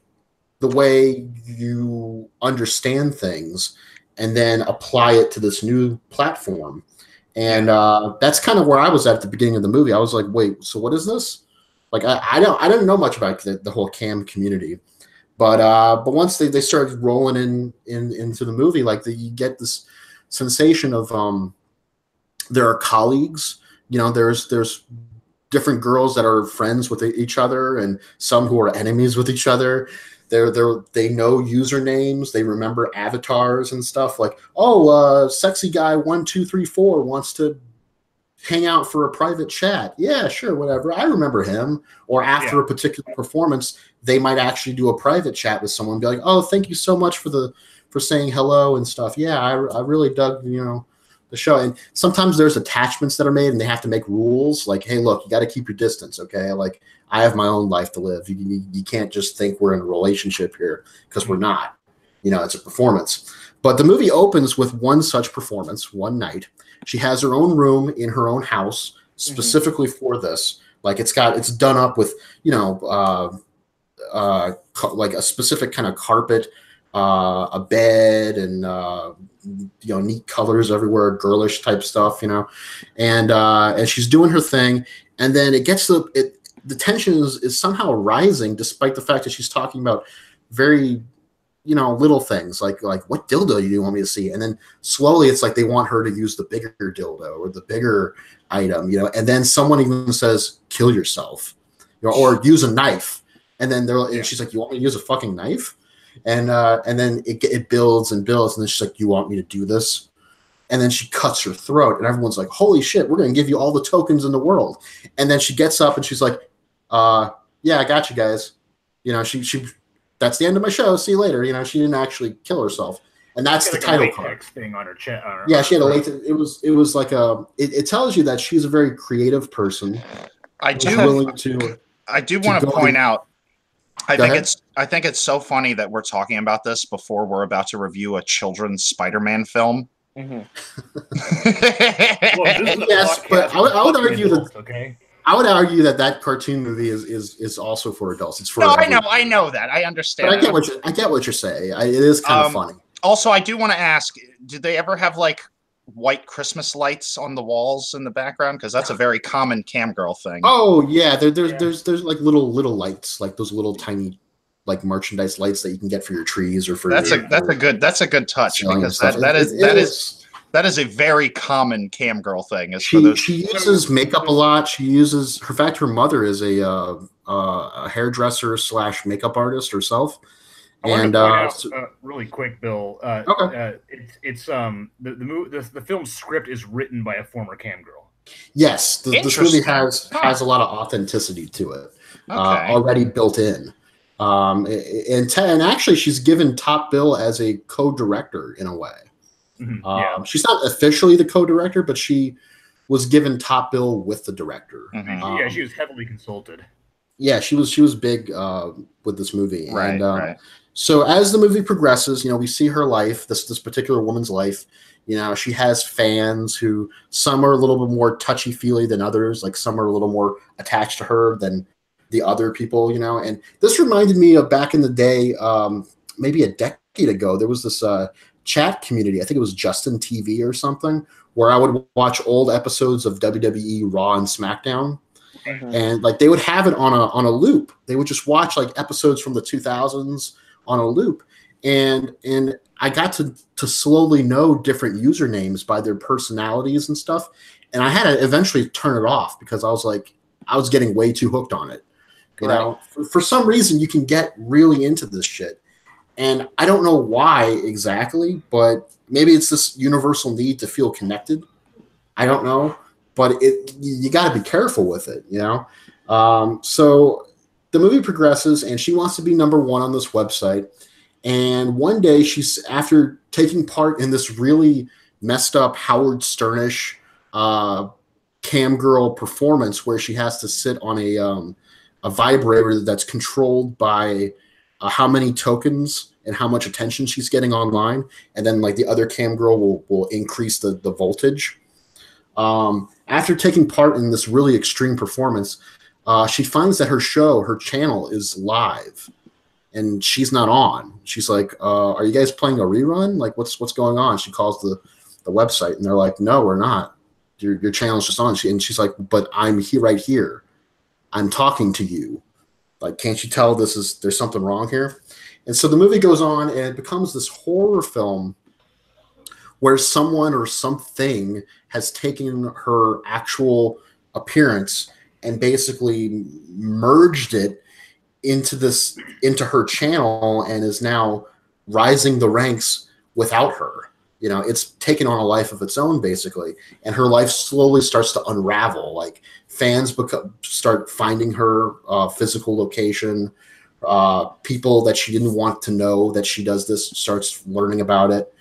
the way you understand things and then apply it to this new platform. And that's kind of where I was at the beginning of the movie. I was like, wait, so what is this? Like, I didn't know much about the whole cam community. But once they started rolling into the movie, like you get this sensation of there are colleagues, there's different girls that are friends with each other and some who are enemies with each other. they know usernames, they remember avatars and stuff. Like, sexy guy 1234 wants to hang out for a private chat. Yeah, sure, whatever. I remember him. Or after a particular performance, they might actually do a private chat with someone, be like, "Oh, thank you so much for saying hello and stuff. Yeah, I really dug, the show." And sometimes there's attachments that are made, and they have to make rules. Like, hey, look, you got to keep your distance, okay? Like, I have my own life to live. You can't just think we're in a relationship here, because we're not. It's a performance. But the movie opens with one such performance one night. She has her own room in her own house specifically for this. Like, it's done up with, like a specific kind of carpet, a bed, and neat colors everywhere, girlish type stuff, and she's doing her thing, and then it gets the tension is somehow rising, despite the fact that she's talking about very little things like what dildo do you want me to see, and then slowly it's like they want her to use the bigger dildo or the bigger item, and then someone even says kill yourself, or use a knife, and then and she's like, you want me to use a fucking knife? And then it builds and builds, and then she's like, you want me to do this? And then she cuts her throat, and everyone's like, holy shit, we're going to give you all the tokens in the world. And then she gets up and she's like, yeah, I got you guys. She that's the end of my show. See you later. She didn't actually kill herself. And that's the title card thing on her chest. Yeah, she had a latex. It was like it tells you that she's a very creative person. I do want to point out, I think it's so funny that we're talking about this before we're about to review a children's Spider-Man film. Well, yes, but I would argue that. Okay. I would argue that cartoon movie is also for adults. It's for I know that. I understand. But I get what you're saying. It is kind of funny. Also, I do want to ask: did they ever have like white Christmas lights on the walls in the background? Because that's a very common cam girl thing. Oh yeah, there's like little lights, like those little tiny like merchandise lights that you can get for your trees or for. That's a good touch, because that is a very common cam girl thing. She uses makeup a lot. Her mother is a hairdresser / makeup artist herself. I want to point out really quick, Bill. Okay. The film's script is written by a former cam girl. Yes, this movie has a lot of authenticity to it, already built in. And actually, she's given top bill as a co-director in a way. Mm-hmm. She's not officially the co-director, but she was given top bill with the director. Mm-hmm. She was heavily consulted. Yeah, she was big with this movie. Right, right. So as the movie progresses, we see her life, this particular woman's life. She has fans who, some are a little bit more touchy-feely than others. Like, some are a little more attached to her than the other people, And this reminded me of back in the day, maybe a decade ago, there was this chat community. I think it was Justin TV or something, where I would watch old episodes of WWE Raw and SmackDown. Mm-hmm. And like they would have it on a loop. They would just watch like episodes from the 2000s on a loop. And I got to slowly know different usernames by their personalities and stuff. And I had to eventually turn it off because I was getting way too hooked on it. For some reason, you can get really into this shit. And I don't know why exactly, but maybe it's this universal need to feel connected. I don't know, but you got to be careful with it, So the movie progresses, and she wants to be number one on this website. And one day, she's after taking part in this really messed up Howard Sternish cam girl performance, where she has to sit on a vibrator that's controlled by how many tokens and how much attention she's getting online, and then like the other cam girl will increase the voltage. After taking part in this really extreme performance, she finds that her channel is live, and she's not on. She's like, "Are you guys playing a rerun? Like, what's going on?" She calls the website, and they're like, "No, we're not. Your channel's just on." And she's like, "But I'm here, right here. I'm talking to you. Like, can't you tell there's something wrong here?" And so the movie goes on, and it becomes this horror film where someone or something has taken her actual appearance and basically merged it into her channel and is now rising the ranks without her. You know, it's taken on a life of its own, basically, and her life slowly starts to unravel. Like, fans start finding her physical location. People that she didn't want to know that she does this starts learning about it.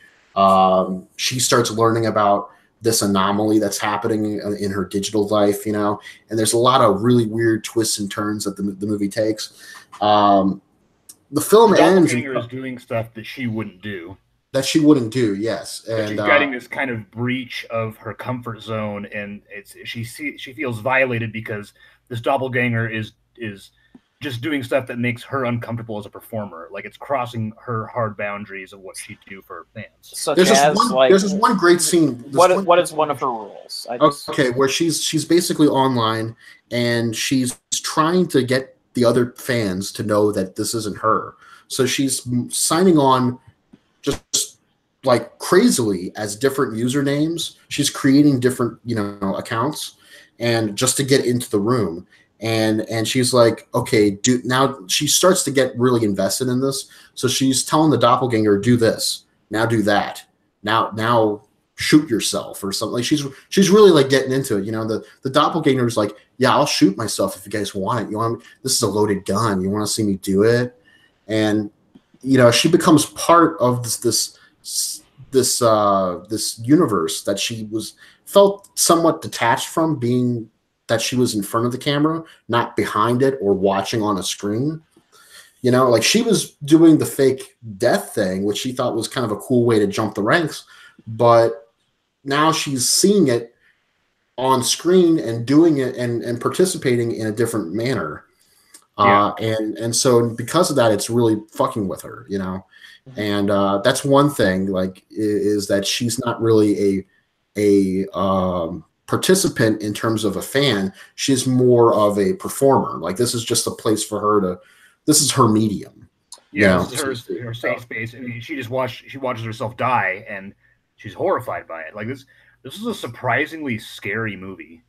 She starts learning about this anomaly that's happening in her digital life, you know, and there's a lot of really weird twists and turns that the movie takes. The film ends. Doppelganger is doing stuff that she wouldn't do. That she wouldn't do, yes. And she's getting this kind of breach of her comfort zone, and she feels violated because this doppelganger is just doing stuff that makes her uncomfortable as a performer. Like, it's crossing her hard boundaries of what she'd do for fans. There's this one great scene. What is one of her rules? Okay, where she's basically online and she's trying to get the other fans to know that this isn't her. So she's signing on just like crazily as different usernames. She's creating different, you know, accounts, and just to get into the room. And she's like, okay, now she starts to get really invested in this. So she's telling the doppelganger, do this, now do that, now shoot yourself or something. Like, she's really like getting into it. You know, the doppelganger is like, yeah, I'll shoot myself if you guys want it. You want, this is a loaded gun. You want to see me do it? And you know, she becomes part of this universe that she felt somewhat detached from, being that she was in front of the camera, not behind it or watching on a screen. You know, like, she was doing the fake death thing, which she thought was kind of a cool way to jump the ranks, but now she's seeing it on screen and doing it and participating in a different manner. Yeah. And so because of that, it's really fucking with her, you know? And that's one thing, like, is that she's not really a participant in terms of a fan. She's more of a performer. Like, this is just a place for her this is her medium. Yeah, you know? This is her safe space. I mean, she watches herself die, and she's horrified by it. Like, this is a surprisingly scary movie.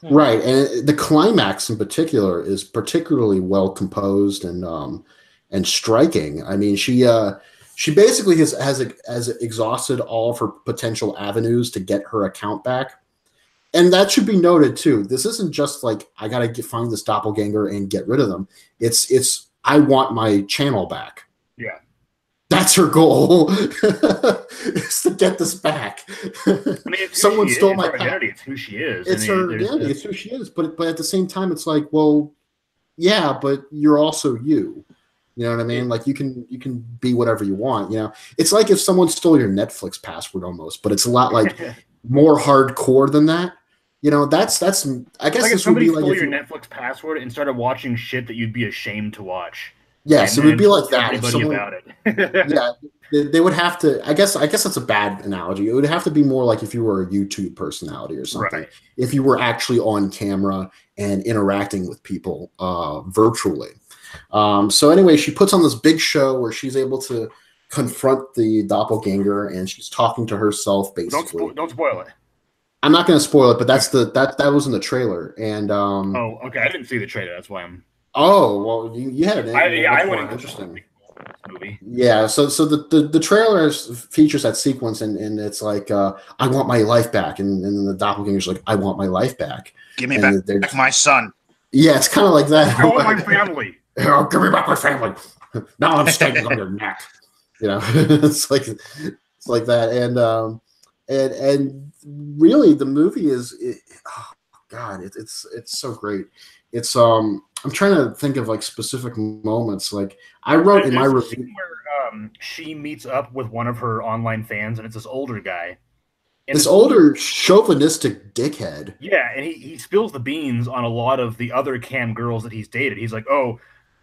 Right, and the climax in particular is particularly well composed and striking. I mean, she basically has exhausted all of her potential avenues to get her account back, and that should be noted too. This isn't just like, I gotta find this doppelganger and get rid of them. It's I want my channel back. Yeah. That's her goal, is to get this back. I mean, someone stole my identity. It's who she is. It's her identity. It's who she is. But at the same time, it's like, well, yeah, but you're also you. You know what I mean? Like, you can be whatever you want. You know, it's like if someone stole your Netflix password almost, but it's a lot like more hardcore than that. You know, that's I guess like this if somebody would be like stole your Netflix password and started watching shit that you'd be ashamed to watch. Yes, it would be like that. If someone, about it. Yeah, they would have to. I guess that's a bad analogy. It would have to be more like if you were a YouTube personality or something. Right. If you were actually on camera and interacting with people virtually. So anyway, she puts on this big show where she's able to confront the doppelganger, and she's talking to herself basically. Don't spoil it. I'm not going to spoil it, but that was in the trailer. And oh, okay, I didn't see the trailer. That's why I'm. Oh, well, you had it. I went interesting. Movie. Yeah, so the trailer features that sequence, and it's like, I want my life back, and then the doppelganger's like, I want my life back. Give me back my son. Yeah, it's kind of like that. I want my family. Oh, give me back my family. Now I'm standing on your neck. You know, it's like that, and really the movie is, oh God, it's so great. It's I'm trying to think of like specific moments. Like, I wrote in my review where she meets up with one of her online fans, and it's this older guy. This older chauvinistic dickhead. Yeah, and he spills the beans on a lot of the other cam girls that he's dated. He's like, oh,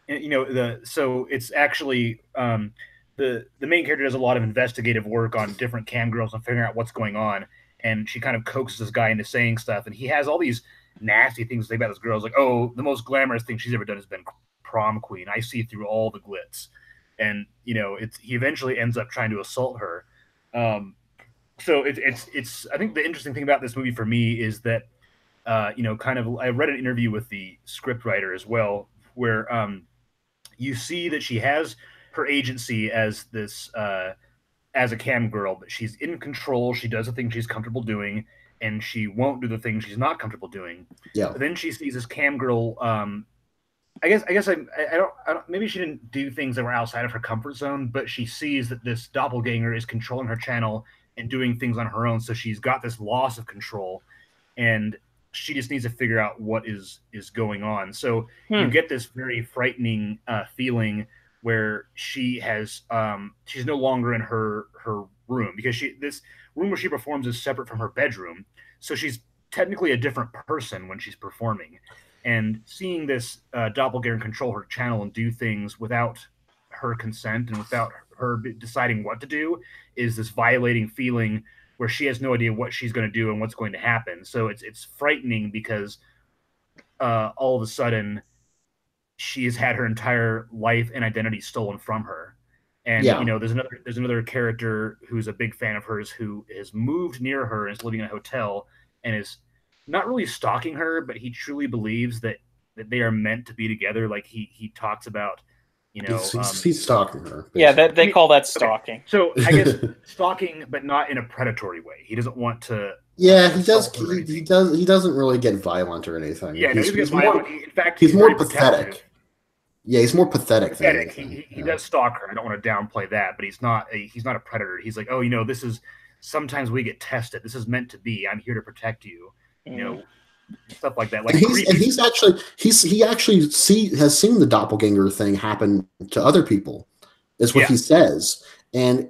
you know, so it's actually the main character does a lot of investigative work on different cam girls and figuring out what's going on. And she kind of coaxes this guy into saying stuff, and he has all these nasty things to say about this girl. It's like, oh, the most glamorous thing she's ever done has been prom queen. I see through all the glitz. And, you know, he eventually ends up trying to assault her. So it's I think the interesting thing about this movie for me is that, you know, kind of, I read an interview with the script writer as well, where you see that she has her agency as this as a cam girl, but she's in control. She does the things she's comfortable doing, and she won't do the things she's not comfortable doing. Yeah. But then she sees this cam girl. I guess I don't. Maybe she didn't do things that were outside of her comfort zone, but she sees that this doppelganger is controlling her channel and doing things on her own. So she's got this loss of control, and she just needs to figure out what is going on. So you get this very frightening feeling where she has she's no longer in her room, because this room where she performs is separate from her bedroom. So she's technically a different person when she's performing. And seeing this doppelganger control her channel and do things without her consent and without her deciding what to do is this violating feeling where she has no idea what she's going to do and what's going to happen. So it's frightening, because all of a sudden she has had her entire life and identity stolen from her. And you know, there's another character who's a big fan of hers who has moved near her and is living in a hotel and is not really stalking her, but he truly believes that they are meant to be together. Like he talks about, you know, he's stalking her. Basically. Yeah, they call that stalking. Okay. So I guess stalking, but not in a predatory way. He doesn't want to. Yeah, he does. He doesn't really get violent or anything. Yeah, he's violent. In fact, he's more pathetic. Yeah, he's more pathetic. He does stalk her. I don't want to downplay that, but he's not a predator. He's like, oh, you know, this is sometimes we get tested. This is meant to be. I'm here to protect you. You know, stuff like that. Like he actually has seen the doppelganger thing happen to other people. Is what he says, and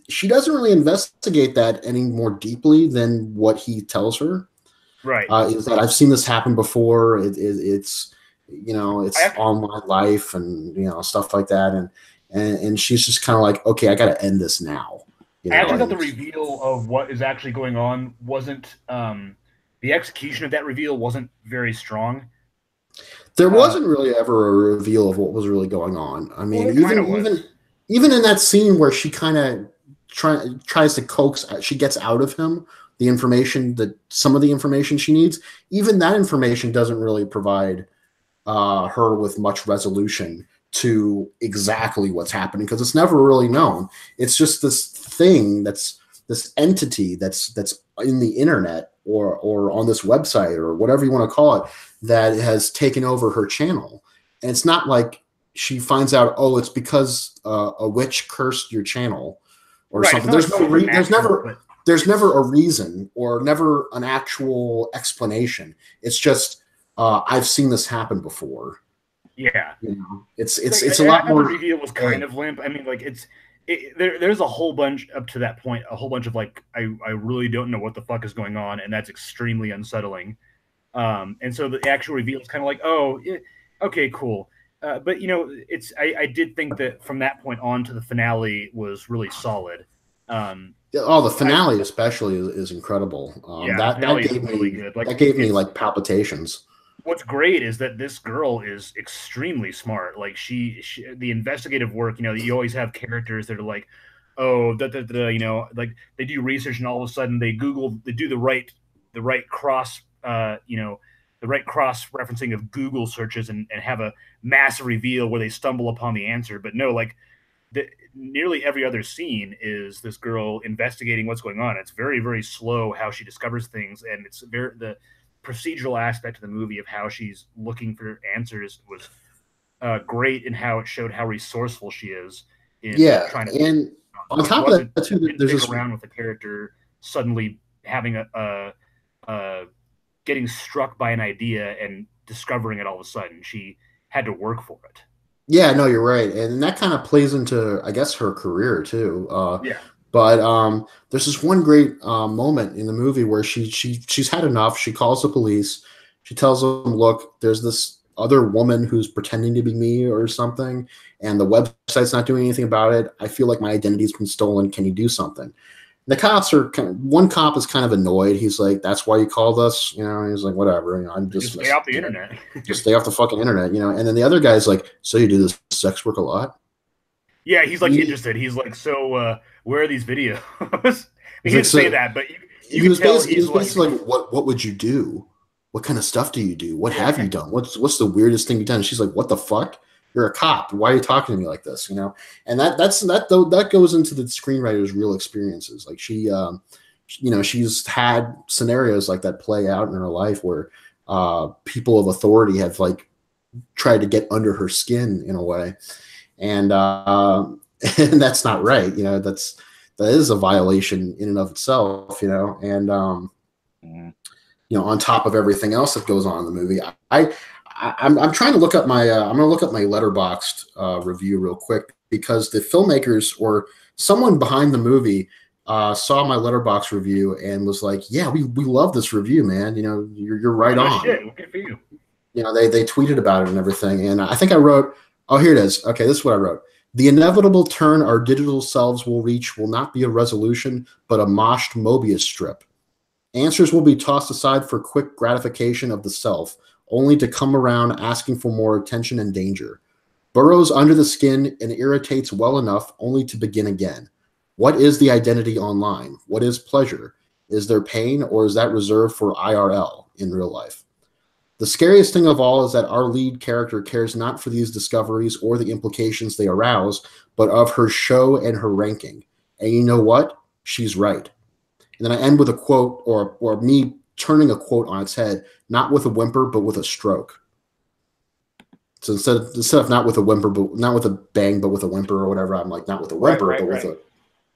she doesn't really investigate that any more deeply than what he tells her. Right. Is that I've seen this happen before. It's you know, it's online life and you know, stuff like that, and she's just kind of like, okay, I got to end this now. You know, I actually thought the reveal of what is actually going on wasn't. The execution of that reveal wasn't very strong. There wasn't really ever a reveal of what was really going on. I mean, even in that scene where she kind of tries to coax, she gets out of him the information, some of the information she needs. Even that information doesn't really provide her with much resolution to exactly what's happening, because it's never really known. It's just this thing this entity that's in the internet or on this website or whatever you want to call it that has taken over her channel. And it's not like she finds out, oh, it's because a witch cursed your channel or something. There's never a reason or never an actual explanation. It's just I've seen this happen before. Yeah, you know, it's a lot more. The reveal was kind of limp. I mean, like there's a whole bunch up to that point, a whole bunch of like I really don't know what the fuck is going on, and that's extremely unsettling. And so the actual reveal is kind of like, oh, yeah, okay, cool. But you know, I did think that from that point on to the finale was really solid. The finale especially is incredible. That gave me really good. Like, that gave me like palpitations. What's great is that this girl is extremely smart. Like she the investigative work, you know, you always have characters that are like, oh, you know, like they do research and all of a sudden they do the right cross, you know, the right cross referencing of Google searches and have a massive reveal where they stumble upon the answer. But no, like nearly every other scene is this girl investigating what's going on. It's very, very slow how she discovers things, and it's the procedural aspect of the movie of how she's looking for answers was great, in how it showed how resourceful she is in trying to. And on top of that, too, there's around with the character suddenly having getting struck by an idea and discovering it all of a sudden. She had to work for it. Yeah, no, you're right, and that kind of plays into, I guess, her career too. But there's this one great moment in the movie where she's had enough. She calls the police. She tells them, "Look, there's this other woman who's pretending to be me or something, and the website's not doing anything about it. I feel like my identity's been stolen. Can you do something?" The cops are one cop is kind of annoyed. He's like, "That's why you called us?" You know, he's like, "Whatever. You know, I'm just stay off the internet. Just stay off the fucking internet." You know, and then the other guy's like, "So you do this sex work a lot?" Yeah, he's like interested. He's like, "So where are these videos?" He didn't say that, but you can tell he's basically like, "What would you do? What kind of stuff do you do? What have you done? What's the weirdest thing you've done?" And she's like, "What the fuck?" You're a cop. Why are you talking to me like this? You know, and that goes into the screenwriter's real experiences. Like she, you know, she's had scenarios like that play out in her life where people of authority have like tried to get under her skin in a way, and and that's not right. You know, that is a violation in and of itself. You know, and you know, on top of everything else that goes on in the movie, I'm trying to look up my I'm going to look up my Letterboxd review real quick, because the filmmakers or someone behind the movie saw my Letterboxd review and was like, "Yeah, we love this review, man. You know, you're right on." Shit, good for you. You know, they tweeted about it and everything, and I think I wrote, "Oh, here it is. Okay, this is what I wrote. The inevitable turn our digital selves will reach will not be a resolution, but a moshed Mobius strip. Answers will be tossed aside for quick gratification of the self, only to come around asking for more attention and danger. Burrows under the skin and irritates well enough only to begin again. What is the identity online? What is pleasure? Is there pain, or is that reserved for IRL in real life? The scariest thing of all is that our lead character cares not for these discoveries or the implications they arouse, but of her show and her ranking. And you know what? She's right." And then I end with a quote, or me turning a quote on its head, not with a whimper, but with a stroke. So instead of not with a whimper, but not with a bang, but with a whimper or whatever, I'm like, not with a whimper, but with a,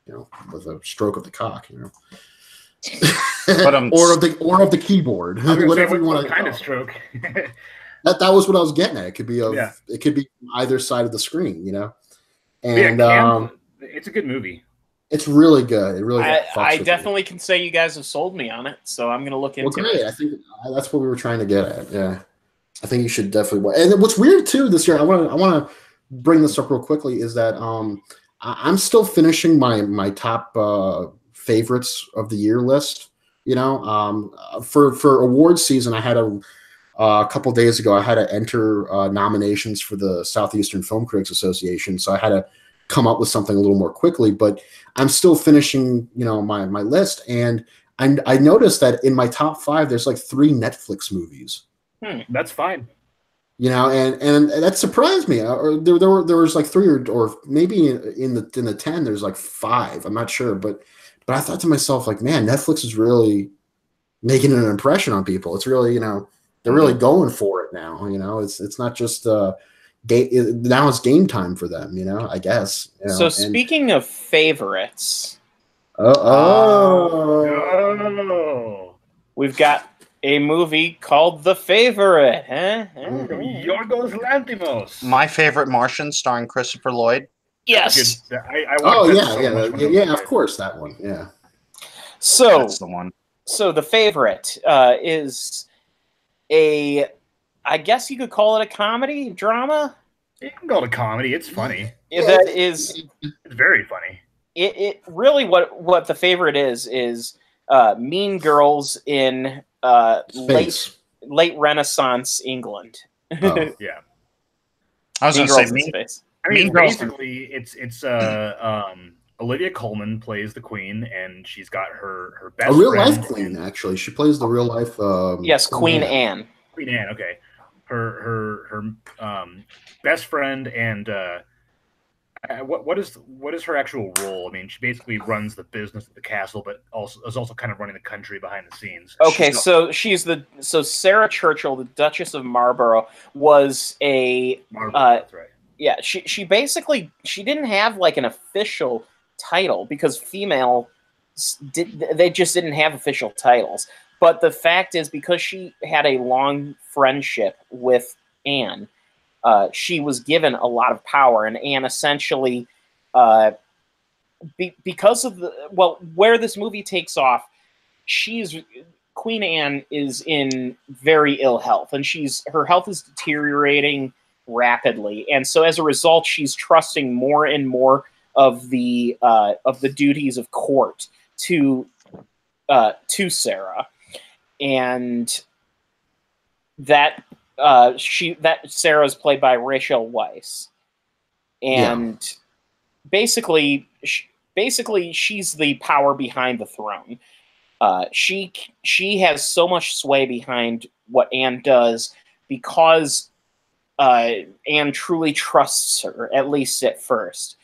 you know, with a stroke of the cock, you know. But or of the keyboard, whatever you want to kind of stroke. that was what I was getting at. It could be it could be either side of the screen, you know. And it's a good movie. It's really good. It really. I definitely can say you guys have sold me on it, so I'm going to look into it. I think that's what we were trying to get at. Yeah, I think you should definitely watch. And what's weird too this year, I want to bring this up real quickly, is that I'm still finishing my top favorites of the year list. You know, for awards season, I had a couple days ago, I had to enter nominations for the Southeastern Film Critics Association, so I had to come up with something a little more quickly, but I'm still finishing, you know, my list, and I noticed that in my top 5, there's like 3 Netflix movies. That's fine. You know, and that surprised me. Or there was like 3 or maybe in the 10, there's like 5. I'm not sure, but I thought to myself, like, man, Netflix is really making an impression on people. It's really, you know, they're really going for it now. You know, it's not just now it's game time for them, you know, I guess. You know? So speaking of favorites, we've got a movie called The Favorite. Yorgos Lanthimos. My Favorite Martian, starring Christopher Lloyd. Yes. Yeah, of course, that one. Yeah. So that's the one. So The Favorite is I guess you could call it a comedy drama. You can call it a comedy. It's funny. It's very funny. It really what The Favorite is Mean Girls in late Renaissance England. Oh, yeah. I was going to say Space. I mean, basically, it's Olivia Colman plays the queen, and she's got her best friend. A real life queen, actually. She plays the real life. Yes, Queen Anne. Queen Anne. Okay. Her best friend, and what is her actual role? I mean, she basically runs the business at the castle, but is also kind of running the country behind the scenes. Okay, so Sarah Churchill, the Duchess of Marlborough, was a that's right. Yeah, she basically didn't have like an official title because they just didn't have official titles. But the fact is, because she had a long friendship with Anne, she was given a lot of power, and Anne essentially, because of where this movie takes off, Queen Anne is in very ill health, and her health is deteriorating rapidly, and so as a result, she's trusting more and more of the duties of court to Sarah. And that Sarah's played by Rachel Weisz, and basically she's the power behind the throne. She has so much sway behind what Anne does because Anne truly trusts her, at least at first.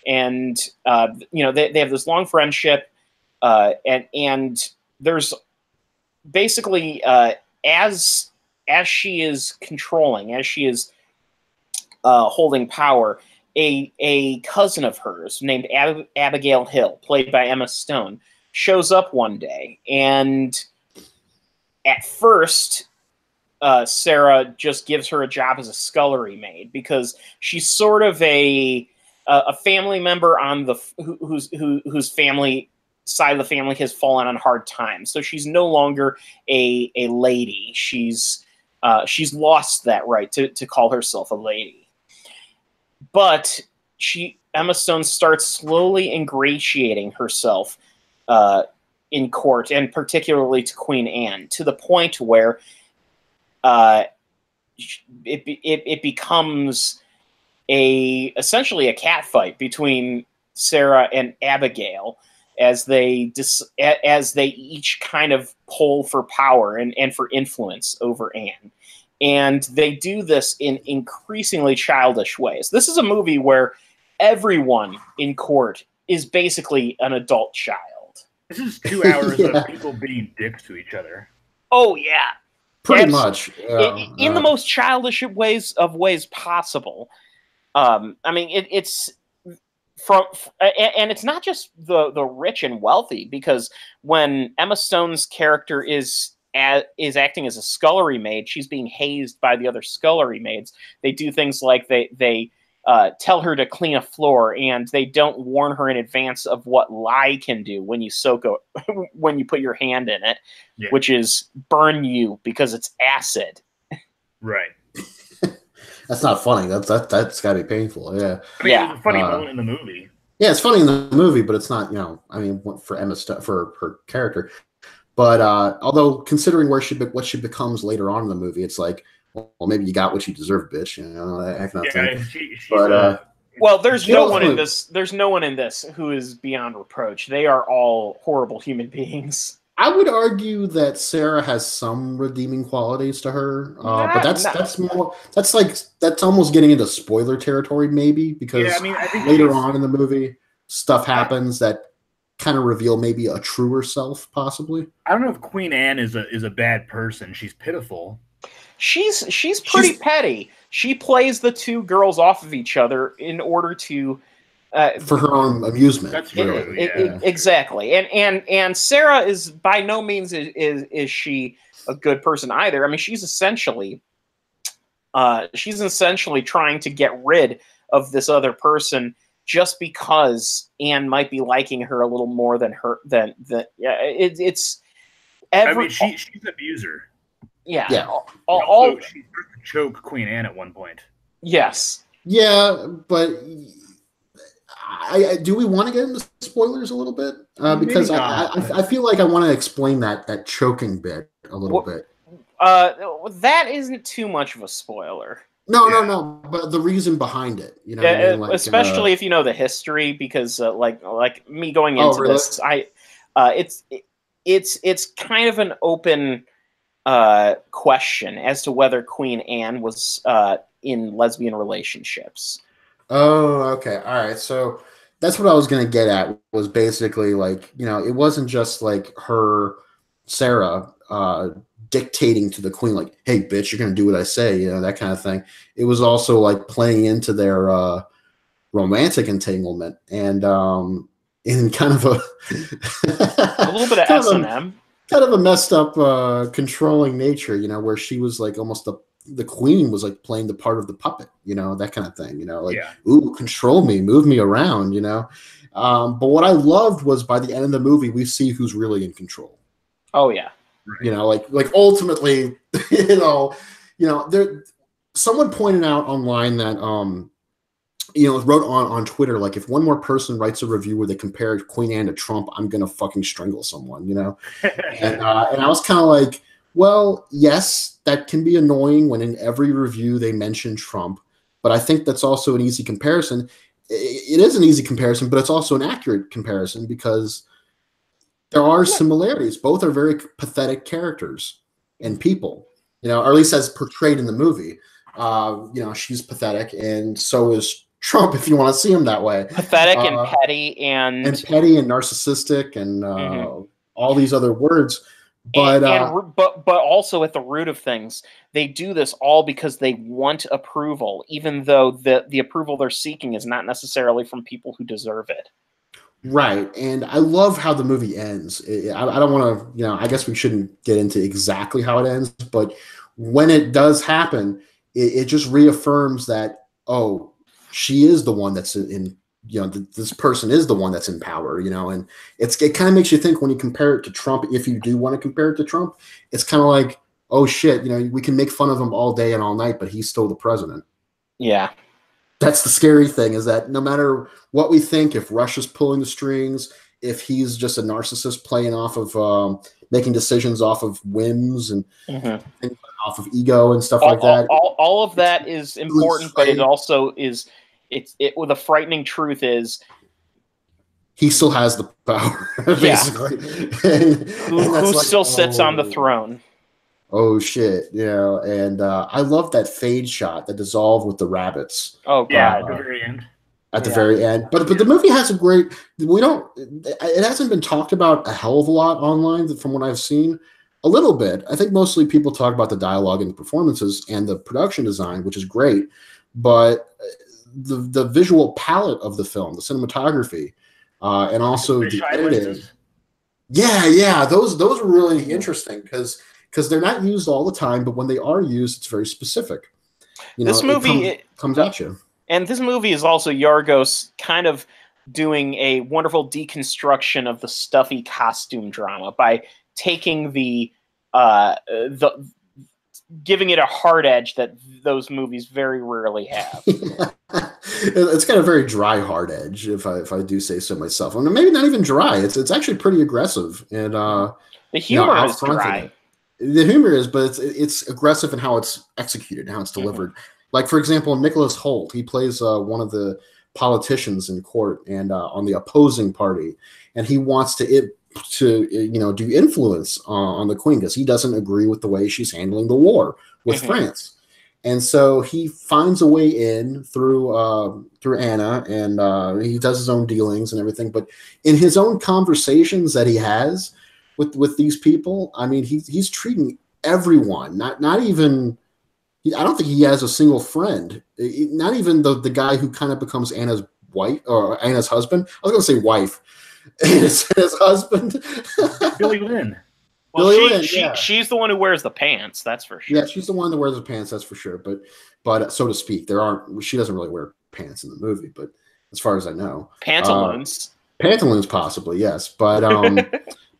And they have this long friendship, and there's basically as she is controlling, as she is holding power, a cousin of hers named Abigail Hill, played by Emma Stone, shows up one day, and at first Sarah just gives her a job as a scullery maid because she's sort of a family member on the whose family side of the family has fallen on hard times. So she's no longer a lady. She's lost that right to call herself a lady. But Emma Stone starts slowly ingratiating herself in court, and particularly to Queen Anne, to the point where it becomes essentially a catfight between Sarah and Abigail as they each kind of pull for power and for influence over Anne. And they do this in increasingly childish ways. This is a movie where everyone in court is basically an adult child. This is 2 hours of people being dicks to each other. Oh, yeah. Pretty much. In the most childish ways possible. I mean, it's and it's not just the rich and wealthy, because when Emma Stone's character is acting as a scullery maid, she's being hazed by the other scullery maids. They do things like they tell her to clean a floor, and they don't warn her in advance of what lye can do when you when you put your hand in it, which is burn you because it's acid. Right. That's not funny. That's got to be painful. Yeah. I mean, it's a funny moment in the movie. Yeah, it's funny in the movie, but it's not. I mean, for Emma for her character. But although considering what she becomes later on in the movie, it's like, well, maybe you got what you deserve, bitch. That kind of thing. Well, there's no one in this. There's no one in this who is beyond reproach. They are all horrible human beings. I would argue that Sarah has some redeeming qualities to her, but that's almost getting into spoiler territory, maybe, because I think later on in the movie, stuff happens that kind of reveal maybe a truer self, possibly. I don't know if Queen Anne is a bad person. She's pitiful. She's pretty petty. She plays the two girls off of each other in order to for her own amusement. That's true. Exactly. And Sarah is by no means is she a good person either. I mean, she's essentially trying to get rid of this other person just because Anne might be liking her a little more than her she's an abuser. Yeah. Yeah. She starts to choke Queen Anne at one point. Yes. Yeah, but do we want to get into spoilers a little bit? Because I feel like I want to explain that choking bit a little bit. That isn't too much of a spoiler. No. But the reason behind it, what I mean? Like, especially if you know the history, because like me going into this, it's kind of an open question as to whether Queen Anne was in lesbian relationships. Oh, okay. All right. So that's what I was going to get at, was basically like, it wasn't just like Sarah, dictating to the queen, like, hey, bitch, you're going to do what I say, that kind of thing. It was also like playing into their romantic entanglement and in kind of a little bit of S&M. Kind of a messed up, controlling nature, where she was like almost the queen was like playing the part of the puppet, that kind of thing, ooh, control me, move me around, But what I loved was by the end of the movie, we see who's really in control. Oh yeah. Like ultimately, someone pointed out online that, wrote on Twitter, like, if one more person writes a review where they compare Queen Anne to Trump, I'm going to fucking strangle someone, and I was kind of like, well, yes, that can be annoying when in every review they mention Trump, but I think that's also an easy comparison. It is an easy comparison, but it's also an accurate comparison because there are similarities. Both are very pathetic characters and people, or at least as portrayed in the movie. she's pathetic, and so is Trump, if you want to see him that way. Pathetic and petty and narcissistic and all these other words. But but also at the root of things, they do this all because they want approval, even though the approval they're seeking is not necessarily from people who deserve it. Right, and I love how the movie ends. I don't want to, I guess we shouldn't get into exactly how it ends, but when it does happen, it just reaffirms that, oh, she is the one that's in this person is the one that's in power, and it kind of makes you think when you compare it to Trump, if you do want to compare it to Trump, it's kind of like, oh shit, we can make fun of him all day and all night, but he's still the president. Yeah. That's the scary thing, is that no matter what we think, if Russia's pulling the strings, if he's just a narcissist playing off of making decisions off of whims and off of ego and stuff like that. All of that is important, but it also is the frightening truth is he still has the power, basically. Who still sits on the throne. Oh shit, and I love that fade shot, the dissolve with the rabbits. Oh god, yeah, at the very end. At the very end, but the movie has a great. It hasn't been talked about a hell of a lot online from what I've seen. A little bit, I think mostly people talk about the dialogue and the performances and the production design, which is great, but the visual palette of the film, the cinematography, and also the editing. Yeah, those are really interesting because they're not used all the time, but when they are used, it's very specific. This movie comes at you. And this movie is also Yorgos kind of doing a wonderful deconstruction of the stuffy costume drama by taking the giving it a hard edge that those movies very rarely have. It's got a very dry hard edge, if I do say so myself. I mean, maybe not even dry. It's actually pretty aggressive, and the humor is dry. The humor is, but it's aggressive in how it's executed, how it's delivered. Like, for example, Nicholas Hoult, he plays one of the politicians in court and on the opposing party, and he wants to do influence on the Queen because he doesn't agree with the way she's handling the war with France. And so he finds a way in through Anna, and he does his own dealings and everything. But in his own conversations that he has with these people, I mean, he's treating everyone, not even. I don't think he has a single friend. Not even the guy who kind of becomes Anna's wife or Anna's husband. I was going to say wife. His husband, Billy Lynn. Well, she's the one who wears the pants. That's for sure. Yeah, she's the one that wears the pants. That's for sure. But so to speak, she doesn't really wear pants in the movie. But as far as I know, pantaloons. Pantaloons, possibly, yes. But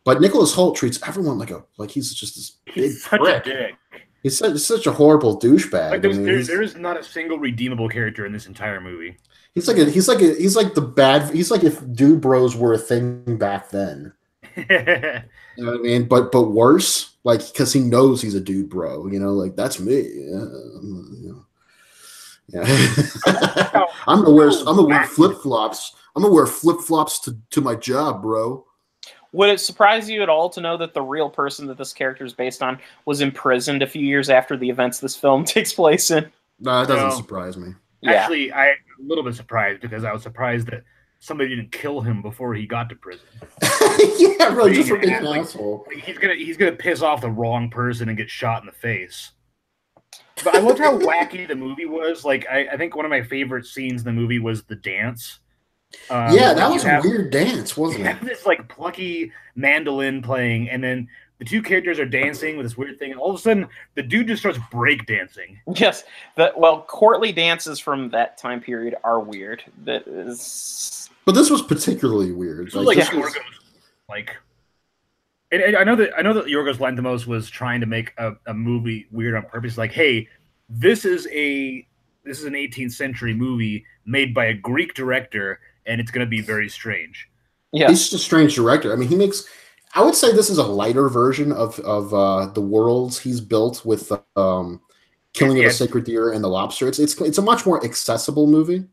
but Nicholas Hoult treats everyone like he's just this big prick. He's such a horrible douchebag. Like there is not a single redeemable character in this entire movie. He's like if dude bros were a thing back then. You know what I mean? But worse, like, because he knows he's a dude bro. Like, that's me. Yeah. I'm gonna wear flip flops. I'm gonna wear flip flops to my job, bro. Would it surprise you at all to know that the real person that this character is based on was imprisoned a few years after the events this film takes place in? No, it doesn't surprise me. Yeah. Actually, I'm a little bit surprised because I was surprised that somebody didn't kill him before he got to prison. Yeah, bro, just for being an asshole. He's gonna piss off the wrong person and get shot in the face. But I loved how wacky the movie was. Like, I think one of my favorite scenes in the movie was the dance. That was a weird dance, wasn't it? This like plucky mandolin playing, and then the two characters are dancing with this weird thing, and all of a sudden the dude just starts break dancing. Yes, courtly dances from that time period are weird. But this was particularly weird. And I know that Yorgos Lanthimos was trying to make a movie weird on purpose. Like, hey, this is an 18th century movie made by a Greek director, and it's going to be very strange. Yeah, he's just a strange director. I mean, I would say this is a lighter version of the worlds he's built with Killing of a Sacred Deer and The Lobster. It's a much more accessible movie.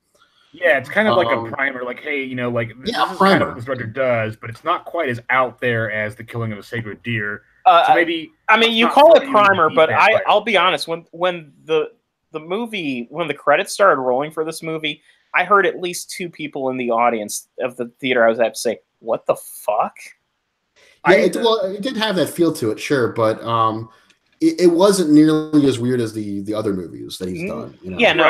Yeah, it's kind of like a primer. Like, hey, this is kind of what this director does, but it's not quite as out there as The Killing of a Sacred Deer. So maybe you call it primer, but I'll be honest. When the the movie, when the credits started rolling for this movie, I heard at least 2 people in the audience of the theater I was at say, "What the fuck?" Yeah, it did have that feel to it, sure, but it wasn't nearly as weird as the other movies that he's done. You know? Yeah, no,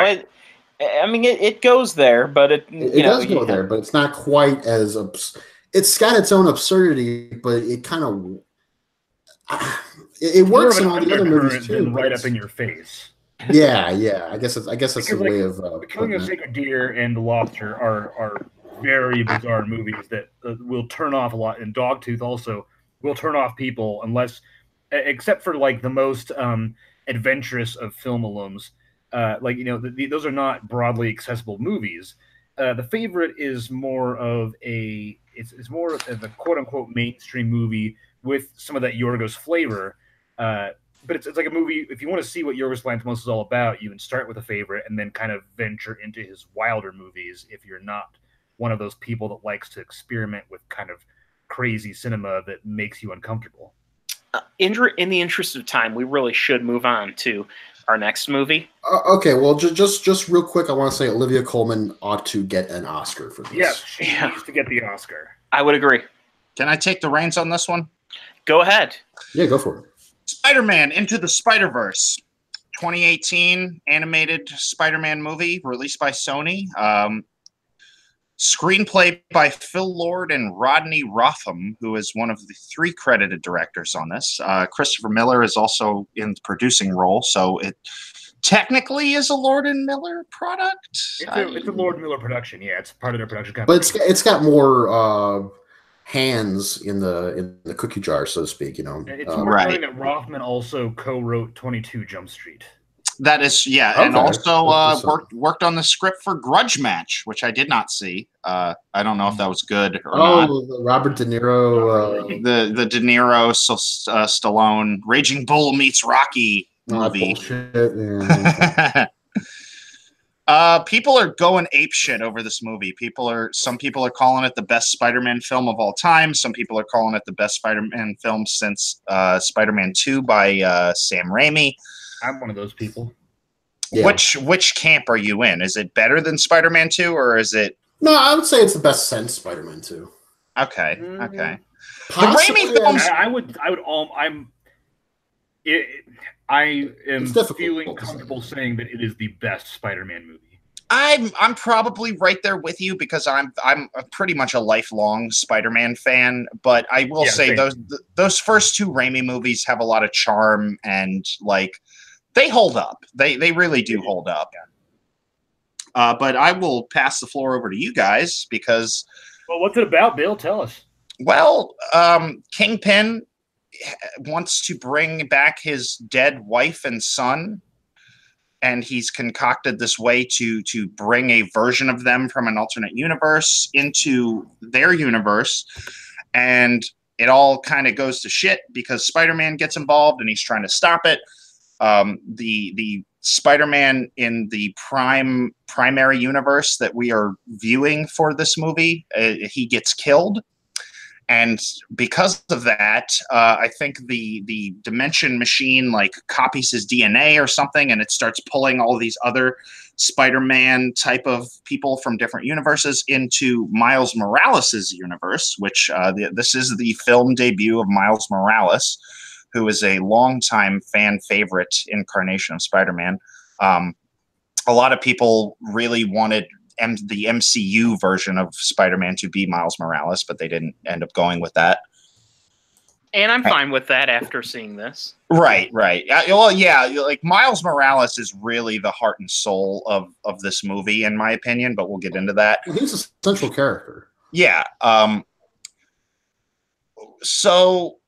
I mean, it goes there, but it does go there, but it's not quite as it's got its own absurdity, but it kind of it works in all the other movies too. Right up in your face. Yeah. I guess that's a way of The Killing of Sacred Deer and The Lobster are very bizarre movies that will turn off a lot, and Dogtooth also will turn off people unless, except for like the most adventurous of film alums, those are not broadly accessible movies. The Favorite is more of it's more of a quote unquote mainstream movie with some of that Yorgos flavor. But it's like a movie, if you want to see what Yorgos Lanthimos is all about, you can start with The Favorite and then kind of venture into his wilder movies if you're not one of those people that likes to experiment with kind of crazy cinema that makes you uncomfortable. In the interest of time, we really should move on to our next movie. Okay, well, just real quick, I want to say Olivia Colman ought to get an Oscar for this. Yes, she needs to get the Oscar. I would agree. Can I take the reins on this one? Go ahead. Yeah, go for it. Spider-Man Into the Spider-Verse, 2018 animated Spider-Man movie released by Sony. Screenplay by Phil Lord and Rodney Rotham, who is one of the 3 credited directors on this. Christopher Miller is also in the producing role, so it technically is a Lord and Miller product. It's a Lord Miller production, yeah. It's part of their production company. But it's got more hands in the cookie jar, so to speak. You know, it's right. That Rothman also co-wrote 22 Jump Street. That is, yeah, okay. And also worked on the script for Grudge Match, which I did not see. I don't know if that was good or not. Oh, Robert De Niro, the De Niro, Stallone, Raging Bull meets Rocky movie. Yeah. People are going apeshit over this movie. Some people are calling it the best Spider-Man film of all time. Some people are calling it the best Spider-Man film since Spider-Man 2 by Sam Raimi. I'm one of those people. Yeah. Which camp are you in? Is it better than Spider-Man 2, or is it? No, I would say it's the best since Spider-Man 2. Okay, okay. Possibly, the Raimi films. I am feeling comfortable saying that it is the best Spider-Man movie. I'm probably right there with you because I'm pretty much a lifelong Spider-Man fan. But I will say those first 2 Raimi movies have a lot of charm and like. They hold up. They really do hold up. But I will pass the floor over to you guys because... Well, what's it about, Bill? Tell us. Well, Kingpin wants to bring back his dead wife and son, and he's concocted this way to bring a version of them from an alternate universe into their universe. And it all kind of goes to shit because Spider-Man gets involved and he's trying to stop it. The Spider-Man in the primary universe that we are viewing for this movie, he gets killed. And because of that, I think the Dimension Machine like copies his DNA or something, and it starts pulling all these other Spider-Man type of people from different universes into Miles Morales' universe, which this is the film debut of Miles Morales, who is a longtime fan favorite incarnation of Spider-Man. A lot of people really wanted the MCU version of Spider-Man to be Miles Morales, but they didn't end up going with that. And I'm fine with that after seeing this. Right. Well, yeah, like Miles Morales is really the heart and soul of this movie, in my opinion, but we'll get into that. Well, he's a central character. Yeah. So...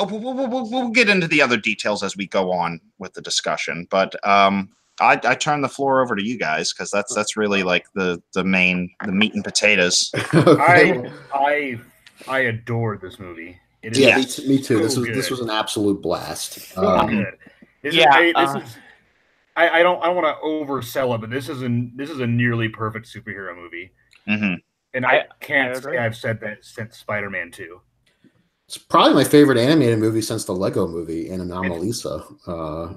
we'll get into the other details as we go on with the discussion, but I turn the floor over to you guys because that's really like the meat and potatoes. Okay. I adore this movie. It is me too. So this was an absolute blast. Good. I don't want to oversell it, but this is a nearly perfect superhero movie, and I can't say I've said that since Spider-Man 2. It's probably my favorite animated movie since the Lego Movie and Anomalisa.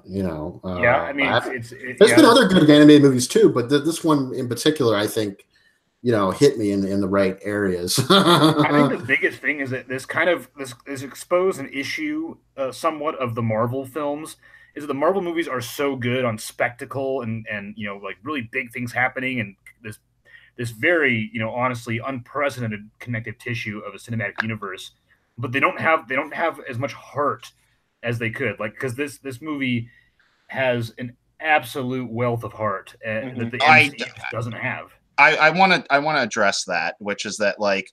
Yeah, I mean, there's been other good animated movies too, but this one in particular, I think, hit me in the right areas. I think the biggest thing is that this exposed an issue somewhat of the Marvel films. Is that the Marvel movies are so good on spectacle and like really big things happening and this very honestly unprecedented connective tissue of a cinematic universe, but they don't have as much heart as they could, like, because this movie has an absolute wealth of heart that the MCU doesn't have. I want to address that, which is that, like,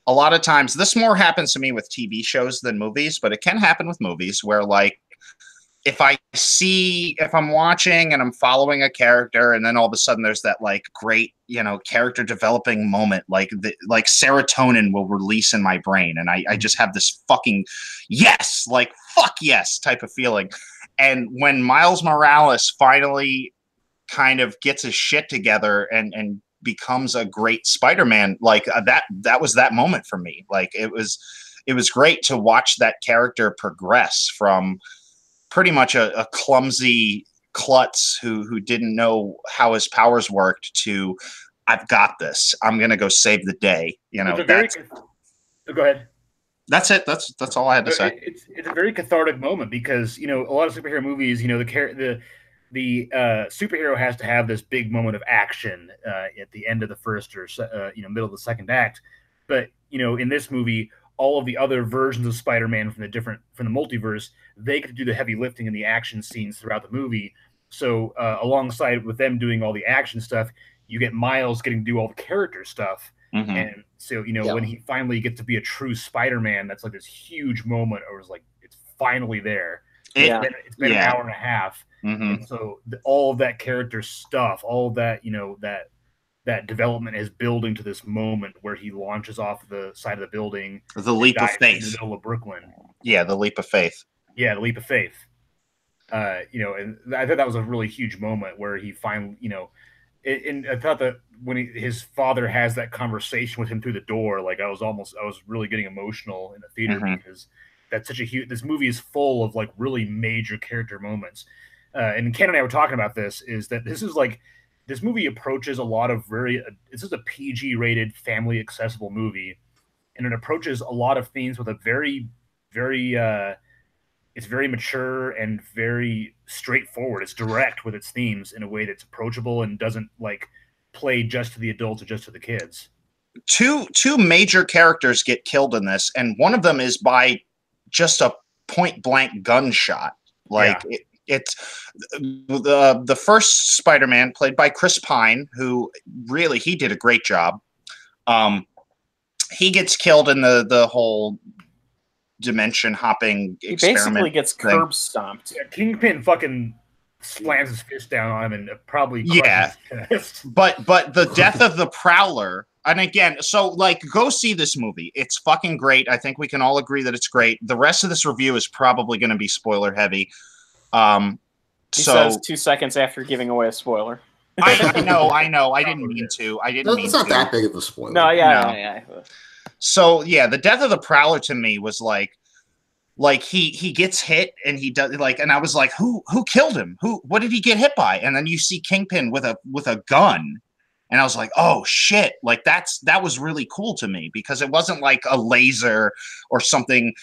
a lot of times this more happens to me with TV shows than movies, but it can happen with movies where, like, if I'm watching and I'm following a character and then all of a sudden there's that, like, great, character developing moment, like serotonin will release in my brain. And I just have this fucking yes, like fuck yes type of feeling. And when Miles Morales finally kind of gets his shit together and becomes a great Spider-Man, like that was that moment for me. Like it was great to watch that character progress from pretty much a clumsy klutz who didn't know how his powers worked to, I've got this. I'm gonna go save the day. Go ahead. That's it. That's all I had to say. It's a very cathartic moment because a lot of superhero movies, the superhero has to have this big moment of action at the end of the first or middle of the second act, but in this movie, all of the other versions of Spider-Man from the multiverse, they could do the heavy lifting in the action scenes throughout the movie. So alongside with them doing all the action stuff, you get Miles getting to do all the character stuff. Mm-hmm. And so, when he finally gets to be a true Spider-Man, that's like this huge moment where it's like, it's finally there. It's been an hour and a half. Mm-hmm. And so all of that character stuff, all of that, that development is building to this moment where he launches off the side of the building. The leap of faith. In the middle of Brooklyn. Yeah, the leap of faith. Yeah, the leap of faith. And I thought that was a really huge moment where he finally, and I thought that when his father has that conversation with him through the door, like I was really getting emotional in the theater because that's such a huge. This movie is full of like really major character moments. And Ken and I were talking about this. Is that this movie approaches a lot of this is a PG rated, family accessible movie, and it approaches a lot of themes with a very, very it's very mature and very straightforward. It's direct with its themes in a way that's approachable and doesn't like play just to the adults or just to the kids. Two major characters get killed in this, and one of them is by just a point blank gunshot. Like it's the first Spider-Man played by Chris Pine, who really he did a great job. He gets killed in the whole dimension hopping experiment. He basically gets curb stomped. Yeah, Kingpin fucking slams his fist down on him and probably crushes his fist. But the death of the Prowler, and again, so like go see this movie. It's fucking great. I think we can all agree that it's great. The rest of this review is probably going to be spoiler heavy. He says 2 seconds after giving away a spoiler. I know. I didn't mean to. It's not that big of a spoiler. No, yeah. So yeah, the death of the Prowler to me was like he gets hit and he does like, and I was like, who killed him? What did he get hit by? And then you see Kingpin with a gun, and I was like, oh shit! Like that was really cool to me because it wasn't like a laser or something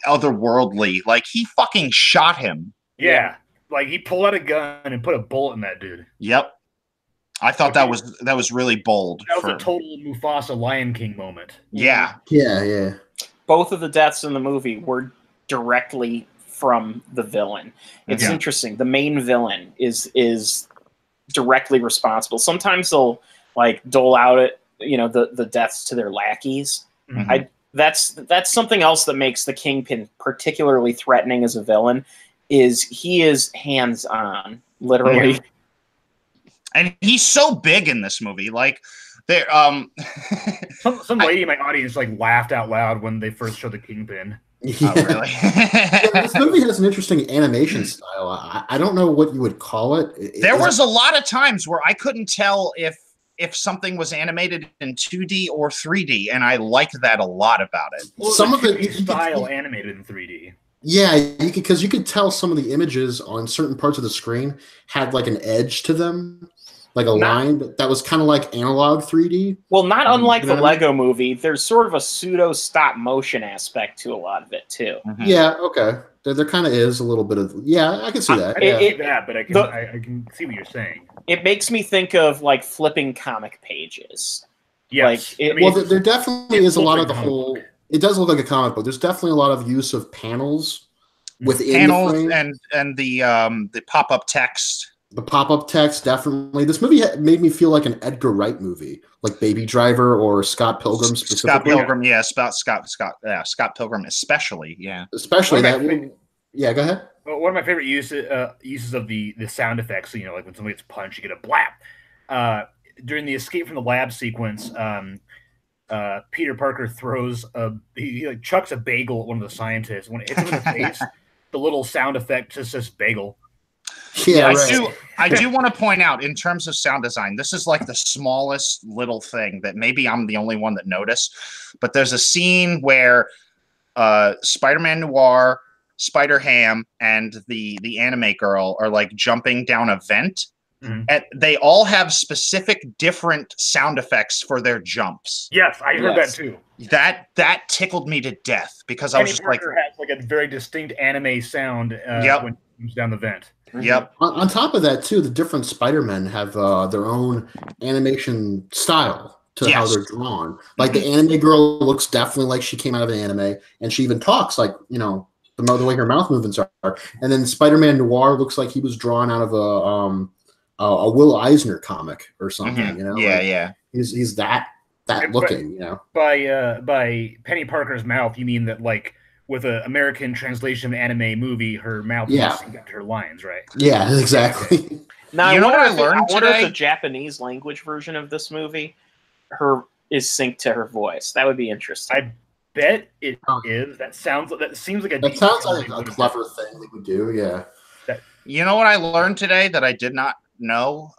otherworldly. Like he fucking shot him. Yeah, like he pulled out a gun and put a bullet in that dude. Yep. I thought that was really bold. That was a total Mufasa Lion King moment. Yeah. Yeah. Both of the deaths in the movie were directly from the villain. It's interesting. The main villain is directly responsible. Sometimes they'll like dole out the deaths to their lackeys. Mm-hmm. That's something else that makes the Kingpin particularly threatening as a villain. Is he is hands-on, literally. Yeah. And he's so big in this movie. Like, there, some lady in my audience like laughed out loud when they first showed the Kingpin. Yeah. Oh, really? This movie has an interesting animation style. I don't know what you would call it. There was a lot of times where I couldn't tell if if something was animated in 2D or 3D, and I liked that a lot about it. Well, Some of it style animated in 3D. Yeah, because you could tell some of the images on certain parts of the screen had like an edge to them, like a line that was kind of like analog 3D. Well, not unlike You know the what I mean? Lego Movie, there's sort of a pseudo stop motion aspect to a lot of it too. Yeah, okay. There kind of is a little bit of I can see that. I Yeah. don't see that, but I can see what you're saying. It makes me think of like flipping comic pages. Yes. Like, Well, there definitely is a lot of the looks like a whole. comic book. It does look like a comic book. There's definitely a lot of use of panels within Panels the frame. and the pop-up text. The pop-up text, definitely. This movie made me feel like an Edgar Wright movie, like Baby Driver or Scott Pilgrim specifically. Scott Pilgrim, yeah, Scott Pilgrim especially, yeah. Especially that one. Yeah, go ahead. Well, one of my favorite uses of the sound effects, like when somebody gets punched, you get a blap. During the escape from the lab sequence, Peter Parker throws he like chucks a bagel at one of the scientists. When it hits him in the face, the little sound effect just says bagel. Yeah, I do want to point out, in terms of sound design, this is like the smallest little thing that maybe I'm the only one that noticed, but there's a scene where Spider-Man Noir, Spider-Ham, and the anime girl are like jumping down a vent. Mm-hmm. And they all have specific different sound effects for their jumps. Yes, I heard that too. That tickled me to death because I was just Parker has like a very distinct anime sound when he comes down the vent. Yep. On top of that, too, the different Spider-Men have their own animation style to how they're drawn. Like the anime girl looks definitely like she came out of an anime, and she even talks like the way her mouth movements are. And then Spider-Man Noir looks like he was drawn out of a Will Eisner comic or something. Yeah. He's that looking. By Penny Parker's mouth, you mean that like with an American translation of an anime movie, her mouth is synced up to her lines, right? Yeah, exactly. Now, you know what I learned I wonder today? if the Japanese language version of this movie, is synced to her voice. That would be interesting. I bet it is. That seems like a clever thing they would do. Yeah. You know what I learned today that I did not know?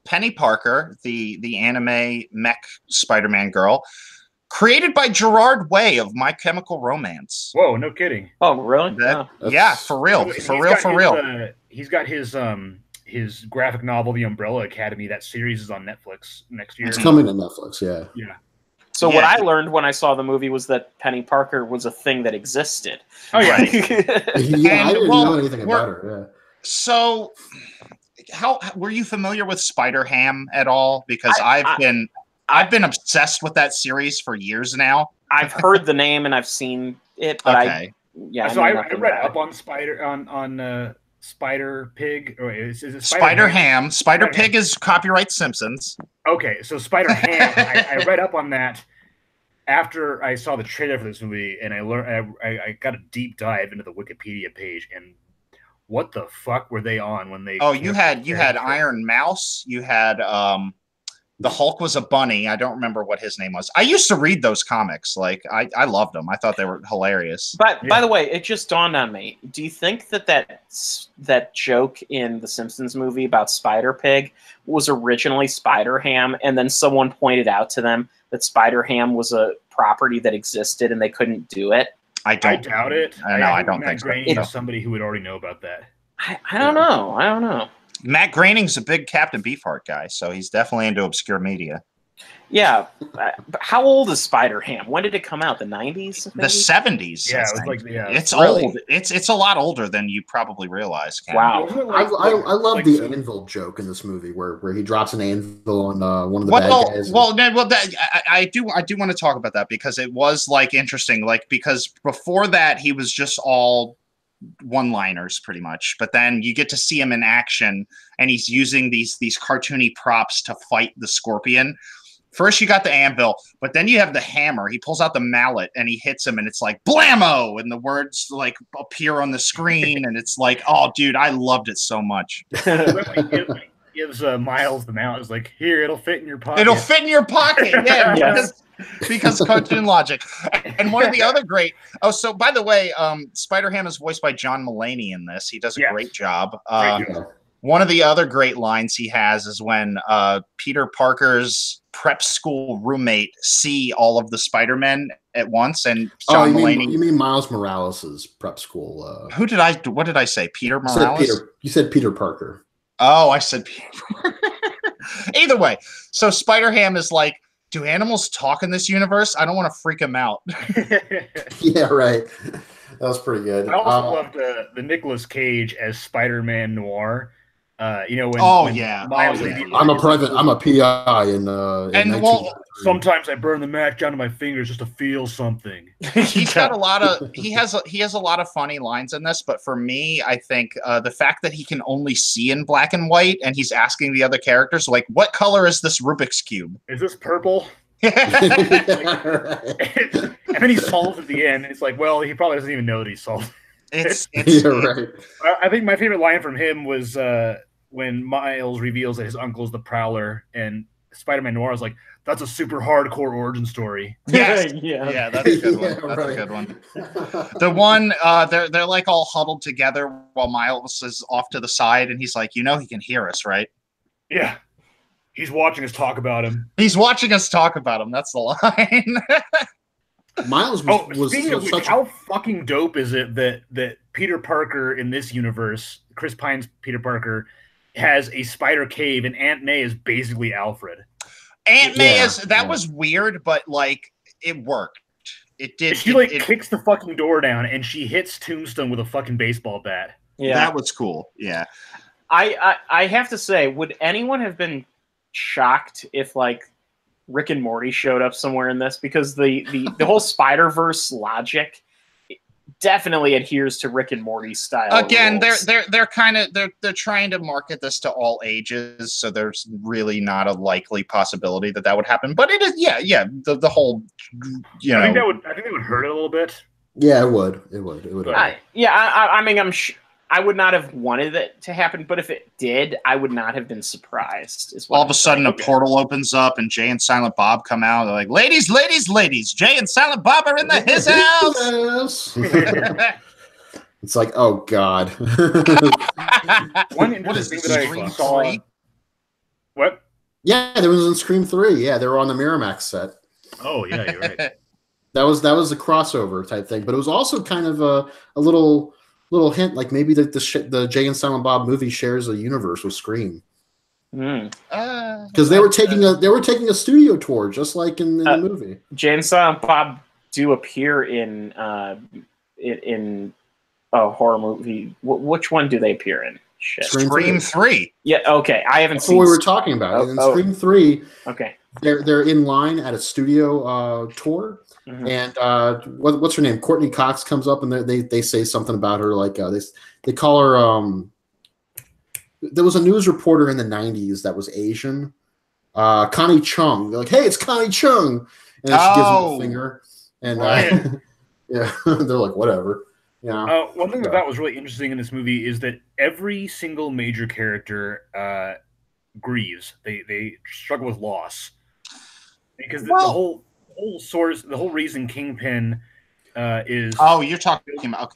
Penny Parker, the anime mech Spider-Man girl, created by Gerard Way of My Chemical Romance. Whoa, no kidding. Oh, really? Yeah, for real. For real. He's got his graphic novel, The Umbrella Academy. That series is on Netflix next year. It's coming to Netflix, yeah. Yeah. So what I learned when I saw the movie was that Penny Parker was a thing that existed. Oh, yeah. I didn't know anything about her, yeah. So, how were you familiar with Spider-Ham at all? Because I've been obsessed with that series for years now. I've heard the name and I've seen it, but I read up on Spider Pig. Or is it Spider Ham? Spider Pig is copyright Simpsons. Okay, so Spider Ham. I read up on that after I saw the trailer for this movie, and I learned I got a deep dive into the Wikipedia page, and what the fuck were they on when they? Oh, you had Iron Mouse. You had the Hulk was a bunny. I don't remember what his name was. I used to read those comics. Like I loved them. I thought they were hilarious. But by the way, it just dawned on me. Do you think that joke in the Simpsons movie about Spider Pig was originally Spider Ham, and then someone pointed out to them that Spider Ham was a property that existed and they couldn't do it? I doubt it. I don't think so. It's somebody who would already know about that. I don't know. Matt Groening's a big Captain Beefheart guy, so he's definitely into obscure media. Yeah. But how old is Spider-Ham? When did it come out? The 90s? The 70s. Yeah, it was it's really? old. It's a lot older than you probably realize. Ken. Wow. I love the anvil joke in this movie where he drops an anvil on one of the bad guys. I do want to talk about that because it was like interesting. Like because before that he was just all one-liners pretty much, but then you get to see him in action and he's using these cartoony props to fight the Scorpion. First you got the anvil, but then you have the hammer. He pulls out the mallet and he hits him and it's like blammo, and the words like appear on the screen and it's like, oh dude, I loved it so much. Gives Miles the mallet. It's like, here, it'll fit in your pocket. It'll fit in your pocket. Yeah. Yes. Because cartoon logic. And one of the other great. Oh, so by the way, Spider-Ham is voiced by John Mulaney in this. He does a great job. One of the other great lines he has is when Peter Parker's prep school roommate see all of the Spider-Men at once, and John Mulaney. You mean Miles Morales' prep school? What did I say? Peter Morales? You said Peter Parker. Oh, I said Peter. Either way, so Spider-Ham is like, do animals talk in this universe? I don't want to freak him out. Yeah, right. That was pretty good. I also loved the Nicolas Cage as Spider-Man Noir. When Miles I'm a PI in sometimes I burn the match down to my fingers just to feel something. He's got a lot of he has a lot of funny lines in this, but for me, I think the fact that he can only see in black and white, and he's asking the other characters like, "What color is this Rubik's cube? Is this purple?" And then he solves at the end. And it's like, well, he probably doesn't even know that he solved. Right. I think my favorite line from him was when Miles reveals that his uncle is the Prowler, and Spider-Man Noir is like, "That's a super hardcore origin story." Yes. Yeah, that's a good one. That's a good one. The one they're like all huddled together while Miles is off to the side, and he's like, he can hear us, right? Yeah. He's watching us talk about him. He's watching us talk about him. That's the line. Miles was speaking of which, how fucking dope is it that Peter Parker in this universe, Chris Pine's Peter Parker, has a spider cave, and Aunt May is basically Alfred. Aunt May was weird, but like it worked. It did. She kicks the fucking door down and she hits Tombstone with a fucking baseball bat. Yeah, that was cool. Yeah, I have to say, would anyone have been shocked if like Rick and Morty showed up somewhere in this? Because the whole Spider-Verse logic definitely adheres to Rick and Morty style. Again, they're trying to market this to all ages, so there's really not a likely possibility that would happen. But it is, the whole, I think that would hurt it a little bit. Yeah, it would. It would. I mean, I would not have wanted it to happen, but if it did, I would not have been surprised. All of a sudden, a portal opens up, and Jay and Silent Bob come out. They're like, "Ladies, ladies, ladies! Jay and Silent Bob are in his house." It's like, oh god. One interesting thing that I saw. What? Yeah, there was in Scream 3. Yeah, they were on the Miramax set. Oh yeah, you're right. That was a crossover type thing, but it was also kind of a little hint, like maybe the Jay and Silent Bob movie shares a universe with Scream, because they were taking a studio tour, just like in the movie. Jay and Silent Bob do appear in a horror movie. Which one do they appear in? Shit. Scream 3. Yeah. Okay. I haven't seen. What we were talking about in Scream 3. Okay. They're in line at a studio tour. Mm-hmm. And what's her name? Courtney Cox comes up and they say something about her, like they call her. There was a news reporter in the 90s that was Asian, Connie Chung. They're like, "Hey, it's Connie Chung," and then she gives him a finger, and yeah, they're like, "Whatever." Yeah. One thing that I thought was really interesting in this movie is that every single major character grieves. They struggle with loss because the whole reason Kingpin is you're talking about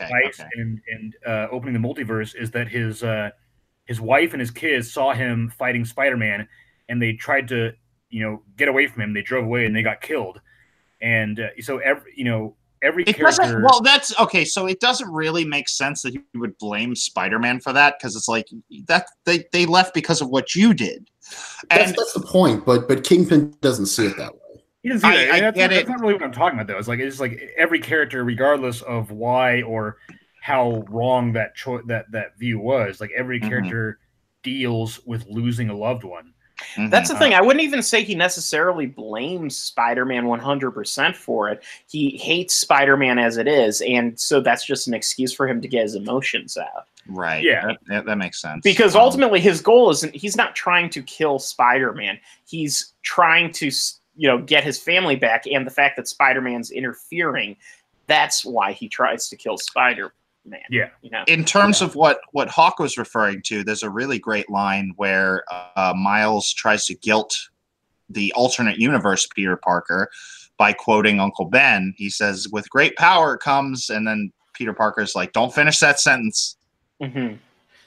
and opening the multiverse is that his wife and his kids saw him fighting Spider-Man, and they tried to get away from him. They drove away and they got killed, and so every character. Well, that's okay. So it doesn't really make sense that you would blame Spider-Man for that, because it's like that they left because of what you did, and that's the point. But Kingpin doesn't see it that way. He doesn't see that. That's not really what I'm talking about, though. It's just like every character, regardless of why or how wrong that view was, like every character deals with losing a loved one. Mm-hmm. That's the thing. I wouldn't even say he necessarily blames Spider-Man 100% for it. He hates Spider-Man as it is, and so that's just an excuse for him to get his emotions out. Right. Yeah. That makes sense. Because ultimately his goal isn't, he's not trying to kill Spider-Man. He's trying to, get his family back, and the fact that Spider-Man's interfering, that's why he tries to kill Spider-Man. Yeah. In terms of what Hawk was referring to, there's a really great line where Miles tries to guilt the alternate universe Peter Parker by quoting Uncle Ben. He says, "With great power comes," and then Peter Parker's like, "Don't finish that sentence." Mm-hmm.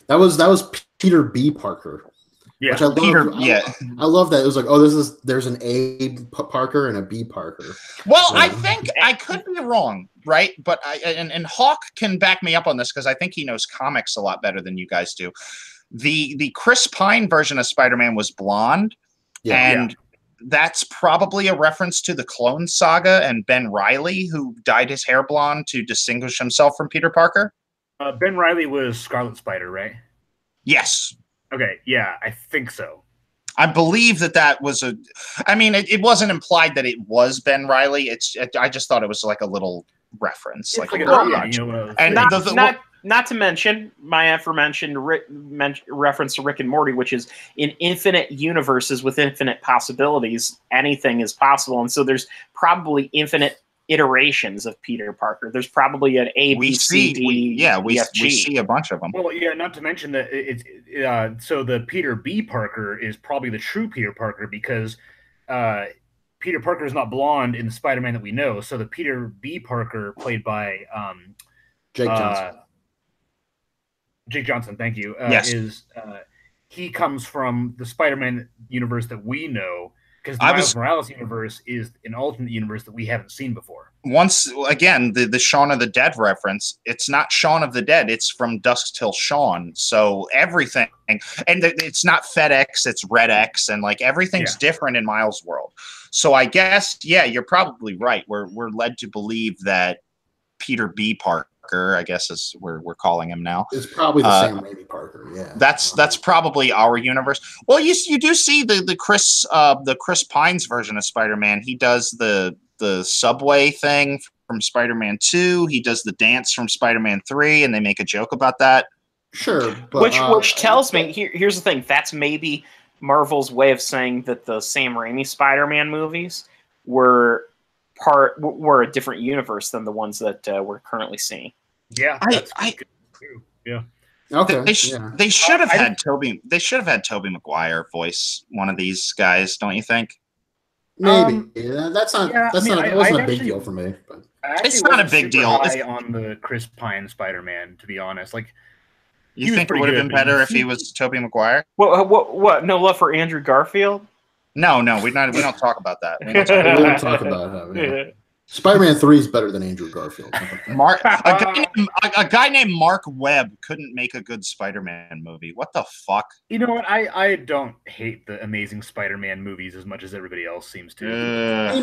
That was Peter B. Parker. Yeah, Which I love. Peter, I love that. It was like, oh, there's an A Parker and a B Parker. Well, So, I think I could be wrong, right? But and Hawk can back me up on this because I think he knows comics a lot better than you guys do. The Chris Pine version of Spider-Man was blonde, and that's probably a reference to the Clone Saga and Ben Reilly, who dyed his hair blonde to distinguish himself from Peter Parker. Ben Reilly was Scarlet Spider, right? Yes. Okay, yeah, I think so. I believe that was a. I mean, it wasn't implied that it was Ben Reilly. I just thought it was like a little reference, like a and not to mention my aforementioned reference to Rick and Morty, which is in infinite universes with infinite possibilities, anything is possible, and so there's probably infinite iterations of Peter Parker. There's probably an A, B, C, D, we F, G. we see a bunch of them. Well, yeah, not to mention that so the Peter B. Parker is probably the true Peter Parker because Peter Parker is not blonde in the Spider-Man that we know. So the Peter B. Parker played by Jake Johnson. Jake Johnson, thank you. Yes. He comes from the Spider-Man universe that we know. Because the Miles Morales universe is an alternate universe that we haven't seen before. Once again, the Shaun of the Dead reference, it's not Shaun of the Dead, it's from Dusk Till Shaun. So everything, and it's not FedEx, it's Red X, and like everything's different in Miles' world. So I guess, you're probably right. We're led to believe that Peter B. Parker, I guess is we're calling him now. It's probably the same Raimi Parker, yeah. That's probably our universe. Well, you do see the Chris Pines version of Spider-Man. He does the subway thing from Spider-Man 2. He does the dance from Spider-Man 3, and they make a joke about that. Sure, but, which tells me here's the thing. That's maybe Marvel's way of saying that the Sam Raimi Spider-Man movies were a different universe than the ones that we're currently seeing. Yeah, yeah. Okay. They should have had Toby. They should have had Tobey Maguire voice one of these guys, don't you think? Maybe. That's not. It wasn't a big deal for me. But it's not a big deal. On the Chris Pine Spider-Man, to be honest, like you think it would have been better if he was Tobey Maguire? What? No love for Andrew Garfield? No, we don't talk about that. We don't talk about how. Spider-Man 3 is better than Andrew Garfield. A guy named Mark Webb couldn't make a good Spider-Man movie. What the fuck? You know what? I don't hate the Amazing Spider-Man movies as much as everybody else seems to.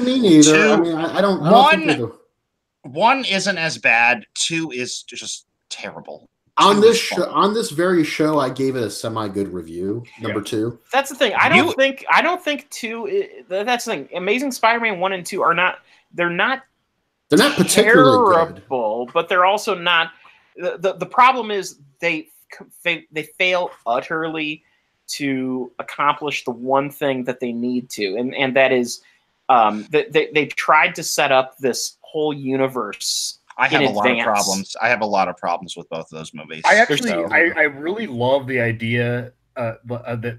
Me neither. I don't. One isn't as bad. 2 is just terrible. On this very show, I gave it a semi-good review. Number 2. That's the thing. I don't think 2. That's the thing. Amazing Spider-Man 1 and 2 are not. They're not particularly terrible, good. But they're also not. The problem is they fail utterly to accomplish the one thing that they need to, and that is they tried to set up this whole universe. I have a lot of problems. I have a lot of problems with both of those movies. I really love the idea.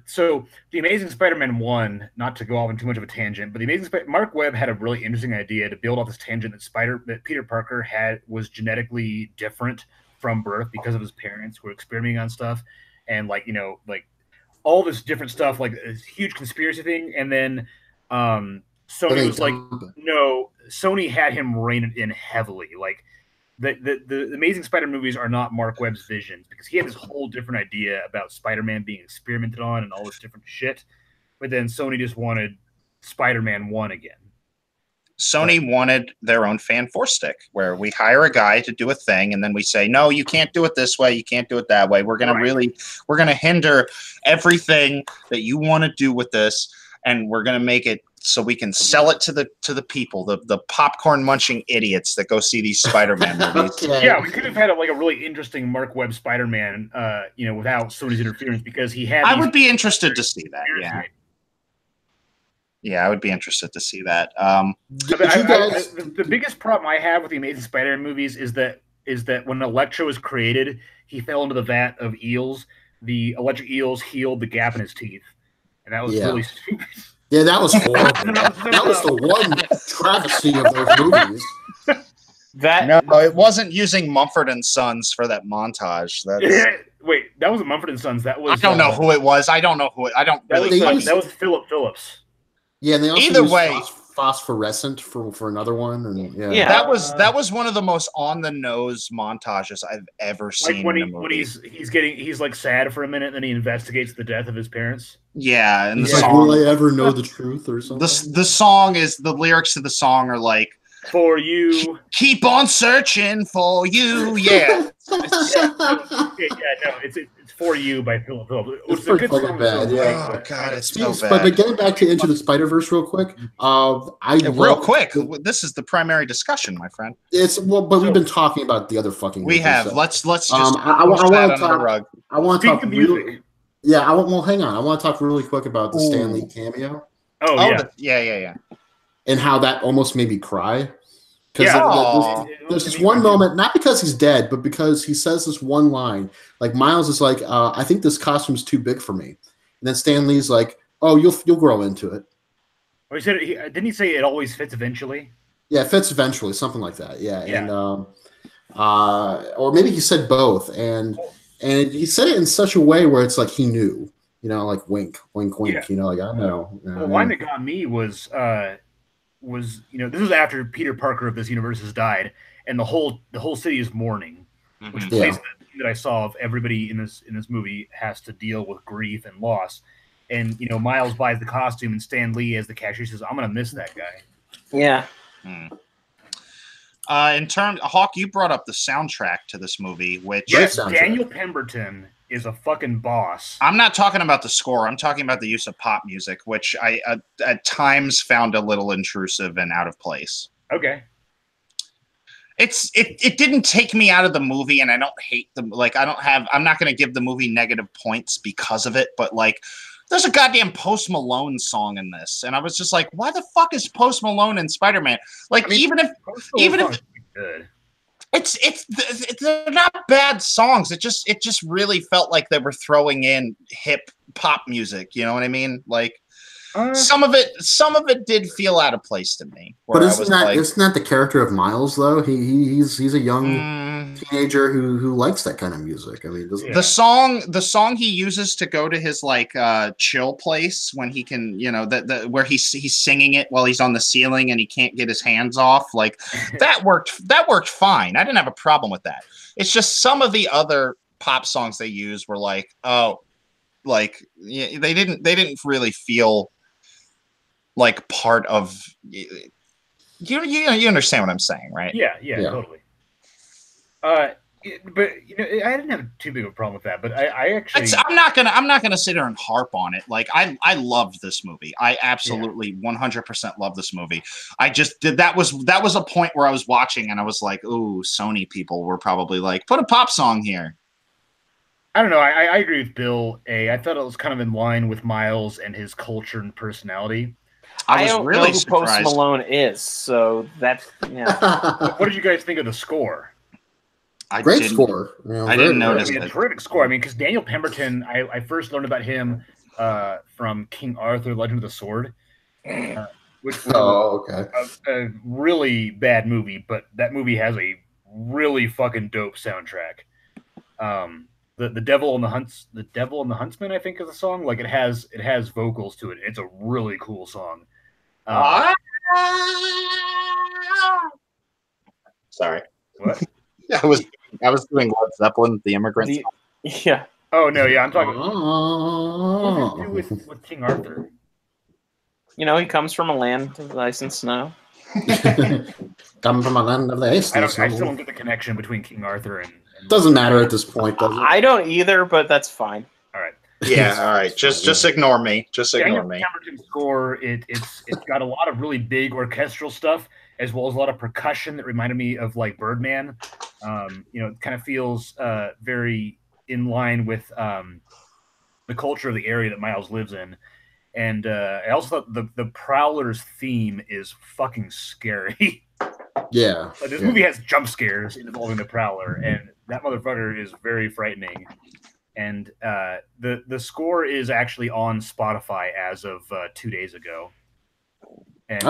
So the Amazing Spider-Man 1, not to go off on too much of a tangent, but Mark Webb had a really interesting idea to build off this tangent that Peter Parker was genetically different from birth because of his parents who were experimenting on stuff, and like all this different stuff, like this huge conspiracy thing, and then Sony was like, no, Sony had him rein it in heavily, like. The Amazing Spider movies are not Mark Webb's visions because he had this whole different idea about Spider-Man being experimented on and all this different shit. But then Sony just wanted Spider-Man 1 again. Sony wanted their own fan force stick where we hire a guy to do a thing and then we say, no, you can't do it this way. You can't do it that way. We're going to hinder everything that you want to do with this. And we're going to make it so we can sell it to the people, the popcorn munching idiots that go see these Spider-Man movies. Okay. Yeah, we could have had a really interesting Mark Webb Spider-Man, without Sony's interference because he had. I would be interested to see that. Yeah. Yeah, I would be interested to see that. The biggest problem I have with the Amazing Spider-Man movies is that when Electro was created, he fell into the vat of eels. The electric eels healed the gap in his teeth, and that was really stupid. Yeah, that was horrible. That was the one travesty of those movies. No, it wasn't using Mumford and Sons for that montage. Wait, that was Mumford and Sons. That was. I don't know who it was. I don't know who it. I don't. That Really was, that was Philip Phillips. Yeah, and they also Either used way, phosphorescent for another one, and Yeah. that was one of the most on the nose montages I've ever seen. Like in a movie. when he's like sad for a minute, and then he investigates the death of his parents. Yeah, and he's the like, song. will I ever know the truth or something? The song is the lyrics to the song are like, for you, keep on searching for you. Yeah. It's For You by Philip Phillips. It's pretty fucking bad, yeah. Oh god, it's so bad. But getting back to Into the Spider-Verse real quick, real quick. This is the primary discussion, my friend. But we've been talking about the other fucking. We have. So. Let's just. I want to talk. I want to talk. Music. Yeah. Well, hang on. I want to talk really quick about the Stan Lee cameo. Oh yeah. And how that almost made me cry. Because there's this one moment, not because he's dead, but because he says this one line. Like Miles is like, "I think this costume's too big for me," and then Stan Lee's like, "Oh, you'll grow into it." Or he said, didn't he say it always fits eventually? Yeah, it fits eventually, something like that. Yeah. And or maybe he said both, and he said it in such a way where it's like he knew, like wink, wink, wink. Yeah. Like I know. The line that got me was this was after Peter Parker of this universe has died, and the whole city is mourning, which plays that I saw of everybody in this movie has to deal with grief and loss. And Miles buys the costume, and Stan Lee, as the cashier, says, "I'm gonna miss that guy." Yeah. In terms, Hawk, you brought up the soundtrack to this movie, which Daniel Pemberton is a fucking boss. I'm not talking about the score. I'm talking about the use of pop music, which I at times found a little intrusive and out of place. Okay. It didn't take me out of the movie, and I don't hate them. Like I'm not going to give the movie negative points because of it, but like there's a goddamn Post Malone song in this, and I was just like, why the fuck is Post Malone in Spider-Man? Like even if good. They're not bad songs. It just really felt like they were throwing in hip pop music. You know what I mean? Like some of it did feel out of place to me. But isn't that the character of Miles though? He's a young teenager who likes that kind of music. I mean, the song he uses to go to his like chill place when he can, where he's singing it while he's on the ceiling and he can't get his hands off. Like that worked fine. I didn't have a problem with that. It's just some of the other pop songs they used were like, they didn't really feel like part of you understand what I'm saying, right? Yeah, totally. But I didn't have too big of a problem with that. But I actually, I'm not gonna sit here and harp on it. Like I loved this movie. I absolutely 100% love this movie. I just did that was a point where I was watching and I was like, ooh, Sony people were probably like, put a pop song here. I don't know. I agree with Bill. I thought it was kind of in line with Miles and his culture and personality. I don't know who Post Malone is, so that's What did you guys think of the score? Great score. I didn't notice it. Terrific score. I mean, because Daniel Pemberton, I first learned about him from King Arthur: Legend of the Sword, which was a really bad movie, but that movie has a really fucking dope soundtrack. The Devil and the Huntsman, I think, is the song. Like it has vocals to it. It's a really cool song. Sorry. What? I was doing Led Zeppelin, The Immigrant. Yeah. Oh no, yeah, I'm talking. What does it do with King Arthur? He comes from a land of ice and snow. Come from a land of the ice and snow. I still don't get the connection between King Arthur and doesn't matter at this point, does it? I don't either, but that's fine. All right. Yeah, all right. Just ignore me. Just ignore me. Pemberton's score, it's got a lot of really big orchestral stuff, as well as a lot of percussion that reminded me of like Birdman. It kind of feels very in line with the culture of the area that Miles lives in. And I also thought the Prowler's theme is fucking scary. Yeah. This movie has jump scares involving the Prowler, and that motherfucker is very frightening. And the score is actually on Spotify as of 2 days ago. And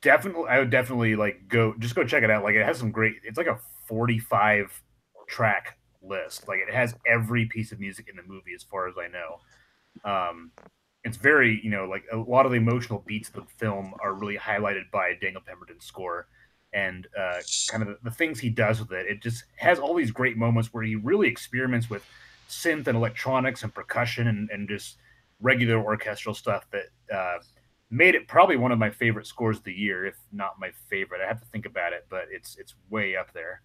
definitely, I would definitely go check it out. Like it has some great. It's like a 45 track list. Like it has every piece of music in the movie, as far as I know. It's very, like a lot of the emotional beats of the film are really highlighted by Daniel Pemberton's score, and kind of the things he does with it. It just has all these great moments where he really experiments with synth and electronics and percussion and just regular orchestral stuff that made it probably one of my favorite scores of the year, if not my favorite. I have to think about it, but it's way up there.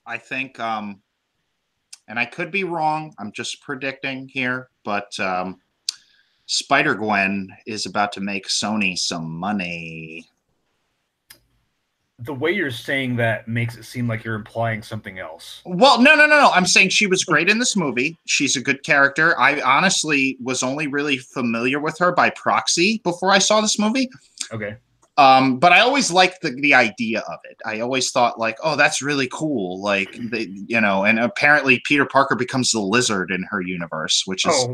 I think, and I could be wrong, I'm just predicting here, but Spider-Gwen is about to make Sony some money. The way you're saying that makes it seem like you're implying something else. Well, no. I'm saying she was great in this movie. She's a good character. I honestly was only really familiar with her by proxy before I saw this movie. Okay. But I always liked the idea of it. I always thought like, oh, that's really cool. Like, and apparently Peter Parker becomes the Lizard in her universe, which is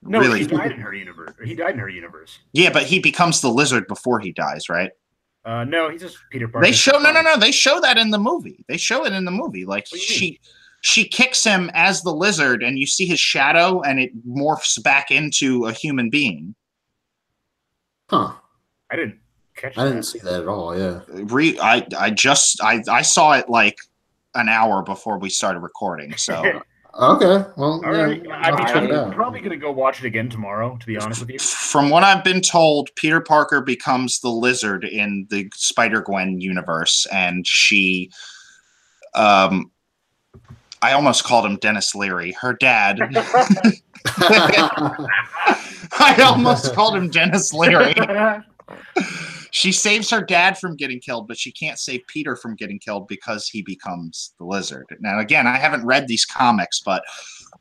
no, really he died in her universe. He died in her universe. Yeah, but he becomes the Lizard before he dies, right? No, he's just Peter Parker. They show no. They show that in the movie. They show it in the movie. Like she kicks him as the Lizard, and you see his shadow, and it morphs back into a human being. Huh? I didn't catch. I didn't see that at all. Yeah. I saw it like an hour before we started recording. So. Okay. Well, all right. I'm probably going to go watch it again tomorrow, to be honest with you. From what I've been told, Peter Parker becomes the Lizard in the Spider-Gwen universe, and she, I almost called him Dennis Leary. Her dad. I almost called him Dennis Leary. She saves her dad from getting killed, but she can't save Peter from getting killed because he becomes the Lizard. Now, again, I haven't read these comics, but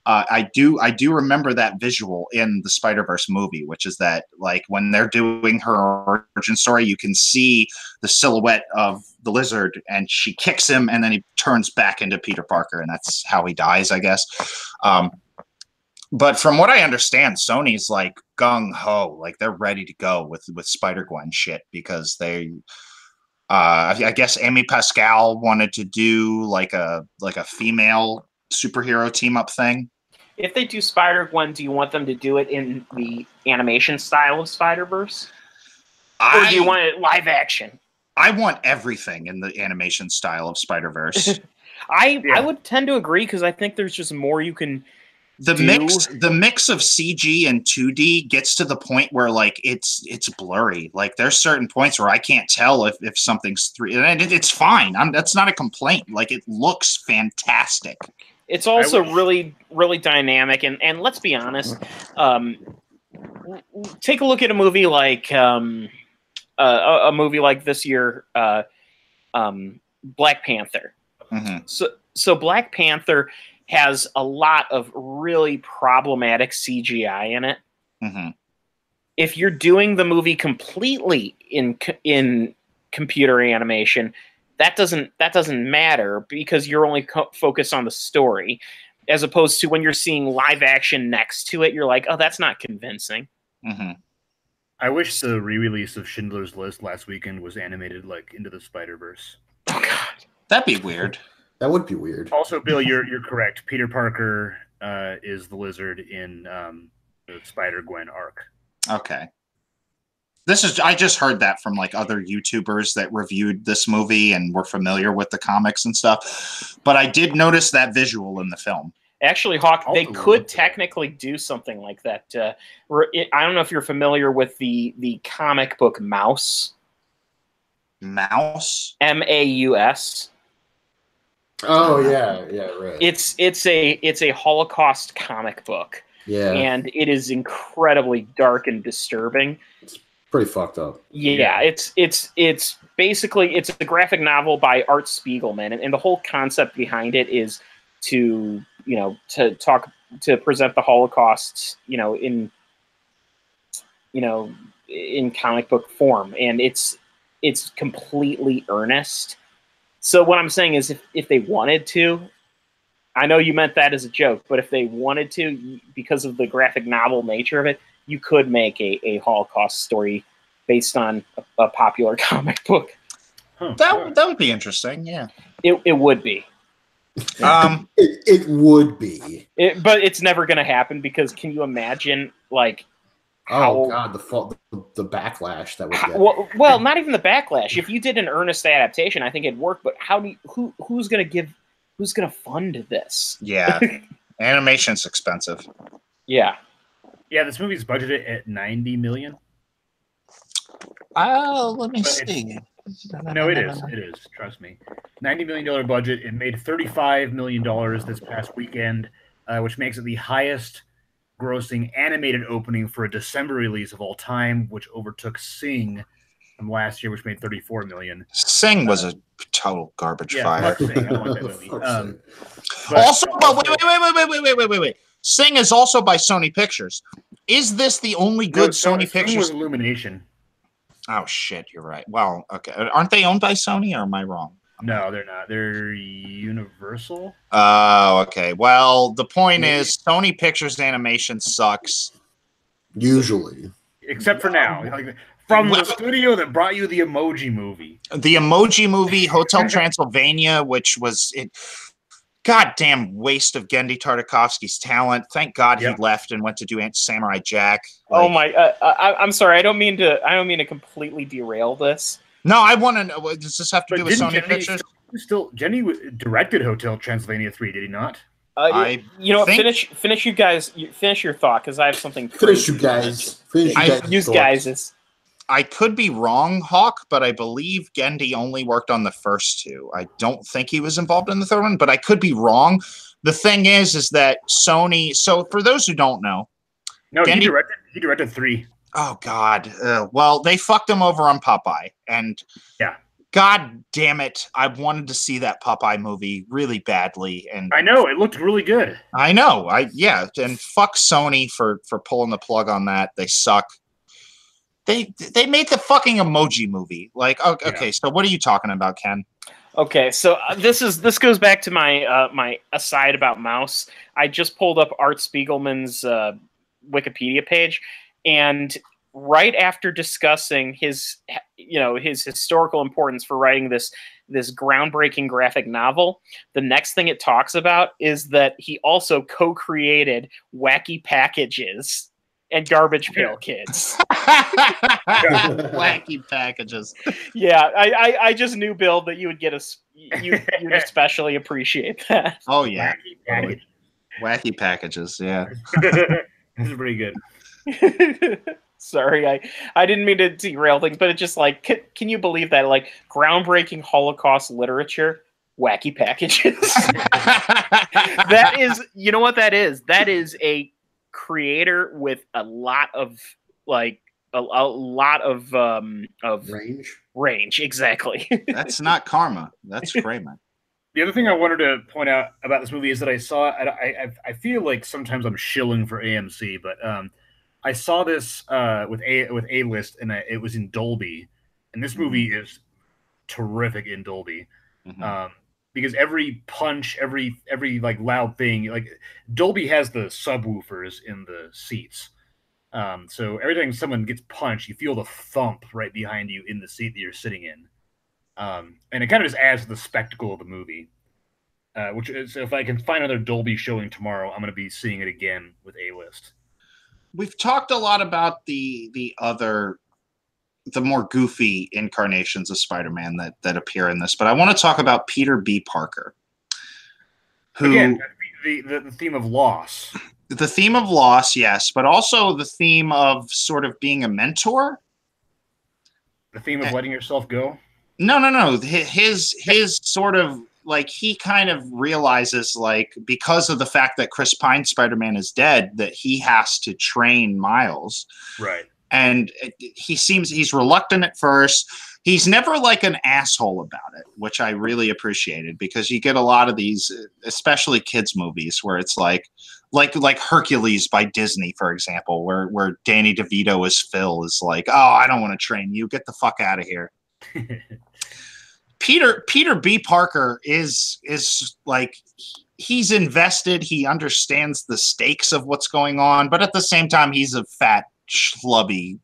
I do remember that visual in the Spider-Verse movie, which is that like when they're doing her origin story, you can see the silhouette of the Lizard, and she kicks him, and then he turns back into Peter Parker, and that's how he dies, I guess. But from what I understand, Sony's like gung ho, like they're ready to go with Spider-Gwen shit because they, I guess Amy Pascal wanted to do like a female superhero team up thing. If they do Spider-Gwen, do you want them to do it in the animation style of Spider-Verse, or do you want it live action? I want everything in the animation style of Spider-Verse. I would tend to agree because I think there's just more you can. The mix of CG and 2D gets to the point where like it's blurry. Like there's certain points where I can't tell if something's 3D, and it's fine. That's not a complaint. Like it looks fantastic. It's also really, really dynamic, and let's be honest. Take a look at a movie like a movie like this year, Black Panther. Mm-hmm. So Black Panther has a lot of really problematic CGI in it. Mm-hmm. If you're doing the movie completely in computer animation, that doesn't matter because you're only focused on the story, as opposed to when you're seeing live action next to it, you're like, oh, that's not convincing. Mm-hmm. I wish the re-release of Schindler's List last weekend was animated like Into the Spider-Verse. Oh God, that'd be weird. That would be weird. Also, Bill, you're correct. Peter Parker is the Lizard in the Spider-Gwen arc. Okay. I just heard that from like other YouTubers that reviewed this movie and were familiar with the comics and stuff. But I did notice that visual in the film. Actually, Hawk, they could technically do something like that. I don't know if you're familiar with the comic book Mouse. Mouse? Maus. Oh yeah, right. It's a Holocaust comic book. Yeah. And it is incredibly dark and disturbing. It's pretty fucked up. Yeah, it's basically it's a graphic novel by Art Spiegelman, and the whole concept behind it is to present the Holocaust, in comic book form, and it's completely earnest. So what I'm saying is if they wanted to, I know you meant that as a joke, but if they wanted to, because of the graphic novel nature of it, you could make a Holocaust story based on a popular comic book. That would be interesting, yeah. It would be. It would be. But it's never going to happen because can you imagine like Oh God, the backlash that would get. Well, not even the backlash. If you did an earnest adaptation, I think it'd work. But who's going to fund this? Yeah, animation's expensive. Yeah. Yeah, this movie's budgeted at $90 million. Let me see. No, it is. It is. Trust me. $90 million budget. It made $35 million this past weekend, which makes it the highest grossing animated opening for a December release of all time, which overtook Sing from last year, which made $34 million. Sing was a total garbage fire. Sing. I don't like that movie. Wait. Sing is also by Sony Pictures. Is this the only good Sony Pictures? Sing was Illumination. Oh shit, you're right. Well, okay. Aren't they owned by Sony, or am I wrong? No, they're not. They're Universal. Oh, okay. Well, the point is, Sony Pictures animation sucks. Usually. Except for now. Like, from the studio that brought you the Emoji Movie. The Emoji Movie, Hotel Transylvania, which was it. Goddamn waste of Gendy Tartakovsky's talent. Thank God he left and went to do Samurai Jack. Like, oh my! I'm sorry. I don't mean to completely derail this. No, I want to know. Does this have to do with Sony Pictures? Jenny directed Hotel Transylvania 3, did he not? Finish you guys. Finish your thought because I have something. Finish you guys. Use guys. I could be wrong, Hawk, but I believe Gendy only worked on the first two. I don't think he was involved in the third one, but I could be wrong. The thing is that Sony. So for those who don't know, no, Gendy, he directed 3. Oh God! Well, they fucked him over on Popeye, and God damn it, I wanted to see that Popeye movie really badly, and I know it looked really good. I know, and fuck Sony for pulling the plug on that. They suck. They made the fucking Emoji Movie. Like, okay, so what are you talking about, Ken? Okay, so this goes back to my my aside about Mouse. I just pulled up Art Spiegelman's Wikipedia page, and right after discussing his historical importance for writing this groundbreaking graphic novel, the next thing it talks about is that he also co-created Wacky Packages and Garbage Pail Kids. Wacky Packages. Yeah, I just knew, Bill, that you would you'd especially appreciate that. Oh yeah, Wacky Packages. Yeah, this is pretty good. Sorry, I didn't mean to derail things, but it's just like, can you believe that? Like, groundbreaking Holocaust literature, Wacky Packages. That is, you know what that is? That is a creator with a lot of range. Exactly. That's not Karma. That's Kramer. The other thing I wanted to point out about this movie is that I saw. I feel like sometimes I'm shilling for AMC, but I saw this with A-List, and it was in Dolby, and this movie is terrific in Dolby. Mm-hmm. Because every punch, every like loud thing, like Dolby has the subwoofers in the seats. So every time someone gets punched, you feel the thump right behind you in the seat that you're sitting in. And it kind of just adds to the spectacle of the movie. Which is, if I can find another Dolby showing tomorrow, I'm going to be seeing it again with A-List. We've talked a lot about the more goofy incarnations of Spider-Man that appear in this, but I want to talk about Peter B. Parker, who again, the theme of loss. The theme of loss, yes, but also the theme of sort of being a mentor. The theme of letting yourself go. No. His sort of like, he kind of realizes, like, because of the fact that Chris Pine's Spider-Man is dead, that he has to train Miles. Right. And he's reluctant at first. He's never like an asshole about it, which I really appreciated, because you get a lot of these, especially kids movies, where it's like Hercules by Disney, for example, where Danny DeVito as Phil is like, oh, I don't want to train you. Get the fuck out of here. Peter B. Parker is like, he's invested. He understands the stakes of what's going on, but at the same time, he's a fat, schlubby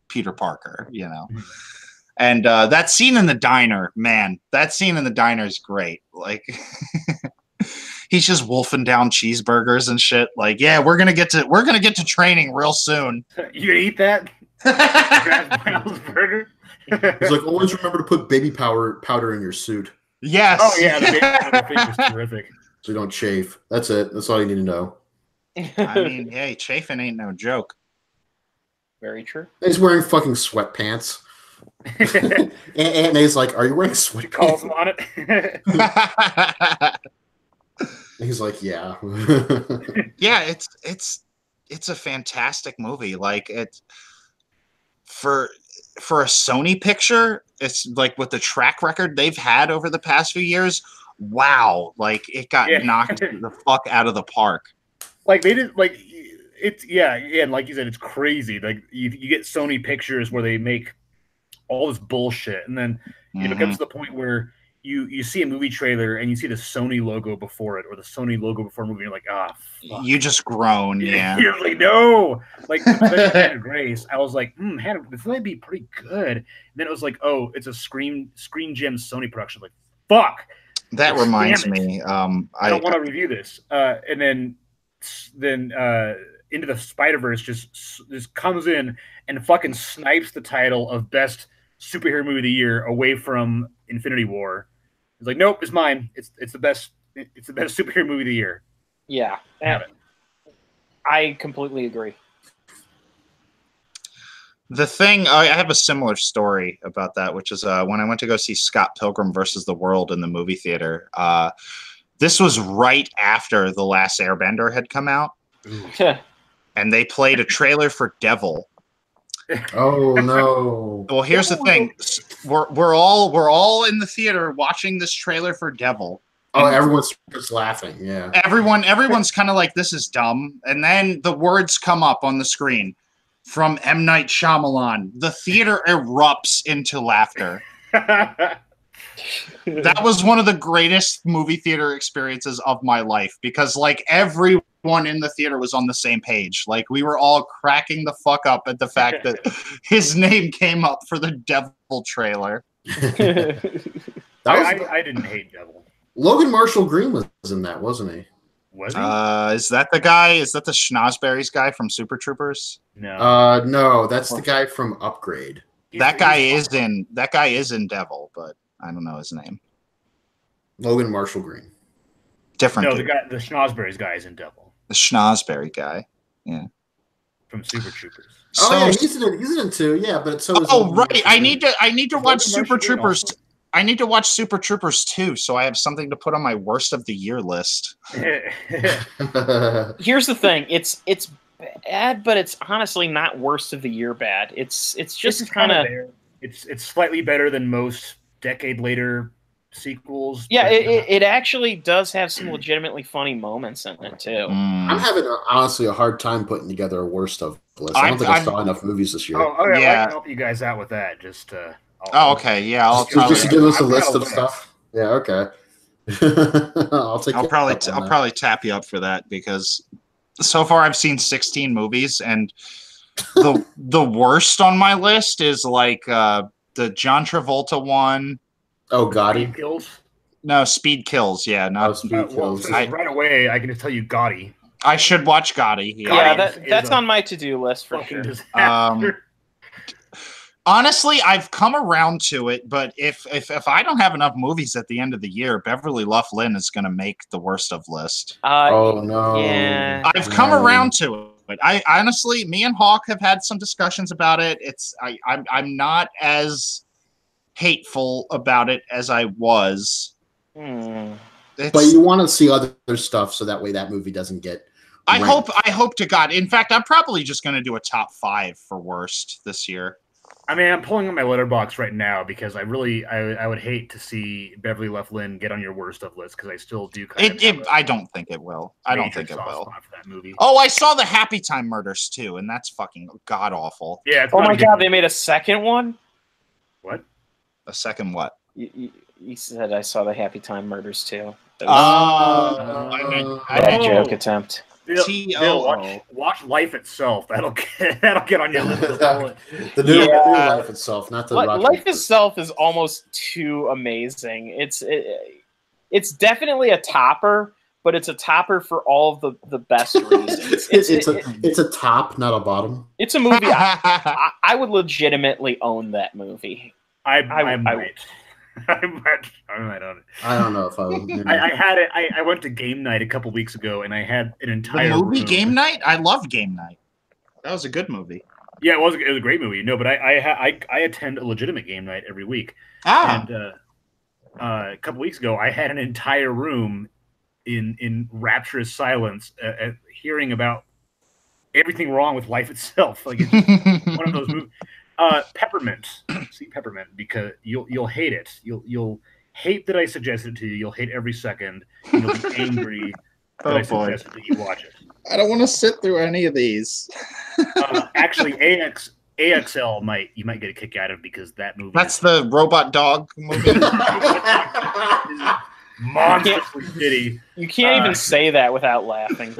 Peter Parker, you know. And that scene in the diner, man, that scene in the diner is great. Like, he's just wolfing down cheeseburgers and shit. Like, yeah, we're gonna get to training real soon. You gonna eat that? Burger? He's like, always remember to put baby powder in your suit. Yes. Oh yeah, the baby powder thing is terrific. So you don't chafe. That's it. That's all you need to know. I mean, hey, chafing ain't no joke. Very true. He's wearing fucking sweatpants. and he's like, "Are you wearing She calls him sweatpants?" on it. He's like, "Yeah." Yeah, it's a fantastic movie. Like it for a Sony picture, it's like with the track record they've had over the past few years. Wow, like it got knocked the fuck out of the park. Like they did, like it's and like you said, it's crazy. Like you get Sony pictures where they make all this bullshit, and then it comes to the point where you see a movie trailer and you see the Sony logo before it or the Sony logo before a movie, and you're like, ah, fuck. You just groan, yeah. You're like, no, like Hannah Grace. I was like, Hannah, this might be pretty good. And then it was like, oh, it's a Screen Gems Sony production. Like, fuck. That reminds me. I don't want to review this. And then Into the Spider-Verse just comes in and fucking snipes the title of best superhero movie of the year away from Infinity War. It's like, nope, it's mine. It's the best. It's the best superhero movie of the year. Yeah, I completely agree. The thing, I have a similar story about that, which is when I went to go see Scott Pilgrim versus the World in the movie theater. This was right after The Last Airbender had come out, and they played a trailer for Devil. Oh no! Well, here's the thing: we're all in the theater watching this trailer for Devil. Oh, everyone's just laughing. Yeah, everyone's kind of like, this is dumb, and then the words come up on the screen from M. Night Shyamalan. The theater erupts into laughter. That was one of the greatest movie theater experiences of my life, because like everyone in the theater was on the same page. Like we were all cracking the fuck up at the fact that his name came up for the Devil trailer. I didn't hate Devil. Logan Marshall Green was in that, wasn't he? Was he? Is that the guy? Is that the Schnozberries guy from Super Troopers? No. No, that's the guy from Upgrade. That guy is in Devil, but I don't know his name. Logan Marshall Green. Different. No, dude. the Schnozberries guy is in Devil. The Schnozberry guy. Yeah. From Super Troopers. Oh yeah, he's in it too. Yeah, but so is Oh right. I need to watch Super Marshall Troopers. I need to watch Super Troopers 2, so I have something to put on my worst of the year list. Here's the thing: it's bad, but it's honestly not worst of the year bad. It's just kind of it's slightly better than most decade later sequels. Yeah, it actually does have some legitimately funny moments in it too. I'm having honestly a hard time putting together a worst of list. I don't think I saw enough movies this year. Oh yeah, I can help you guys out with that. Just okay, yeah, I'll just give us a list of stuff. Yeah, okay. I'll probably tap you up for that, because so far I've seen 16 movies, and the worst on my list is like the John Travolta one. Oh, Gotti. Speed Kills? No, Speed Kills. Yeah, not Speed Kills. Right away, I can just tell you Gotti. I should watch Gotti. Yeah, that's on my to-do list for sure. Honestly, I've come around to it, but if I don't have enough movies at the end of the year, Beverly Luff Lynn is going to make the worst of list. Oh no! Yeah, I've come around to it. I honestly, me and Hawk have had some discussions about it. I'm not as hateful about it as I was. But you want to see other stuff, so that way that movie doesn't get. I hope to God. In fact, I'm probably just going to do a top 5 for worst this year. I mean, I'm pulling up my letterbox right now because I would hate to see Beverly Luff Lynn get on your worst of list, because I still do. I don't think it will. I don't think it will. For that movie. Oh, I saw the Happy Time Murders too, and that's fucking god awful. Yeah. Oh my god, they made a second one. What? A second what? You said I saw the Happy Time Murders too. I joke attempt. Bill, watch Life Itself. That'll get on your list. The new Life Itself, not the Life Itself is almost too amazing. It's definitely a topper, but it's a topper for all of the best reasons. It's a top, not a bottom. It's a movie I would legitimately own that movie. I might. I might own it. I don't know if I would. I had it. I went to game night a couple weeks ago, and I had an entire movie room. Game Night. I love Game Night. That was a good movie. Yeah, it was a great movie. No, but I attend a legitimate game night every week. Ah. And a couple weeks ago, I had an entire room in rapturous silence, hearing about everything wrong with life itself. Like it's one of those movies. Peppermint. See Peppermint, because you'll hate it. You'll hate that I suggested it to you. You'll hate every second. And you'll be angry that I suggested that you watch it. I don't want to sit through any of these. Actually, AXL you might get a kick out of, because that movie. That's the robot dog movie. Monstrously shitty. You can't even say that without laughing.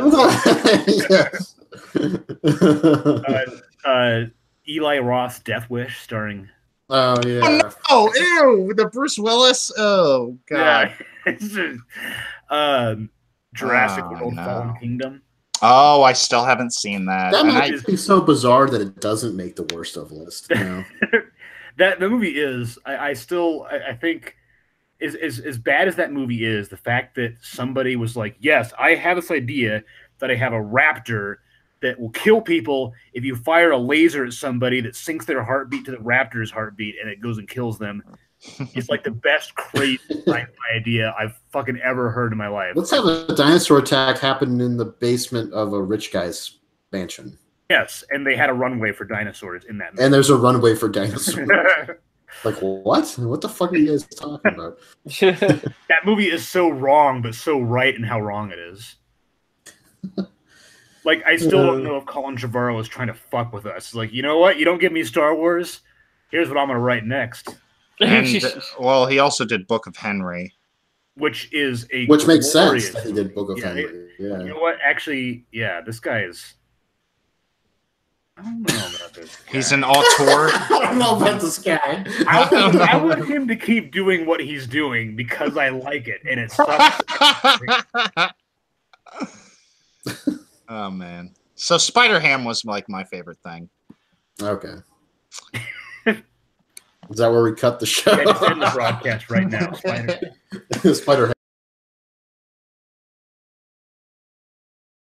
Eli Roth Death Wish, starring. Oh yeah. Oh no! Ew! The Bruce Willis. Oh god. Yeah. Jurassic World: Fallen Kingdom. Oh, I still haven't seen that. That might be so bizarre that it doesn't make the worst of list. You know? That the movie is. I think. As bad as that movie is, the fact that somebody was like, yes, I have this idea that I have a raptor that will kill people if you fire a laser at somebody that syncs their heartbeat to the raptor's heartbeat and it goes and kills them. It's like the best crazy idea I've fucking ever heard in my life. Let's have a dinosaur attack happen in the basement of a rich guy's mansion. Yes, and they had a runway for dinosaurs in that movie. And there's a runway for dinosaurs. Like, what? What the fuck are you guys talking about? That movie is so wrong, but so right in how wrong it is. Like, I still don't know if Colin Trevorrow is trying to fuck with us. Like, you know what? You don't give me Star Wars? Here's what I'm going to write next. And, well, he also did Book of Henry. Which makes sense that he did Book of Henry. Yeah. You know what? Actually, yeah, this guy is... I don't know about this guy. He's an auteur. I don't know about this guy. I want him to keep doing what he's doing because I like it, and it sucks. Oh, man. So Spider-Ham was like my favorite thing. Okay. Is that where we cut the show? Yeah, just end the broadcast right now. Spider-Man. Spider-Ham.